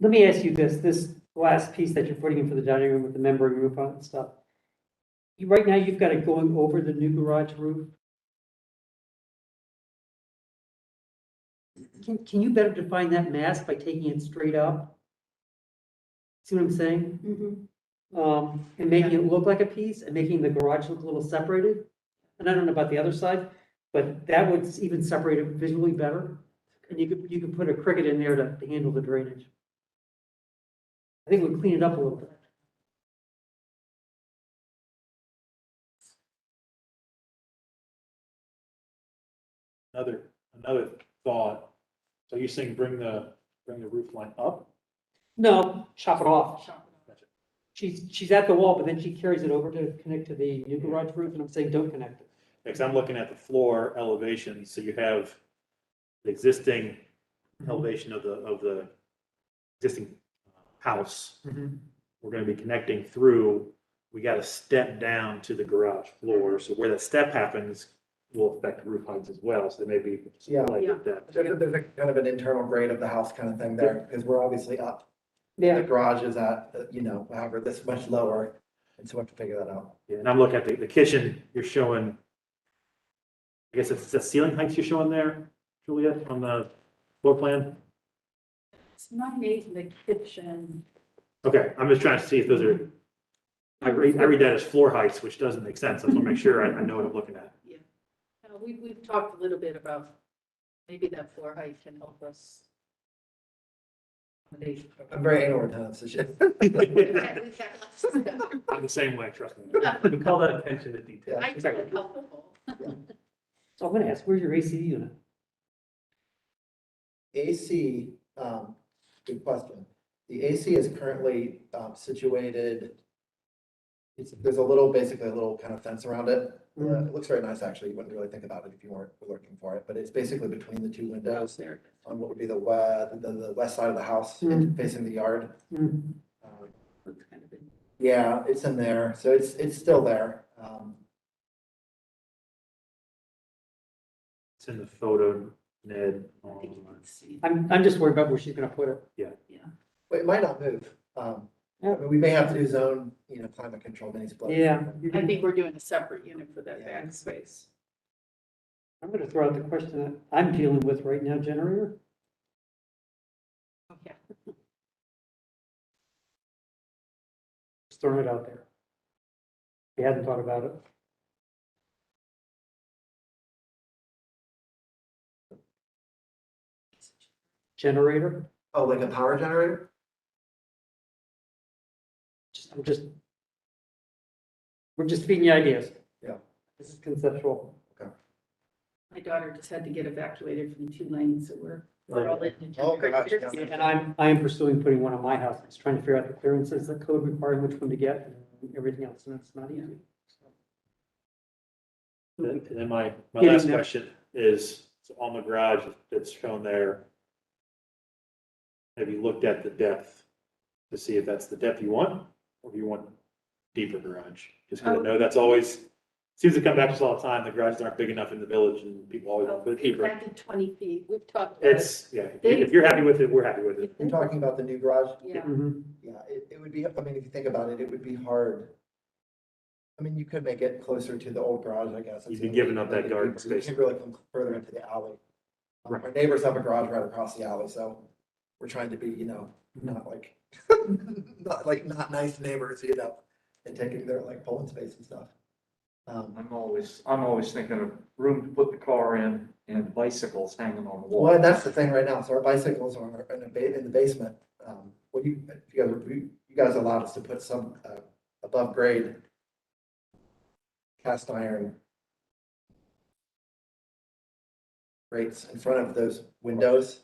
Let me ask you this glass piece that you're putting in for the dining room with the membrane roof on it and stuff. Right now, you've got it going over the new garage roof. Can you better define that mass by taking it straight up? See what I'm saying? And making it look like a piece and making the garage look a little separated. And I don't know about the other side, but that would even separate it visually better. And you could put a cricket in there to handle the drainage. I think we'll clean it up a little bit. Another thought. So you're saying bring the roof line up? No, chop it off. Gotcha. She's at the wall, but then she carries it over to connect to the new garage roof, and I'm saying don't connect it. Because I'm looking at the floor elevation, so you have the existing elevation of the existing house. We're gonna be connecting through, we got to step down to the garage floor, so where that step happens will affect roof heights as well, so there may be some Yeah. light at that. There's a kind of an internal grade of the house kind of thing there, because we're obviously up. The Yeah, garage is at, however, this much lower, and so we have to figure that out. Yeah, and I'm looking at the kitchen, you're showing, I guess it's the ceiling heights you're showing there, Julia, on the floor plan? It's not made in the kitchen. Okay, I'm just trying to see if those are, I read that as floor heights, which doesn't make sense. I just want to make sure I know what I'm looking at. Yeah. We've talked a little bit about maybe that floor height can help us. I'm very anal retentive, so shit. I'm the same way, trust me. We call that attention to detail. I find it helpful. so I'm gonna ask, where's your AC unit? AC, good question. The AC is currently situated, there's basically a little kind of fence around it. It looks very nice, actually. You wouldn't really think about it if you weren't looking for it, but it's basically between the two windows on what would be the west side of the house facing the yard. Yeah, it's in there, so it's still there. It's in the photo. Ned, I think you can see. I'm just worried about where she's gonna put it. But it might not move. I mean, we may have to do zone, climate control mini split. Yeah. I think we're doing a separate unit for that Yeah. back space. I'm gonna throw out the question that I'm dealing with right now, generator. Okay. Just throwing it out there. We hadn't thought about it. Generator, Oh, like a power generator? we're just feeding you ideas. Yeah. This is conceptual. My daughter just had to get evacuated from 2 lanes, so we're all in. the Oh, gosh, generators. yeah. And I am pursuing putting one on my house. It's trying to figure out the clearances, the code requiring which one to get and everything else, and it's not easy. And then my Getting last there. question is, so on the garage that's shown there, have you looked at the depth to see if that's the depth you want, or do you want deeper garage? Just because I know that's always, seems to come back to us all the time, the garages aren't big enough in the village and people always want to put it deeper. Back to 20 feet, we've talked about it. It's, yeah, if you're happy with it, we're happy with it. You're talking about the new garage? Yeah, Mhm. Yeah, it would be, I mean, if you think about it, it would be hard. I mean, you could make it closer to the old garage, I guess. You'd be giving up that garden You space. could really come further into the alley. Right. Our neighbors have a garage right across the alley, so we're trying to be, not like, not nice neighbors, and taking their like pulling space and stuff. I'm always thinking of room to put the car in and bicycles hanging on the wall. Well, and that's the thing right now. So our bicycles are in the basement. Well, you guys allowed us to put some above grade cast iron grates in front of those windows.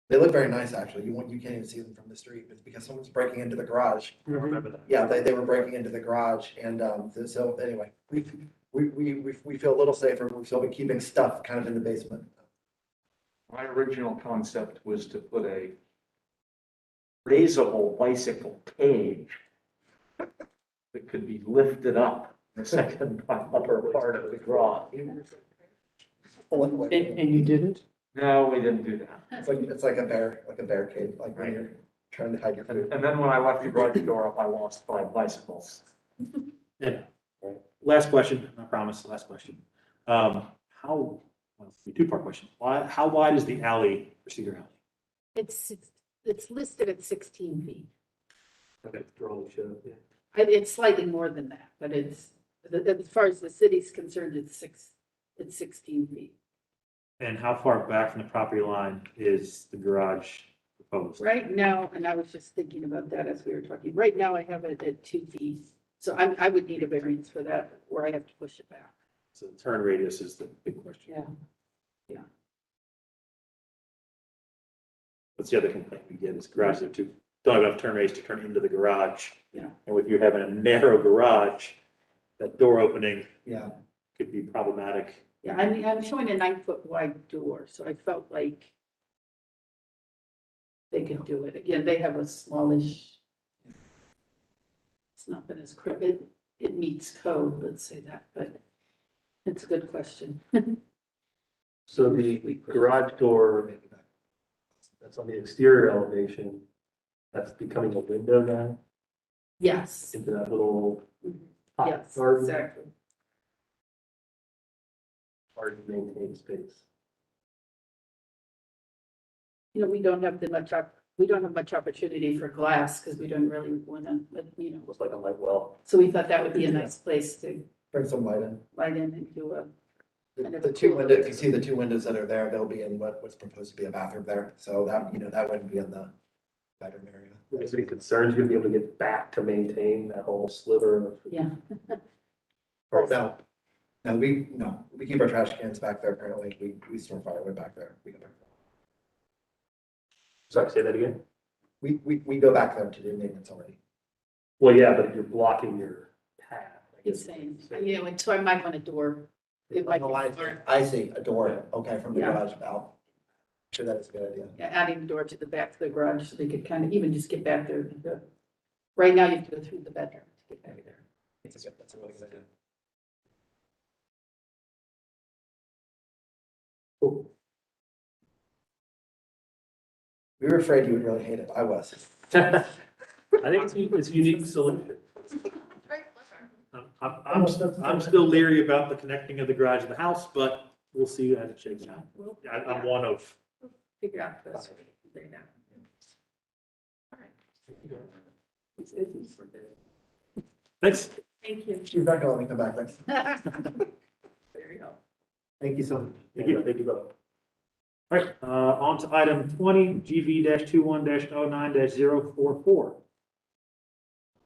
They look very nice, actually. You can't even see them from the street, but because someone's breaking into the garage. I remember that. Yeah, they were breaking into the garage, and so anyway, we feel a little safer. We feel we're keeping stuff kind of in the basement. My original concept was to put a raisable bicycle cage that could be lifted up the second upper part of the garage. And you didn't? No, we didn't do that. It's like a barricade, like when you're trying to hide your food. And then when I left the garage door up, I lost 5 bicycles. Yeah. Last question, I promise, last question. Well, two-part question. How wide is the alley for Cedar Alley? it's listed at 16 feet. Okay, drawing show, yeah. It's slightly more than that, but as far as the city's concerned, it's 16 feet. And how far back from the property line is the garage proposed? Right now, and I was just thinking about that as we were talking, right now I have it at 2 feet. So I would need a variance for that, or I have to push it back. So the turn radius is the big question. Yeah. That's the other complaint we get is garages don't have enough turn radius to turn into the garage. Yeah. And with you having a narrow garage, that door opening Yeah. could be problematic. Yeah, I'm showing a 9-foot wide door, so I felt like they could do it. Again, they have a smallish, it's not been as crooked, it meets code, let's say that, but it's a good question. So the garage door that's on the exterior elevation, that's becoming a window now Yes, into that little hot yes, garden. exactly. Hard to maintain space. You know, we don't have much opportunity for glass because we don't really want to, but Looks like a light well. so we thought that would be a nice place to Bring some light in. light in and do a. kind of a The two cool- windows, if you see the 2 windows that are there, they'll be in what's proposed to be a bathroom there. So that, that wouldn't be in the bedroom area. Is there any concerns you're gonna be able to get back to maintain that whole sliver of? Yeah. Or no. No, we keep our trash cans back there currently. We store firewood back there. We go back there. Sorry, say that again? We go back there to do maintenance already. Well, yeah, but you're blocking your path. I guess. Insane. And so I might want a door. It might Oh, be hard. I see, a door, okay, from the Yeah. garage out. Sure, that is a good idea. Yeah, adding the door to the back of the garage so they could kind of even just get back there. Right now you have to go through the bedroom to get back there. That's a really good idea. Cool. We were afraid you would really hate it. I was. I think it's a unique solution. I'm still leery about the connecting of the garage to the house, but we'll see as it shakes out. I'm one of. Figure out this. There you go. Thanks. Thank you. You're not gonna let me come back, thanks. There you go. Thank you so much. Thank you both. All right, on to item 20, GV-21-09-044.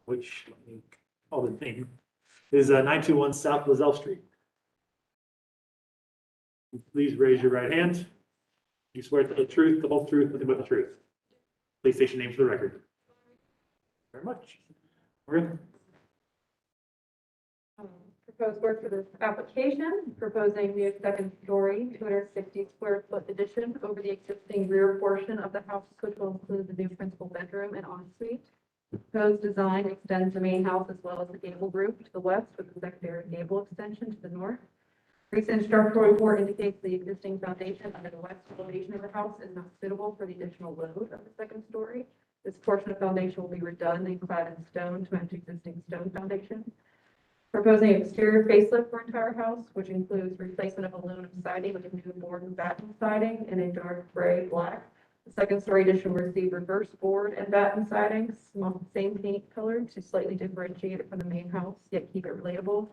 Which, let me call the name, is 921 South Lozelle Street. Please raise your right hand. You swear to the truth, the whole truth, nothing but the truth. Please state your name for the record. Very much. We're Proposed work for this application, proposing new second story, 260 square foot addition over the existing rear portion of the house, which will include the new principal bedroom and ensuite. Proposed design extends the main house as well as the gable roof to the west with the secondary gable extension to the north. Recent structural report indicates the existing foundation under the west elevation of the house is not suitable for the additional load of the second story. This portion of foundation will be redone and clad in stone to match existing stone foundation. Proposing exterior facelift for entire house, which includes replacement of aluminum siding with a new board and batten siding in a dark gray black. The second story addition will receive reverse board and batten siding, same paint color to slightly differentiate it from the main house, yet keep it relatable.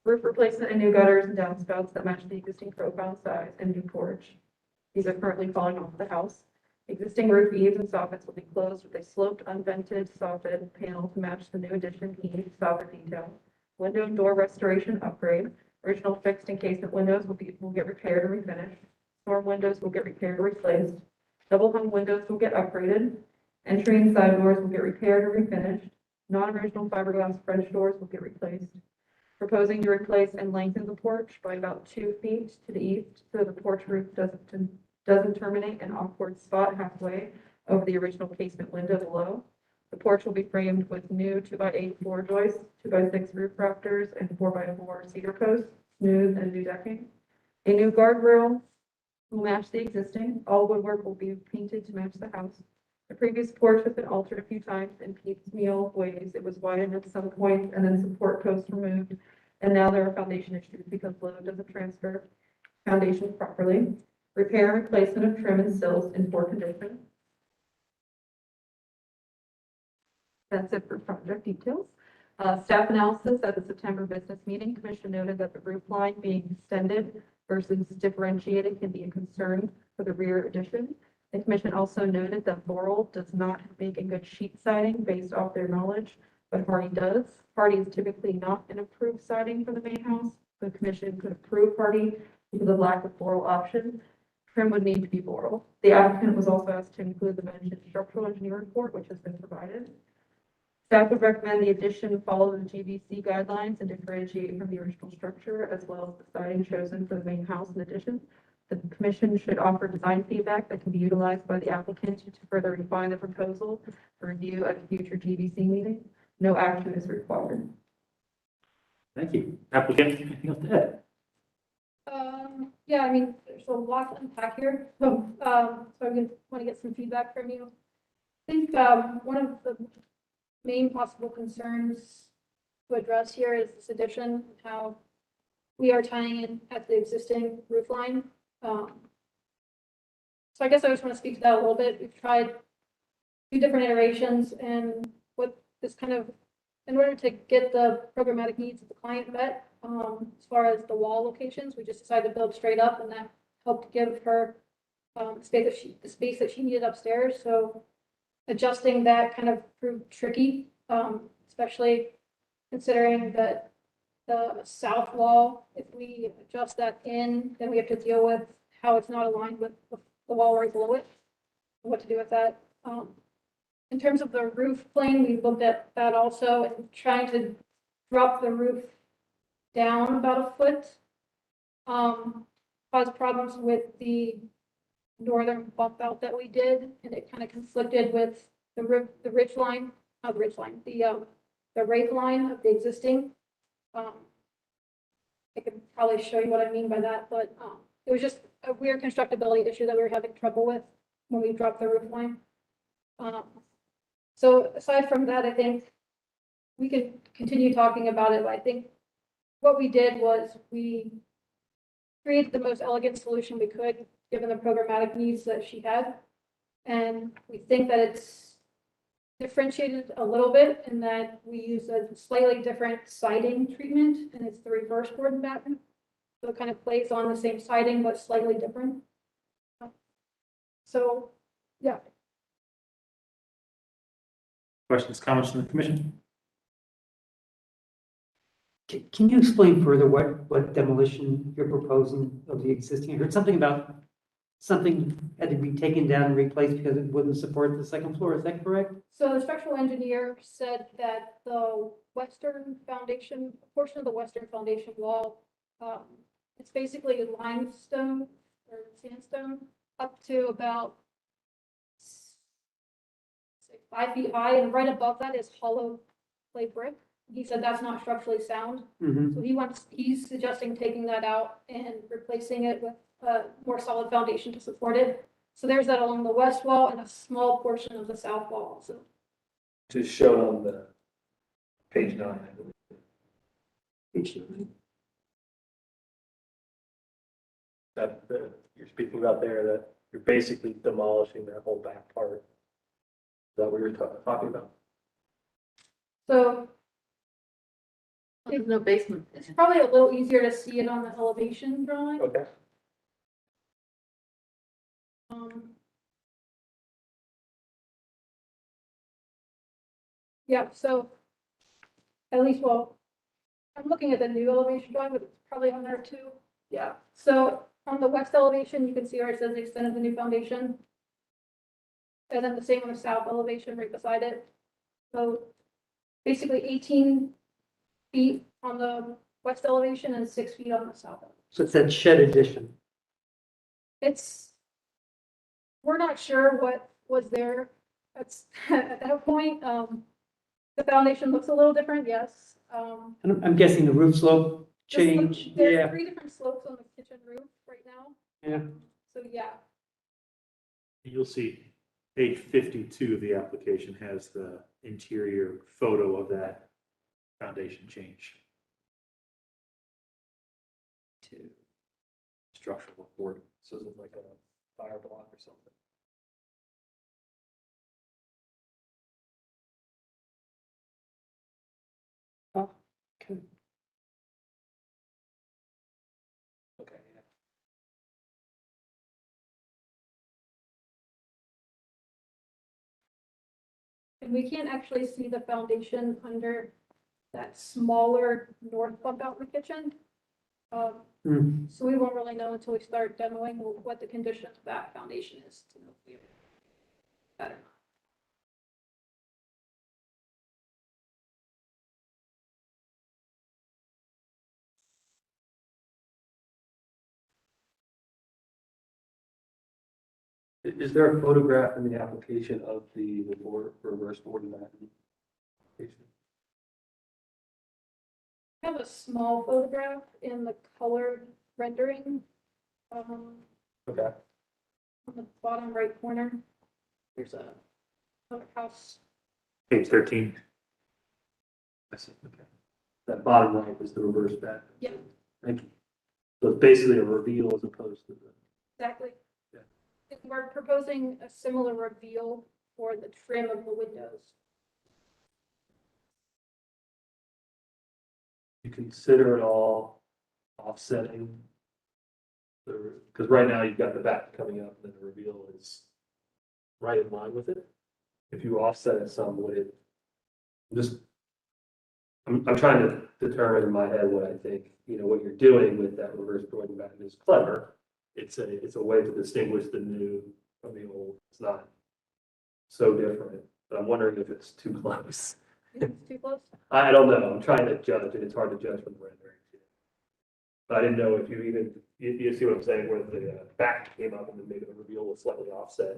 Roof replacement and new gutters and downspouts that match the existing profile size and new porch. These are currently falling off the house. Existing roof eaves and soffits will be closed with a sloped, unvented, soffit panel to match the new addition eave soffit detail. Window and door restoration upgrade. Original fixed and casement windows will get repaired and refinished. Storm windows will get repaired or replaced. Double hung windows will get upgraded. Entry and side doors will get repaired or refinished. Non-original fiberglass French doors will get replaced. Proposing to replace and lengthen the porch by about 2 feet to the east so the porch roof doesn't terminate an awkward spot halfway over the original casement window below. The porch will be framed with new 2x8 floor joists, 2x6 roof rafters, and 4x4 cedar posts, smooth and new decking. A new guardrail will match the existing. All woodwork will be painted to match the house. The previous porch has been altered a few times in piecemeal ways. It was widened at some point and then support posts removed. And now there are foundation issues because load doesn't transfer foundation properly. Repair and replacement of trim and sills in poor condition. That's it for project details. Staff analysis at the September business meeting, Commission noted that the roof line being extended versus differentiated can be a concern for the rear addition. The Commission also noted that Laurel does not make a good sheet siding based off their knowledge, but Hardy does. Hardy is typically not an approved siding for the main house. The Commission could approve Hardy because of lack of Laurel option. Trim would need to be Laurel. The applicant was also asked to include the mentioned structural engineer report, which has been provided. Staff would recommend the addition follow the GVC guidelines and differentiate from the original structure, as well as the siding chosen for the main house in addition. The Commission should offer design feedback that can be utilized by the applicant to further refine the proposal for review at a future GVC meeting. No action is required. Thank you. Applicant, anything else to add? Yeah, I mean, there's a lot to unpack here, so I want to get some feedback from you. I think one of the main possible concerns to address here is this addition, how we are tying in at the existing roof line. So I guess I just want to speak to that a little bit. We've tried 2 different iterations, and what this kind of, in order to get the programmatic needs of the client met, as far as the wall locations, we just decided to build straight up, and that helped give her the space that she needed upstairs. So adjusting that kind of proved tricky, especially considering that the south wall, if we adjust that in, then we have to deal with how it's not aligned with the wall right below it, what to do with that. In terms of the roof plane, we looked at that also and trying to drop the roof down about 1 foot caused problems with the northern bump out that we did, and it kind of conflicted with the ridge line, not the ridge line, the rake line of the existing. I could probably show you what I mean by that, but it was just a weird constructability issue that we were having trouble with. when we drop the roof line. So aside from that, I think we could continue talking about it, but I think what we did was we created the most elegant solution we could, given the programmatic needs that she had. And we think that it's differentiated a little bit in that we use a slightly different siding treatment, and it's the reverse board and batten. So it kind of plays on the same siding, but slightly different. So, yeah. Questions, comments from the commission? Can you explain further what demolition you're proposing of the existing? I heard something about something had to be taken down and replaced because it wouldn't support the second floor. Is that correct? So the structural engineer said that the western foundation, portion of the western foundation wall, it's basically limestone or sandstone up to about 5 feet high, and right above that is hollow clay brick. He said that's not structurally sound. Mm-hmm. So he's suggesting taking that out and replacing it with a more solid foundation to support it. So there's that along the west wall and a small portion of the south wall also. Just shown on the page 9, I believe. Page 9. That, you're speaking about there, that you're basically demolishing that whole back part. Is that what you're talking about? So There's no basement. it's probably a little easier to see it on the elevation drawing. Okay. Yeah, so at least, well, I'm looking at the new elevation drawing, but it's probably on there too. Yeah, so on the west elevation, you can see where it says extent of the new foundation. And then the same on the south elevation right beside it. So basically 18 feet on the west elevation and 6 feet on the south elevation. So it's that shed addition. We're not sure what was there at that point. The foundation looks a little different, yes. And I'm guessing the roof slope change. There's Yeah. 3 different slopes on the kitchen roof right now. Yeah. So yeah, You'll see page 52 of the application has the interior photo of that foundation change. To structural board, so it's like a fire block or something. Oh, okay. Okay, yeah. and we can't actually see the foundation under that smaller north bump out in the kitchen. So we won't really know until we start demoing what the condition of that foundation is to know if we better. Is there a photograph in the application of the reverse board and batten? I have a small photograph in the colored rendering. Okay. On the bottom right corner, there's a house. Page 13. I see, okay. That bottom right is the reverse batten. Yeah, Thank you. So it's basically a reveal as opposed to the. exactly. Yeah. We're proposing a similar reveal for the trim of the windows. You consider it all offsetting? Because right now you've got the back coming up and then the reveal is right in line with it. If you offset it some, would it just, I'm trying to determine in my head what I think, what you're doing with that reverse board and batten is clever. It's a way to distinguish the new from the old. It's not so different, but I'm wondering if it's too close. It's too close. I don't know. I'm trying to judge, and it's hard to judge from the rendering. But I didn't know if you see what I'm saying, where the back came up and then maybe the reveal was slightly offset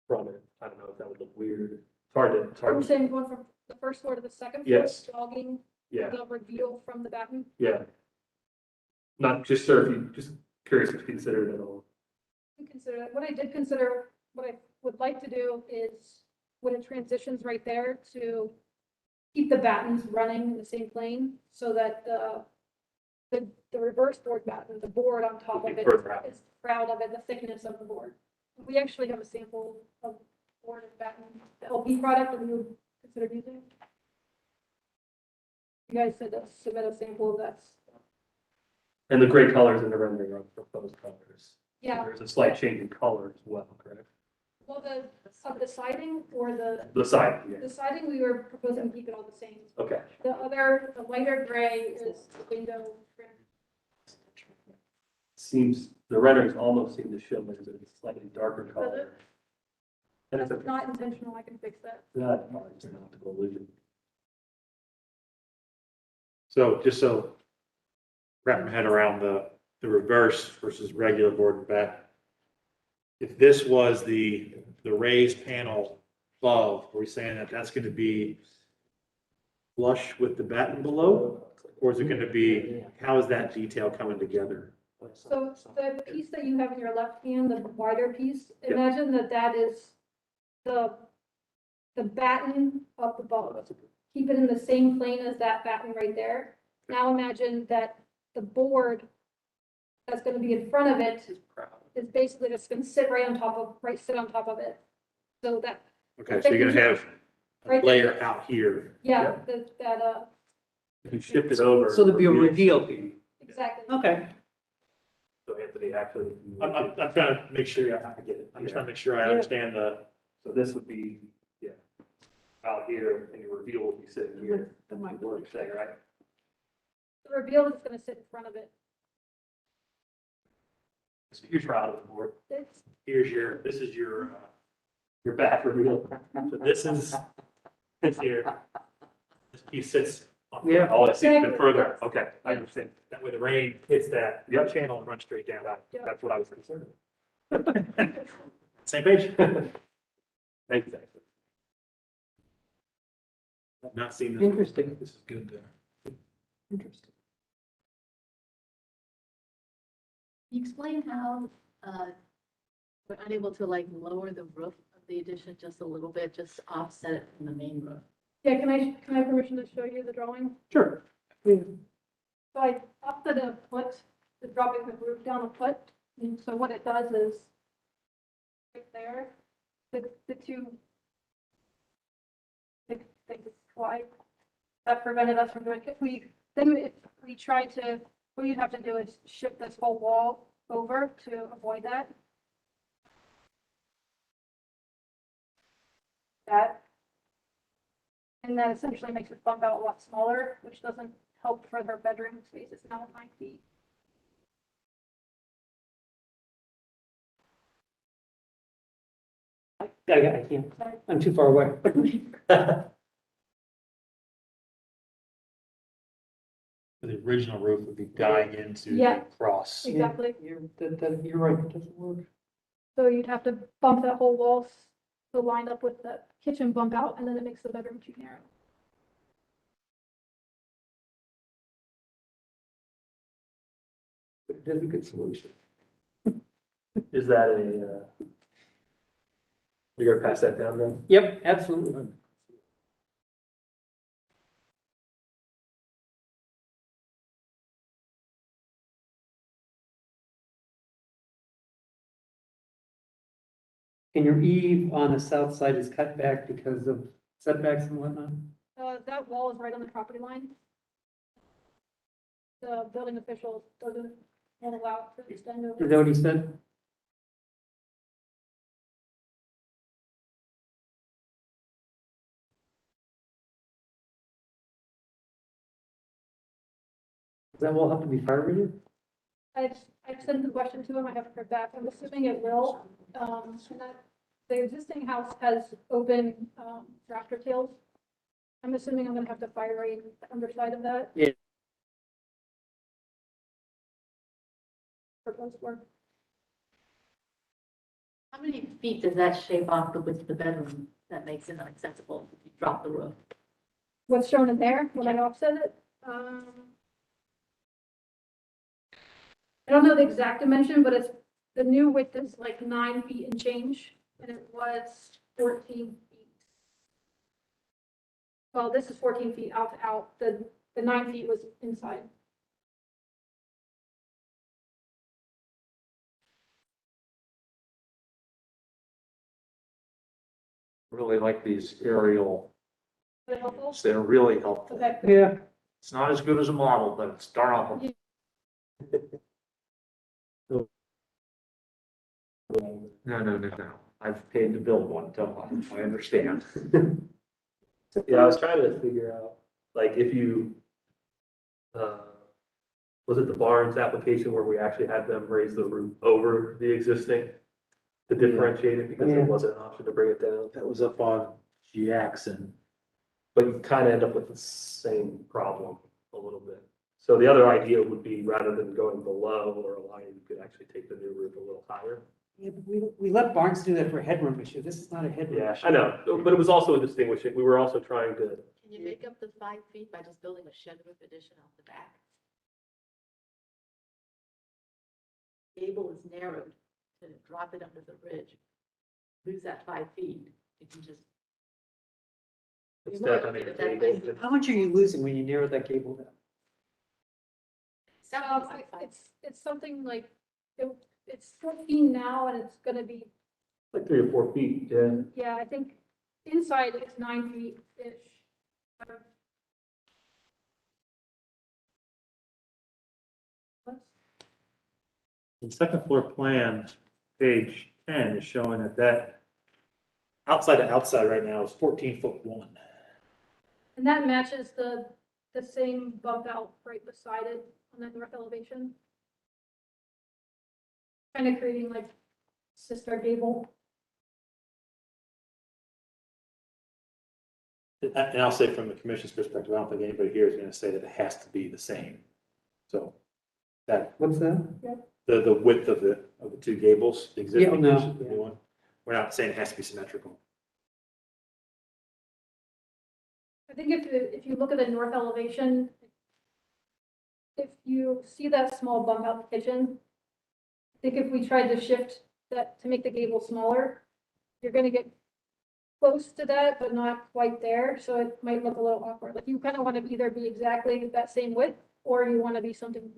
from it. I don't know if that would look weird. It's hard Are we to. saying going from the first floor to the second floor? Yes. Jogging Yeah, the reveal from the batten? yeah. Not just sure if you, just curious if you considered it at all. Consider that. What I did consider what I would like to do is, when it transitions right there, to keep the battens running in the same plane, so that the reverse board batten, the board on top of it is proud of it, the thickness of the board. We actually have a sample of board and batten, the LP product that we would consider using. You guys said to submit a sample of that. And the gray colors in the rendering are proposed colors. Yeah. There's a slight change in color as well, correct? Well, of the siding or The side, yeah. the siding, we were proposing to keep it all the same. Okay. The lighter gray is window trim. Seems, the renderings almost seem to show it as a slightly darker color. And it's That's not intentional, I can fix that. it's an optical illusion. So just so wrap my head around the reverse versus regular board and batten. If this was the raised panel above, are we saying that that's going to be flush with the batten below? Or is it going to be, how is that detail coming together? So the piece that you have in your left hand, the wider piece, imagine that is the batten up above. Keep it in the same plane as that batten right there. Now imagine that the board that's gonna be in front of it is basically just gonna sit on top of it. So that. Okay, so you're going to have a Right layer there. out here. Yeah, If you shift it over. So there'd be a reveal. exactly. Okay. So Anthony, actually. I'm trying to make sure I get it. I'm just trying to make sure I understand So this would be, out here, and your reveal would be sitting here. That might What you're saying, right? The reveal is gonna sit in front of it. So you're proud of the board. It's, this is your back reveal. so this is, it's here. This piece sits on. Yeah. Oh, I see, even further. Okay, I understand. That way the rain hits that channel and runs straight down. That's what I was concerned. Same page? Thank you. I've not seen this. Interesting. This is good. Interesting. Can you explain how, we're unable to like lower the roof of the addition just a little bit, just offset it from the main roof? yeah, can I have permission to show you the drawing? Sure. So I opted a foot, the dropping the roof down a foot, and so what it does is, right there, the two big things slide, that prevented us from doing, if we try to, what you'd have to do is shift this whole wall over to avoid that. And that essentially makes it bump out a lot smaller, which doesn't help for her bedroom space. It's now 9 feet. I can't, I'm too far away. The original roof would be dying into Yeah. the cross. Exactly. You're right, that doesn't work. So you'd have to bump that whole wall to line up with the kitchen bump out, and then it makes the bedroom too narrow. That's a good solution. Is that you're gonna pass that down then? Yep, absolutely. And your eave on the south side is cut back because of setbacks and whatnot? That wall is right on the property line. The building official won't allow it to extend over. Is that what he said? Does that wall have to be fire rated? I've sent the question to him, I haven't heard back, I'm assuming it will. And that, the existing house has open, rafter tails. I'm assuming I'm gonna have to fire rate the underside of that. Yeah. Proposed work. How many feet does that shave off the width of the bedroom that makes it inaccessible if you drop the roof? What's shown in there, when I offset it, I don't know the exact dimension, but the new width is like 9 feet and change. and it was 14 feet. Well, this is 14 feet out to out, the 9 feet was inside. Really like these aerial, Is that helpful? they're really helpful. Okay. Yeah, It's not as good as a model, but it's darn helpful. No. I've paid to build one, tell I understand. Yeah, I was trying to figure out, like, if you, was it the Barnes application where we actually had them raise the roof over the existing? To differentiate it because Yeah. there wasn't an option to bring it down, That was up on Jackson. but you kind of end up with the same problem a little bit. So the other idea would be rather than going below or a line, you could actually take the new roof a little higher. yeah, but we let Barnes do that for a headroom issue. This is not a headroom Yeah, issue. I know, but it was also a distinguishing, we were also trying to, Can you make up the 5 feet by just building a shed roof addition off the back? Gable is narrowed to drop it under the ridge. Lose that 5 feet, you can just. instead of having a gable, How much are you losing when you narrow that gable down? It's something like, it's 14 now and it's gonna be, like 3 or 4 feet, yeah. yeah, I think inside it's 9 feet-ish. The second floor plan, page 10, is showing that outside to outside right now is 14'1". And that matches the same bump out right beside it on that north elevation. Kind of creating like sister gable. And I'll say from the commission's perspective, I don't think anybody here is gonna say that it has to be the same. So that, What's that? the width of the two gables, the existing, no, versus the new one, we're not saying it has to be symmetrical. I think if you look at the north elevation, if you see that small bump out the kitchen, I think if we tried to shift that to make the gable smaller, you're gonna get close to that, but not quite there, so it might look a little awkward. Like you kind of want to either be exactly that same width, or you want to be something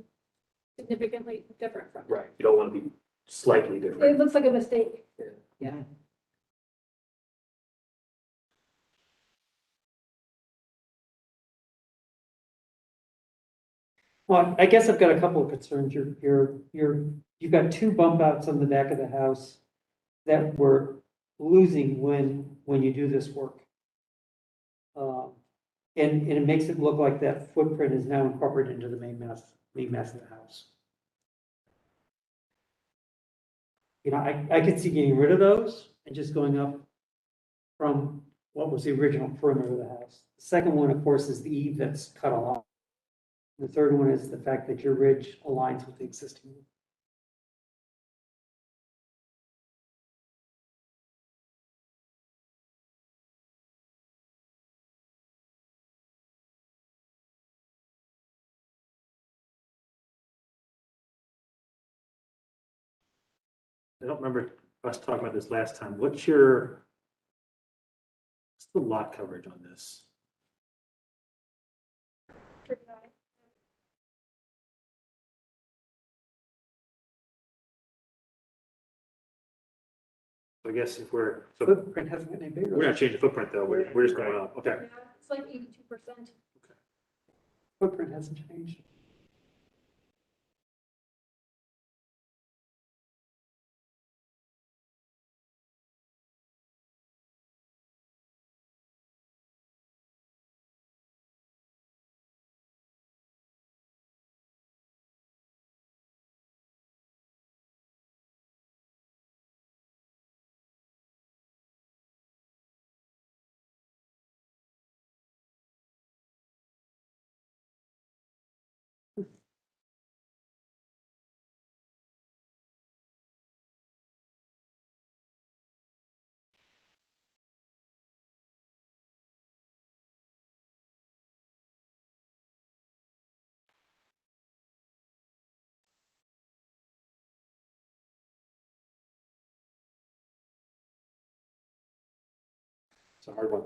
significantly different from it. Right, you don't want to be slightly It different. looks like a mistake. Yeah. Well, I guess I've got a couple of concerns. You've got two bump outs on the back of the house that we're losing when you do this work. And it makes it look like that footprint is now incorporated into the main mass of the house. You know, I could see getting rid of those and just going up from what was the original perimeter of the house. The second one, of course, is the eave that's cut off. The third one is the fact that your ridge aligns with the existing one. I don't remember us talking about this last time. What's the lot coverage on this? I guess if so Footprint hasn't gotten any bigger. we're not changing the footprint though, we're just going up, okay. Yeah, it's like 82%. Footprint hasn't changed. It's a hard one.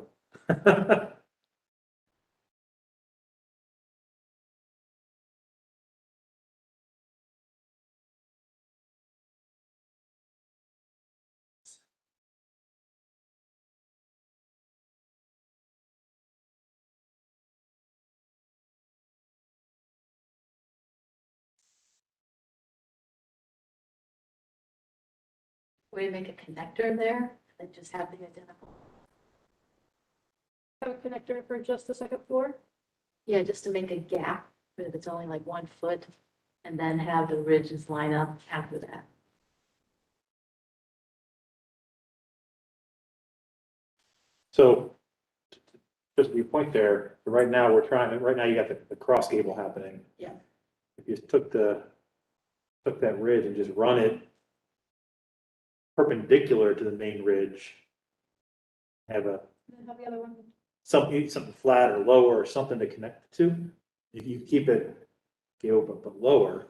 We make a connector there and just have the identical. Have a connector for just the second floor? Yeah, just to make a gap, but if it's only like 1 foot, and then have the ridges line up after that. So, just to your point there, right now, right now you got the cross gable happening. Yeah. If you took that ridge and just run it perpendicular to the main ridge, have And then have the other one. something flat or lower or something to connect to. If you keep it gable but lower,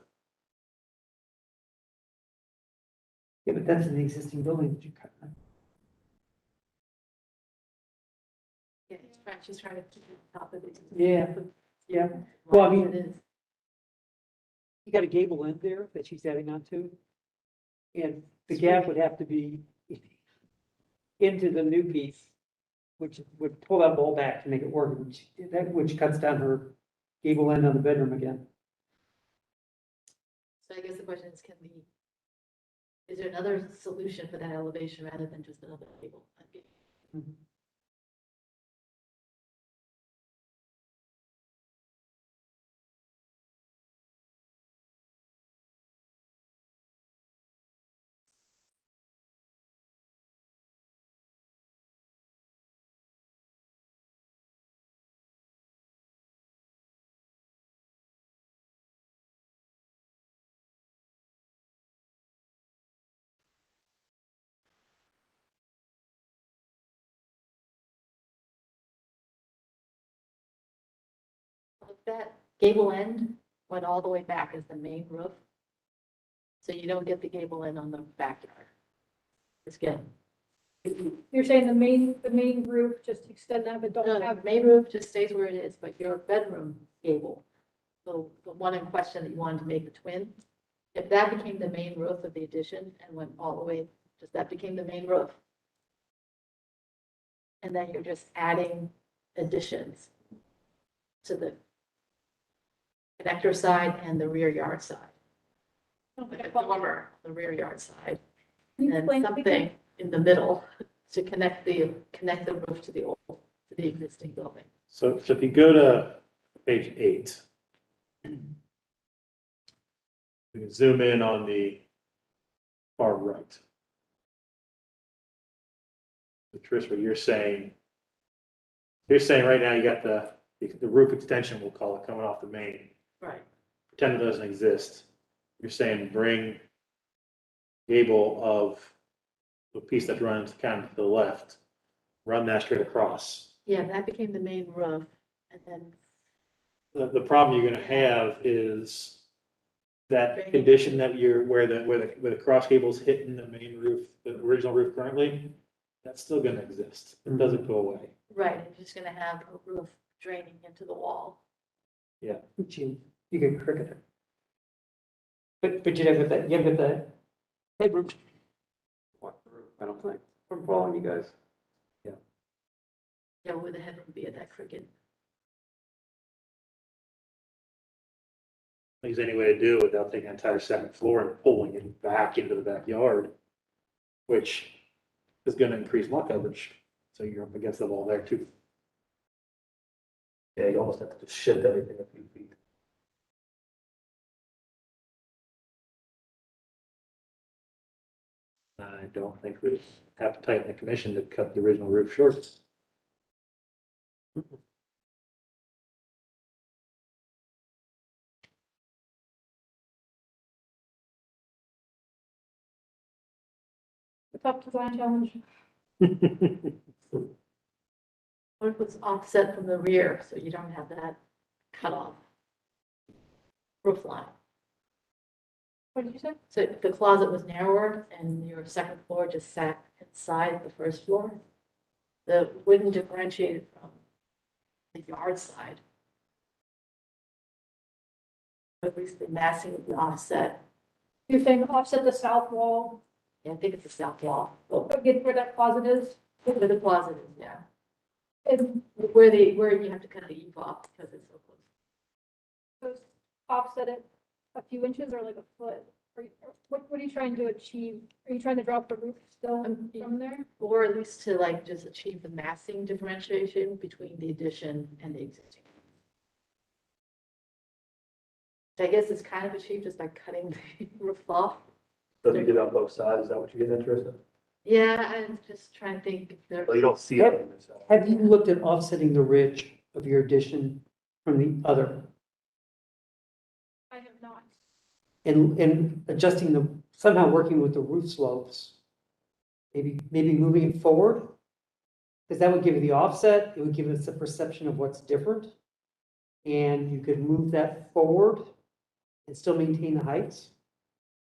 Yeah, but that's in the existing building that you cut. Yeah, she's trying to keep it top of it. Yeah, yeah. Well, I mean, It is. you got a gable end there that she's adding on to. And the gap would have to be into the new piece, which would pull that wall back to make it work, which cuts down her gable end on the bedroom again. So I guess the question is, is there another solution for that elevation rather than just another gable? Mhm. If that gable end went all the way back as the main roof, so you don't get the gable end on the backyard. It's good. You're saying the main roof, just extend that, but No, don't the have. main roof just stays where it is, but your bedroom gable, the one in question that you wanted to make the twin, if that became the main roof of the addition and went all the way, just that became the main roof. And then you're just adding additions to the connector side and the rear yard side. Like a dormer, the rear yard side, Can you and explain that again? something in the middle to connect the roof to the existing building. so if you go to page 8, we can zoom in on the far right. So Trish, what you're saying right now you got the roof extension, we'll call it, coming off the main. Right. Pretend it doesn't exist. You're saying bring gable of the piece that runs kind of to the left, run that straight across. Yeah, that became the main roof, and then The problem you're gonna have is that condition that where the cross cable's hitting the main roof, the original roof currently, that's still gonna exist. It doesn't go away. right, you're just gonna have a roof draining into the wall. Yeah. You could cricket it. But you have the headroom. I don't think, I'm following you guys. Yeah, where the headroom be at that cricket. There's any way to do it without taking the entire second floor and pulling it back into the backyard, which is gonna increase lot coverage. So you're up against the wall there too. Yeah, you almost have to just shift everything a few feet. I don't think there's appetite in the commission to cut the original roof short. The top design challenge. What if it's offset from the rear, so you don't have that cut off roof line? What did you say? So if the closet was narrower and your second floor just sat inside the first floor, the wouldn't differentiate it from the yard side. At least the massing of the offset. You're saying offset the south wall, Yeah, I think it's the south wall. get where that closet is, Where the closet is, yeah. and Where you have to kind of eve off because it's so close. just offset it a few inches or like a foot? What are you trying to achieve? Are you trying to drop the roof still from there? Or at least to like just achieve the massing differentiation between the addition and the existing. Which I guess is kind of achieved just by cutting the roof off. So if you did it on both sides, is that what you get interested in? Yeah, I'm just trying to think if there. Well, you don't see it on this side. Have you looked at offsetting the ridge of your addition from the other? I have not. And adjusting somehow working with the roof slopes? Maybe moving it forward? Because that would give you the offset, it would give us a perception of what's different. And you could move that forward and still maintain the heights.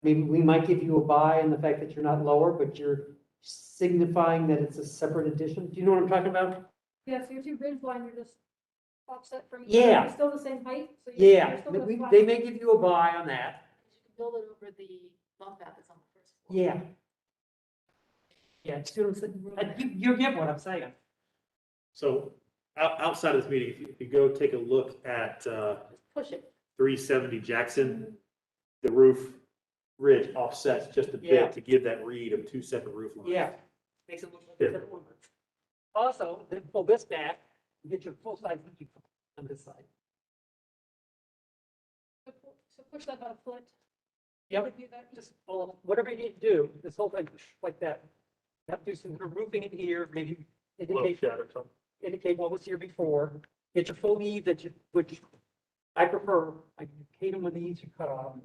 Maybe we might give you a buy on the fact that you're not lower, but you're signifying that it's a separate addition. Do you know what I'm talking about? Yeah, so your two ridge lines are just offset from each Yeah. other. They're still the same height? So you're Yeah, still gonna flat- they may give you a buy on that. You can build it over the bump out that's on the first floor. Yeah. Yeah, see what I'm saying? You get what I'm saying. So outside of this meeting, if you go take a look at Just push it. 370 Jackson, the roof ridge offsets just a Yeah. bit to give that read of two separate roof lines. Yeah. Makes it look like Yeah. a different one. Also, then pull this back, and get your full size view on this side. So push that about a foot. Yep, Do that. just whatever you need to do, this whole thing like that. You have to do some roofing in here, maybe Low indicate, shed or something. indicate what was here before. Get your full eave which I prefer. I hate them when the eaves are cut off.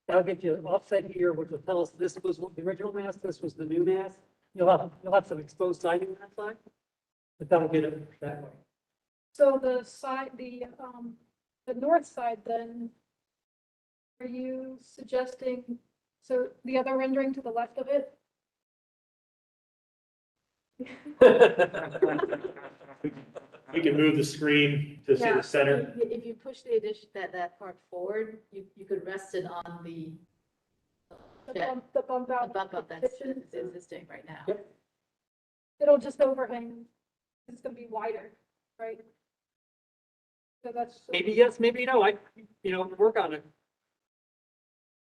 That'll get you an offset here, which will tell us this was the original mass, this was the new mass. You'll have some exposed siding on that side, but that'll get it that way. So the side, the north side then, are you suggesting, so the other rendering to the left of it? We can move the screen to see Yeah, the center. If you push the addition, that part forward, you could rest it on the The bump the out. bump up that's kitchen. existing right now. Yep. It'll just overhang, it's gonna be wider, right? So that's. Maybe yes, maybe no. Work on it.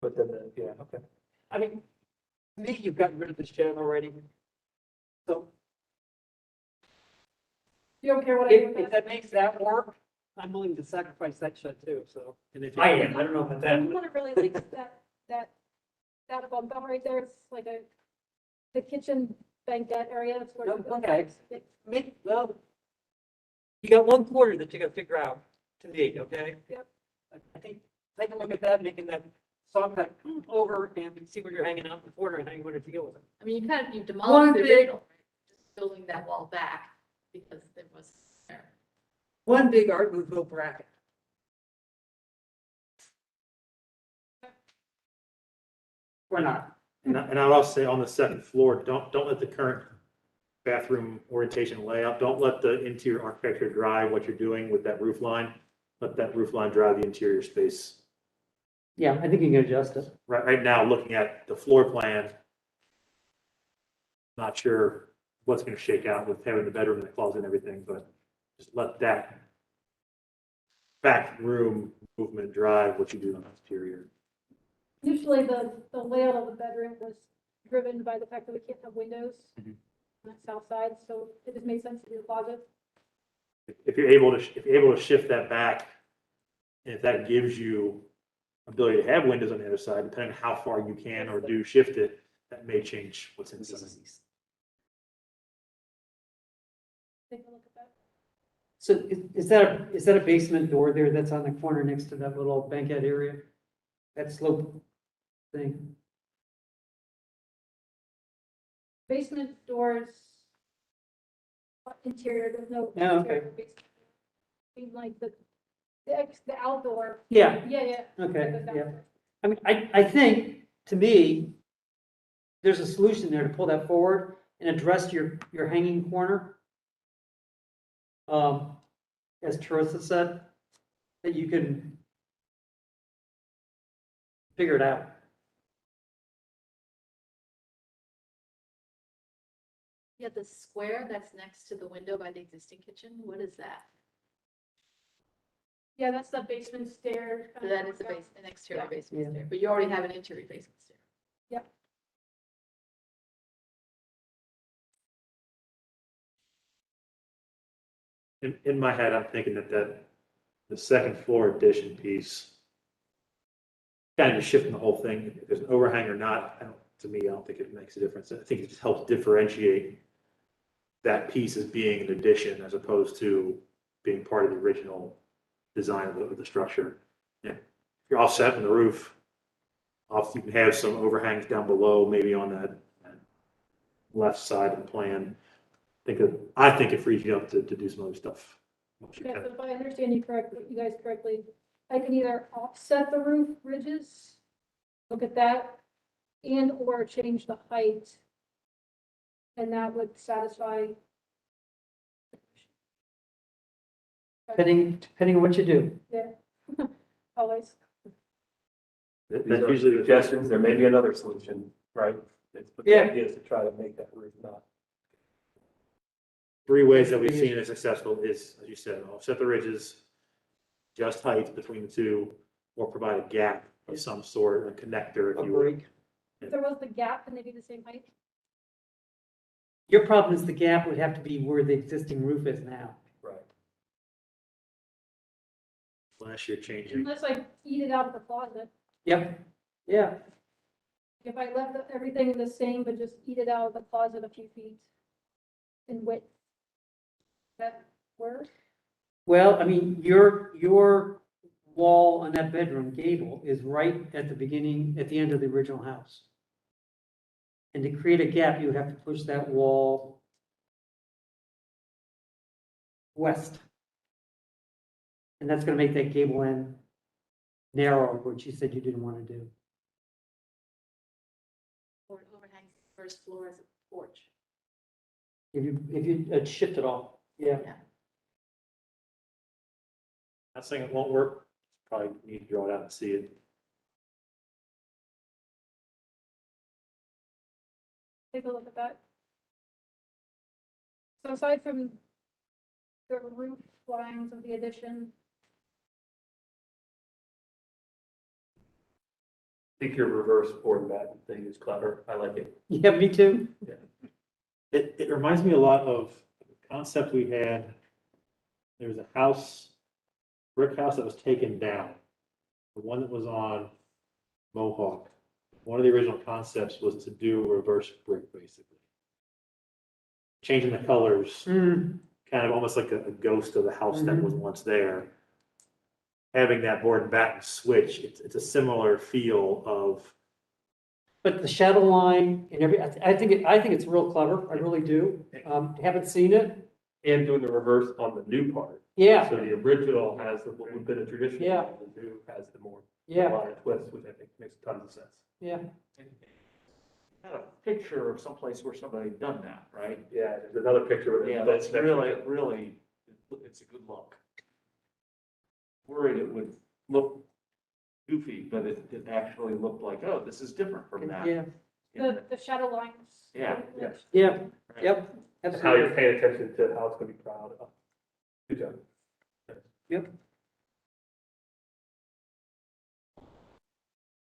But then, yeah, okay. I mean, to me, you've gotten rid of the shed already. So You don't care what I do with if that? that makes that work, I'm willing to sacrifice that shed too, so. And if I am, I don't know about I that. want to really like that bump out right there, it's like the kitchen banquette area. It's where No, okay. Well, you got one quarter that you gotta figure out to me, okay? Yep. I think, take a look at that, making that saw cut over and see where you're hanging out in the corner and how you want to deal with it. I mean, you One demolished the big- original, right? Just building that wall back because there was there. One big Art Nouveau bracket. Or not. And I'll also say on the second floor, don't let the current bathroom orientation layout, don't let the interior architecture drive what you're doing with that roof line. Let that roof line drive the interior space. Yeah, I think you can adjust it. Right now, looking at the floor plan, not sure what's going to shake out with having the bedroom and the closet and everything, but just let that back room movement drive what you do on the exterior. Usually the layout of the bedroom was driven by the fact that we can't have windows Mhm. on that south side, so it just made sense to do the closet. If you're able to shift that back, and if that gives you ability to have windows on the other side, depending on how far you can or do shift it, that may change what's inside. Take a look at that. So is that a basement door there that's on the corner next to that little banquette area? That slope thing? Basement doors, interior, there's no. Oh, okay. exterior basement. I mean, like the outdoor. Yeah. Yeah. Okay, That goes yeah. down. I mean, I think, to me, there's a solution there to pull that forward and address your hanging corner as Teresa said, that you can figure it out. Yeah, the square that's next to the window by the existing kitchen, what is that? Yeah, that's the basement stair. So that is an exterior basement Yeah. stair, but you already have an interior basement stair. In my head, I'm thinking that the second floor addition piece, kind of shifting the whole thing, if there's an overhang or not, to me, I don't think it makes a difference. I think it just helps differentiate that piece as being an addition as opposed to being part of the original design of the structure. Yeah. If you're all set on the roof, obviously you can have some overhangs down below, maybe on that left side of the plan. I think it frees you up to do some other stuff. Okay, so if I understand you guys correctly, I can either offset the roof ridges, look at that, and or change the height. And that would satisfy. Depending on what you do. Yeah, always. That's These are usually the suggestions, there may be another solution, right? But the Yeah. idea is to try to make that roof not. 3 ways that we've seen it successful is, as you said, offset the ridges, just height between the two, or provide a gap of some sort, a connector, if you will. Break. If there was the gap, can they be the same height? Your problem is the gap would have to be where the existing roof is now. Right. Unless you're changing. Unless I eat it out of the closet. Yep, yeah. If I left everything the same, but just eat it out of the closet a few feet in width. That work? Well, I mean, your wall on that bedroom gable is right at the beginning, at the end of the original house. And to create a gap, you would have to push that wall west. And that's gonna make that gable end narrow, which you said you didn't want to do. Or it overhangs the first floor as a porch. If you shift it all, yeah. Not saying it won't work, probably need to draw it out and see it. Take a look at that. So aside from the roof lines of the addition, I think your reverse board mat thing is clever. I like it. Yeah, me too. It reminds me a lot of the concept we had. There was a house, brick house that was taken down. The one that was on Mohawk. One of the original concepts was to do reverse brick, basically. Changing the colors, kind of almost like a ghost of the house that was once there. Having that board and batten switch, it's a similar feel of. But the shadow line and I think it's real clever. I really do. Haven't seen it. And doing the reverse on the new part. Yeah. So the original has the, what would have been a traditional, Yeah. and the new has the more Yeah. modern twist, which I think makes tons of sense. Yeah. Got a picture of someplace where somebody done that, right? Yeah, there's another picture with it. Yeah, that's really, it's a good look. Worried it would look goofy, but it actually looked like, oh, this is different from that. Yeah. the shadow lines. Yeah. Yeah. Yep. And how you're paying attention to how it's gonna be proud of. Good job. Yep.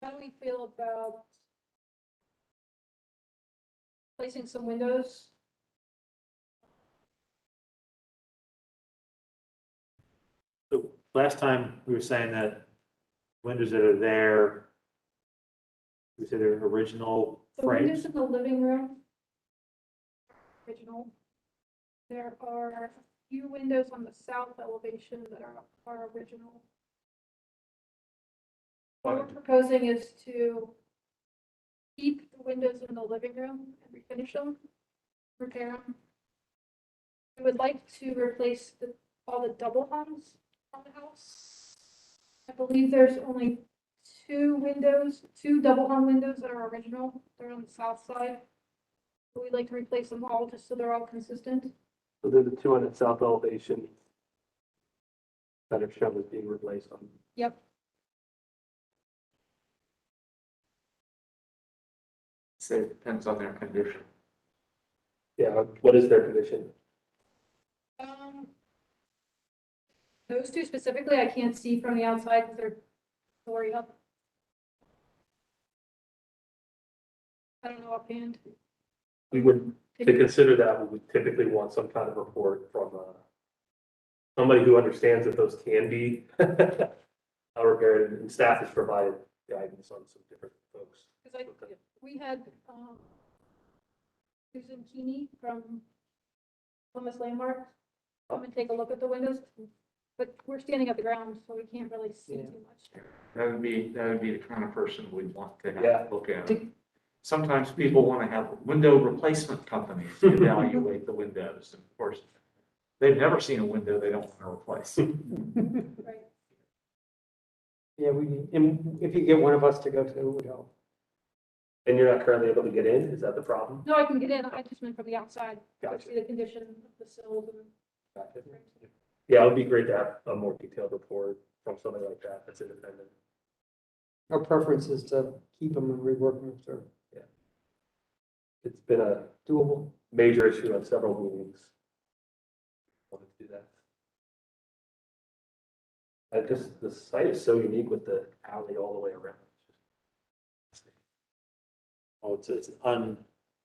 How do we feel about placing some windows? So last time we were saying that windows that are there, we said they're original The frames. windows in the living room. Original. There are a few windows on the south elevation that are original. What we're proposing is to keep the windows in the living room and refinish them, repair them. We would like to replace all the double hungs on the house. I believe there's only two double hung windows that are original. They're on the south side. But we'd like to replace them all just so they're all consistent. So they're the two on the south elevation that are shown as being replaced on. Yep. Say it depends on their condition. Yeah, what is their condition? Those two specifically, I can't see from the outside because they're story up. I don't know offhand. We would, to consider that, we would typically want some kind of report from somebody who understands that those can be repaired, and staff has provided guidance on some different folks. Because we had Susan Keeney from Columbus Landmark come and take a look at the windows, but we're standing at the ground, so we can't really see Yeah. too much. That would be the kind of person we'd want to Yeah. have look at it. Sometimes people want to have window replacement companies to evaluate the windows. And of course, they've never seen a window they don't want to replace. Right. Yeah, and if you get one of us to go to, it would help. And you're not currently able to get in, is that the problem? No, I can get in, I just meant from the outside, Gotcha. see the condition of the sills and. Gotcha. Yeah, it would be great to have a more detailed report from somebody like that that's independent. Our preference is to keep them and rework them if they're It's been a doable. major issue on several meetings. Wanted to do that. The site is so unique with the alley all the way around. Oh, it's an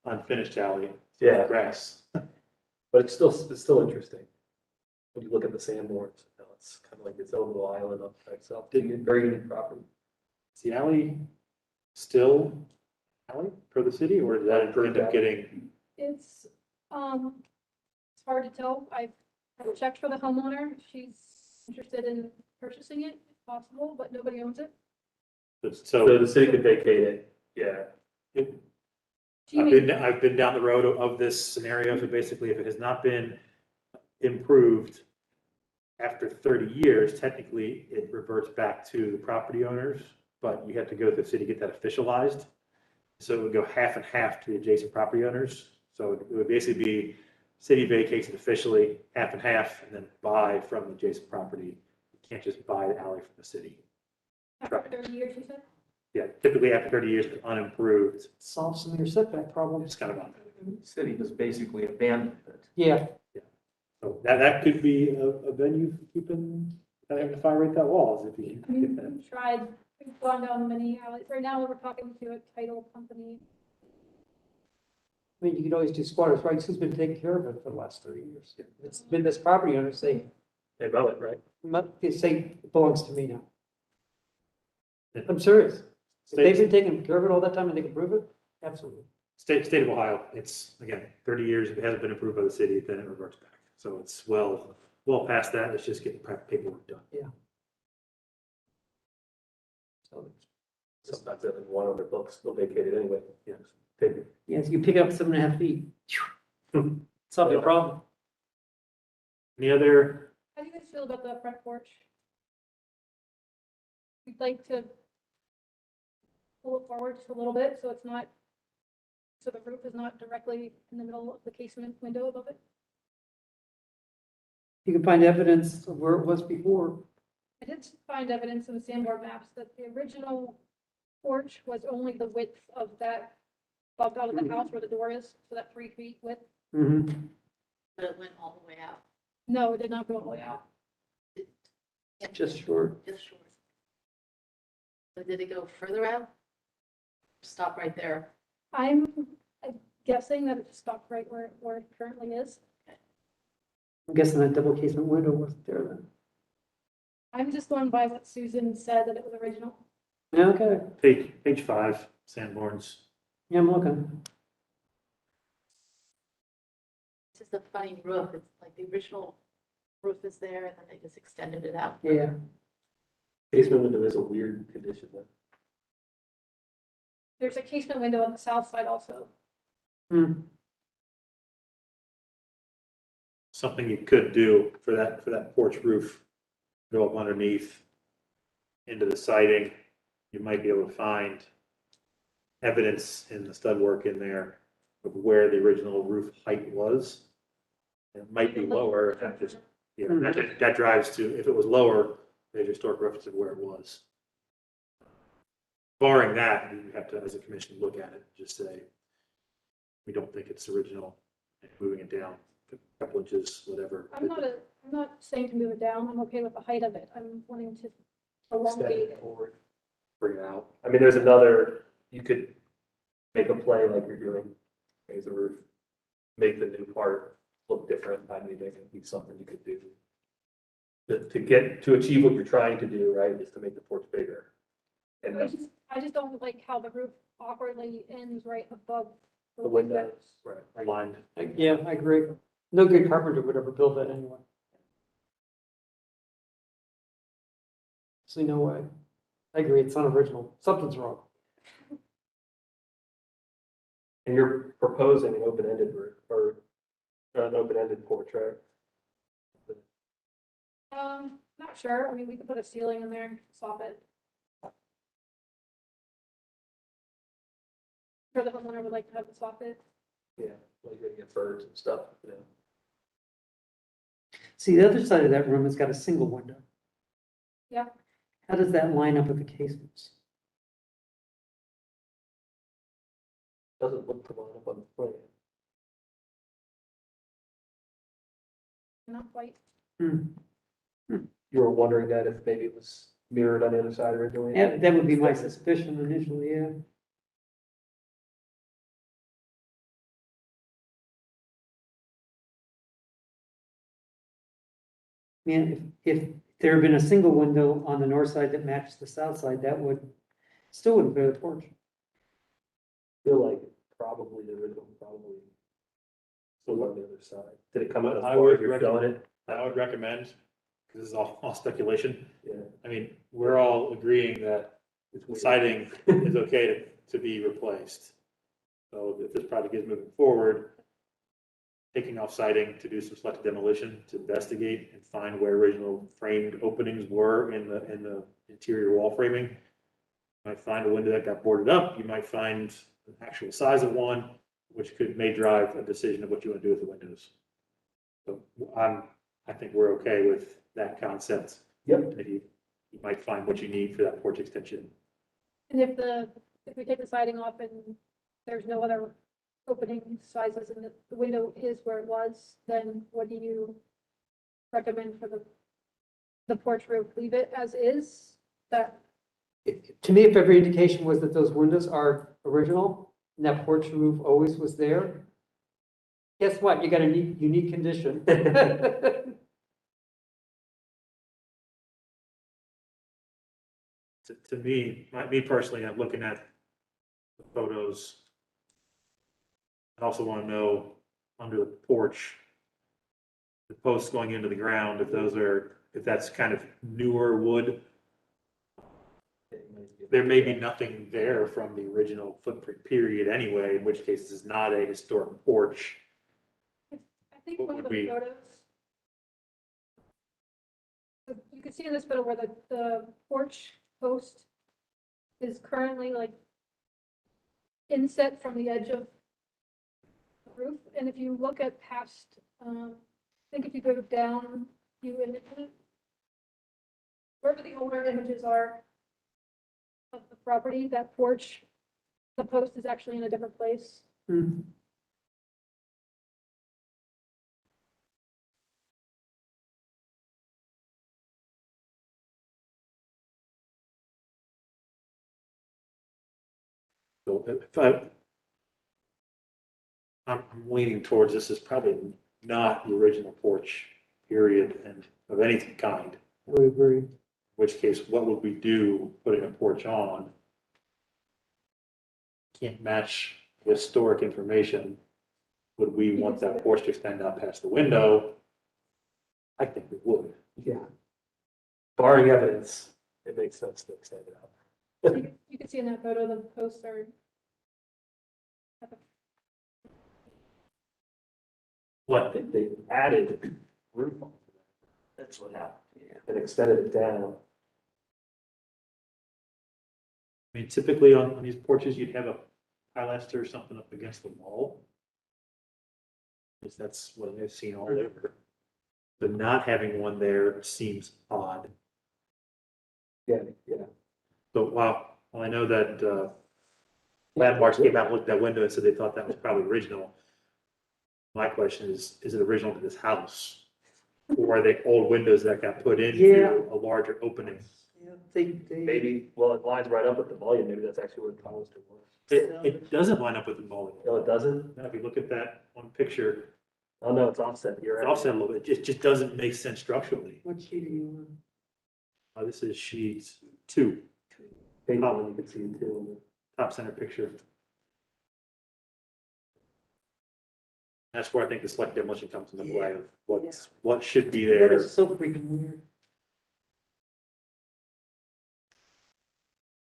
unfinished alley. Yeah. Grass. But it's still interesting. When you look at the sandboards, it's kind of like its own little island up by itself. Very unique property. Is the alley still alley for the city, or did that end up getting? It's hard to tell. I've checked for the homeowner. She's interested in purchasing it if possible, but nobody owns it. So the city could vacate it, yeah. I've been down the road of this scenario, so basically if it has not been improved after 30 years, technically it reverts back to the property owners, but you have to go to the city to get that officialized. So it would go half and half to the adjacent property owners. So it would basically be city vacates it officially, half and half, and then buy from the adjacent property. You can't just buy the alley from the city. After 30 years, you said? Yeah, typically after 30 years, it's unimproved. Solve some of your setback problems. It's kind of on. The city has basically abandoned it. Yeah. So that could be a venue for keeping, having to fire rate that walls if you can get that. We've tried, we've gone down many alleys. Right now, we're talking to a title company. I mean, you could always do squatters' rights. Who's been taking care of it for the last 30 years? It's been this property owner saying, They mow it, right? they say it belongs to me now. I'm serious. If they've been taking care of it all that time and they can prove it, absolutely. State of Ohio, it's, again, 30 years, if it hasn't been approved by the city, then it reverts back. So it's well past that, it's just getting paperwork done. Yeah. So, Sometimes in one of their books, they'll vacate it anyway. Yes. yes, you pick up 7.5 feet. Solve your problem. Any other, How do you guys feel about the front porch? We'd like to pull it forward just a little bit so it's not, so the roof is not directly in the middle of the casement window above it. You can find evidence of where it was before. I did find evidence in the sandboard maps that the original porch was only the width of that bumped out of the house where the door is, so that 3 feet width. Mm-hmm. But it went all the way out. No, it did not go all the way out. Just short. Just short. So did it go further out? Stop right there. I'm guessing that it just stopped right where it currently is. I'm guessing that double casement window wasn't there then. I'm just going by what Susan said that it was original. Yeah, okay. page 5, Sanborn's. Yeah, I'm looking. It's just a funny roof. It's like the original roof is there and then they just extended it out. Yeah. Basement window is a weird condition though. There's a casement window on the south side also. Hmm. Something you could do for that porch roof, go up underneath into the siding. You might be able to find evidence in the stud work in there of where the original roof height was. It might be lower, that just, yeah, that drives to, if it was lower, they just start reference of where it was. Barring that, you have to, as a commission, look at it, just say, we don't think it's original, and moving it down a couple inches, whatever. I'm not saying to move it down. I'm okay with the height of it. I'm wanting to elongate Extend it. forward, bring it out. I mean, there's another, you could make a play like you're doing, raise the roof, make the new part look different. I mean, that could be something you could do. To achieve what you're trying to do, right, is to make the porch bigger. And I just don't like how the roof awkwardly ends right above the windows, right, Aligned. Yeah, I agree. No good carpenter would ever build that anyway. See, no way. I agree, it's unoriginal. Something's wrong. And you're proposing an open-ended roof or an open-ended porch, right? Not sure. I mean, we could put a ceiling in there, swap it. Sure, the homeowner would like to have it swap it. Yeah, like you're gonna get birds and stuff, you know. See, the other side of that room has got a single window. Yeah. How does that line up with the casements? Doesn't look to line up on the plan. Not quite. You were wondering that if maybe it was mirrored on the other side originally? Yeah, that would be my suspicion initially, yeah. Yeah, if there had been a single window on the north side that matched the south side, that would, still wouldn't fit the porch. Feel like probably the original, probably still on the other side. Did it come out as I far would as you're showing it? I would recommend, because this is all speculation. Yeah. I mean, we're all agreeing that It's the weird. siding is okay to be replaced. So if this project is moving forward, taking off siding to do some selective demolition, to investigate and find where original framed openings were in the interior wall framing. You might find a window that got boarded up, you might find the actual size of one, which may drive a decision of what you want to do with the windows. So I think we're okay with that concept. Yep. Maybe you might find what you need for that porch extension. And if we take the siding off and there's no other opening sizes and the window is where it was, then what do you recommend for the porch roof? Leave it as is? That, To me, if every indication was that those windows are original, and that porch roof always was there, guess what? You got a unique condition. To me, me personally, I'm looking at the photos. I also want to know under the porch, the posts going into the ground, if that's kind of newer wood. There may be nothing there from the original footprint period anyway, in which case this is not a historic porch. I think What one of would the we- photos. You can see in this photo where the porch post is currently like inset from the edge of the roof. And if you look at past, I think if you go down, wherever the older images are of the property, that porch, the post is actually in a different place. So I'm leaning towards this is probably not the original porch period and of any kind. I would agree. In which case, what would we do putting a porch on? Can't match historic information. Would we want that porch to extend out past the window? I think we would. Yeah. Barring evidence, it makes sense to extend it out. You can see in that photo, the posts are. What? They added roof on it. That's what happened. Yeah. And extended it down. I mean, typically on these porches, you'd have a pilaster or something up against the wall. Because that's what I've seen all over. But not having one there seems odd. Yeah. So, wow, well, I know that, Landmarks came out and looked at that window and said they thought that was probably original. My question is it original to this house? Or are they old windows that got put in Yeah. through a larger opening? They, Maybe, well, it lines right up with the volume, maybe that's actually where the colister was. It doesn't line up with the volume. No, it doesn't? Now, if you look at that one picture, Oh, no, it's offset, you're it's right. offset a little bit, it just doesn't make sense structurally. what sheet are you on? This is sheet 2, Big one, you can see it too. top center picture. That's where I think the select demolition comes into play of what should be That there. is so freaking weird.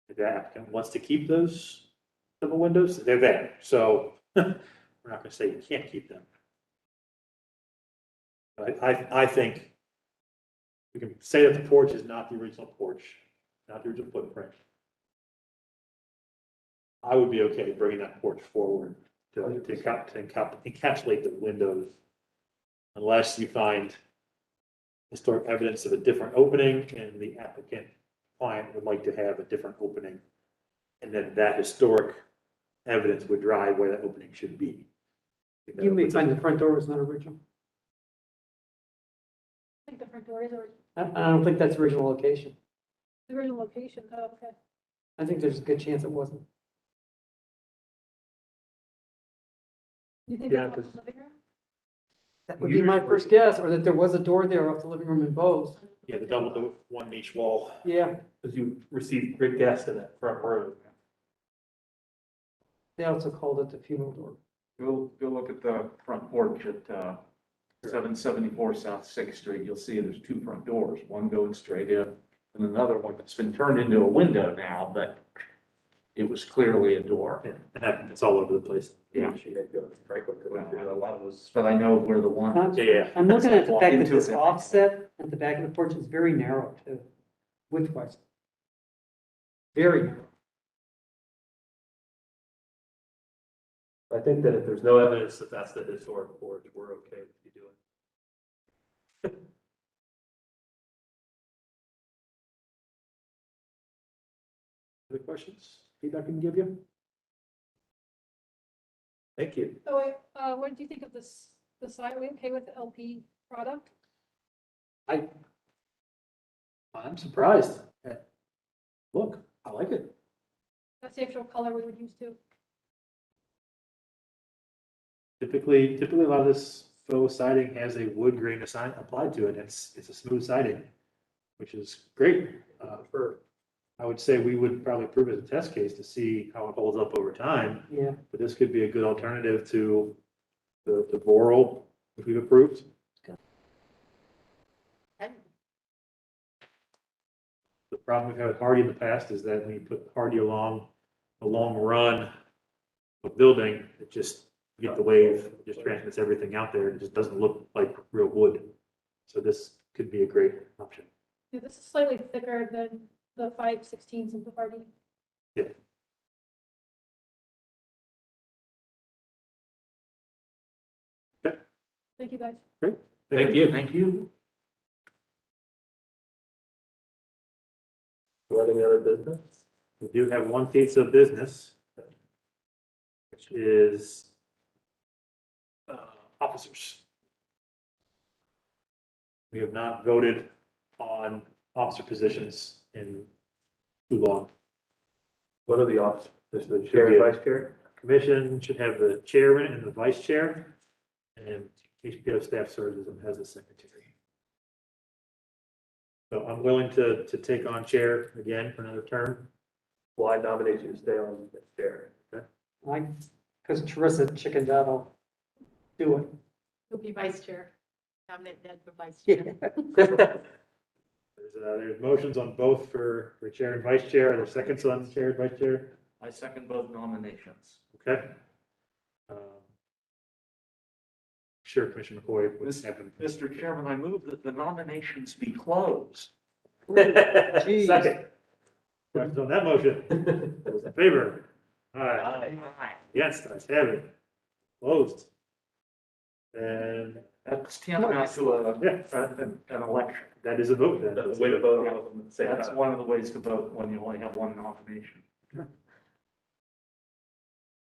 If the applicant wants to keep those double windows, they're there. So we're not gonna say you can't keep them. But I think we can say that the porch is not the original porch, not the original footprint. I would be okay bringing that porch forward to encapsulate the windows. Unless you find historic evidence of a different opening and the applicant client would like to have a different opening. And then that historic evidence would drive where that opening should be. You may find the front door was not original. I think the front door is already, I don't think that's original location. the original location, oh, okay. I think there's a good chance it wasn't. You think Yeah, it's because- the living room? That would be my first guess, or that there was a door there off the living room in Bose. Yeah, the double, the one in each wall. Yeah, Because you received great guests in that front room. they also called it the funeral door. Go look at the front porch at 774 South Sixth Street. You'll see there's two front doors, one going straight in and another one that's been turned into a window now, but it was clearly a door. Yeah, and it's all over the place. Yeah. Very quickly. A lot of those, but I know where the one. Yeah. I'm looking at the fact that Into this it. offset at the back of the porch is very narrow too, width-wise. Very narrow. I think that if there's no evidence that that's the historic porch, we're okay with you doing. Other questions, feedback I can give you? Thank you. Oh, wait, what did you think of this, the site? Are we okay with the LP product? I'm surprised. Look, I like it. That's the actual color we would use too. Typically a lot of this faux siding has a wood grain assign applied to it. It's a smooth siding, which is great. I would say we would probably approve it as a test case to see how it holds up over time. Yeah. But this could be a good alternative to the Boral, which we've approved. The problem we've had with Hardy in the past is that when you put Hardy along a long run of building, it just, you get the wave, it just transmits everything out there. It just doesn't look like real wood. So this could be a great option. Yeah, this is slightly thicker than the 5/16s of the Hardy. Yeah. Okay. Thank you, guys. Great. Thank you. Thank you. Any other business? We do have one piece of business, which is officers. We have not voted on officer positions in too long. What are the officers? There's the Chair and vice chair? Commission should have the chairman and the vice chair, and HPO staff serves as a secretary. So I'm willing to take on chair again for another term. Well, I nominate you to stay on the chair. Because Teresa chickened out, I'll do it. Who'll be vice chair? Nominate Ned for vice Yeah. chair. There's motions on both for chair and vice chair. Are there seconds on chair and vice chair? I second both nominations. Okay. Sure, Commissioner McCoy, what's happening? Mr. Chairman, I move that the nominations be closed. Geez. Second. Questions on that motion? Those in favor? Aye. Yes, ayes have it. Closed. And, That's tantamount to an election. that is a vote then. That's the way to vote. all of them at the same That's time. one of the ways to vote when you only have one nomination. All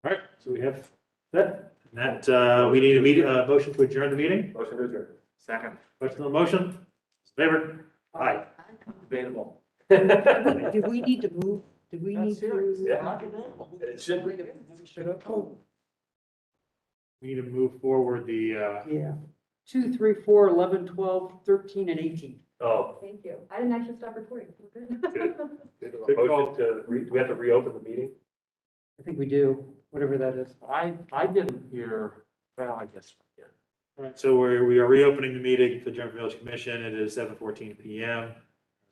right, so we have that. That, we need a meeting, motion to adjourn the meeting. Motion to adjourn. Second, Question on the motion? Favor? Aye. debatable. Did we need to move? Did we need to? Yeah. It should be. We need to move forward the, Yeah. 2, 3, 4, 11, 12, 13, and 18. Oh. Thank you. I didn't actually stop recording. We're good. Motion to, do we have to reopen the meeting? I think we do, whatever that is. I didn't hear, well, I guess, yeah. all right, so we are reopening the meeting for the General Village Commission. It is 7:14 PM.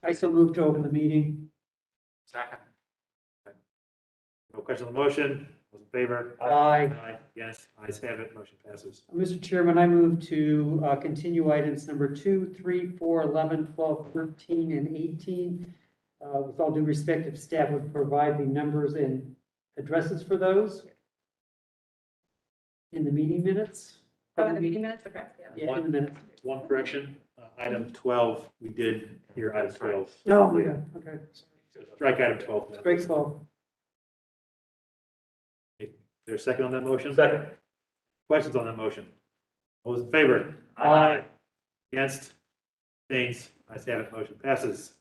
I so move to open the meeting. Second. No question on the motion? Those in favor? Aye. Aye. Yes, ayes have it. Motion passes. Mr. Chairman, I move to continue items number 2, 3, 4, 11, 12, 13, and 18. With all due respect, if staff would provide the numbers and addresses for those in the meeting minutes. Oh, in the meeting minutes, okay, yeah. Yeah, in the minutes. One correction, item 12, we did hear item 12. Oh, yeah, okay. Strike item 12. Great call. Is there a second on that motion? Second. Questions on that motion? All those in favor? Aye. Against? Abstains? Ayes have it. Motion passes.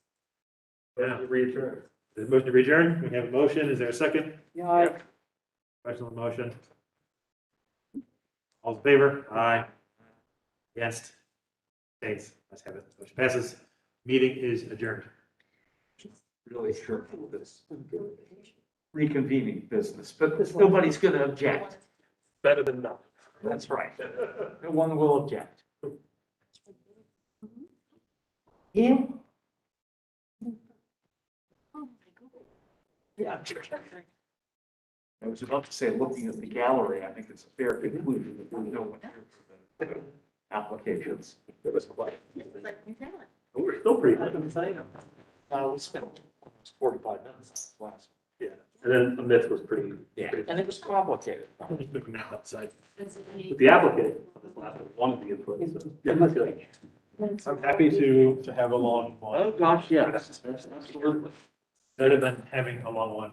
Motion to readjourn. The motion to adjourn, we have a motion. Is there a second? Yeah, aye. Question on the motion? All in favor? Aye. Against? Abstains? Ayes have it. Motion passes. Meeting is adjourned. Really sure for this reconvening business, but nobody's going to object. Better than nothing. That's right. No one will object. Yeah. Yeah. I was about to say, looking at the gallery, I think it's a fair conclusion that we don't want to hear applications. It was quite. We're still pretty good. We spent almost 45 minutes last. Yeah. And then the myth was pretty. Yeah, and it was complicated. Looking out outside. But the applicant wanted the input. So. I'm happy to have a long one. Oh, gosh, yes, absolutely. Better than having a long one.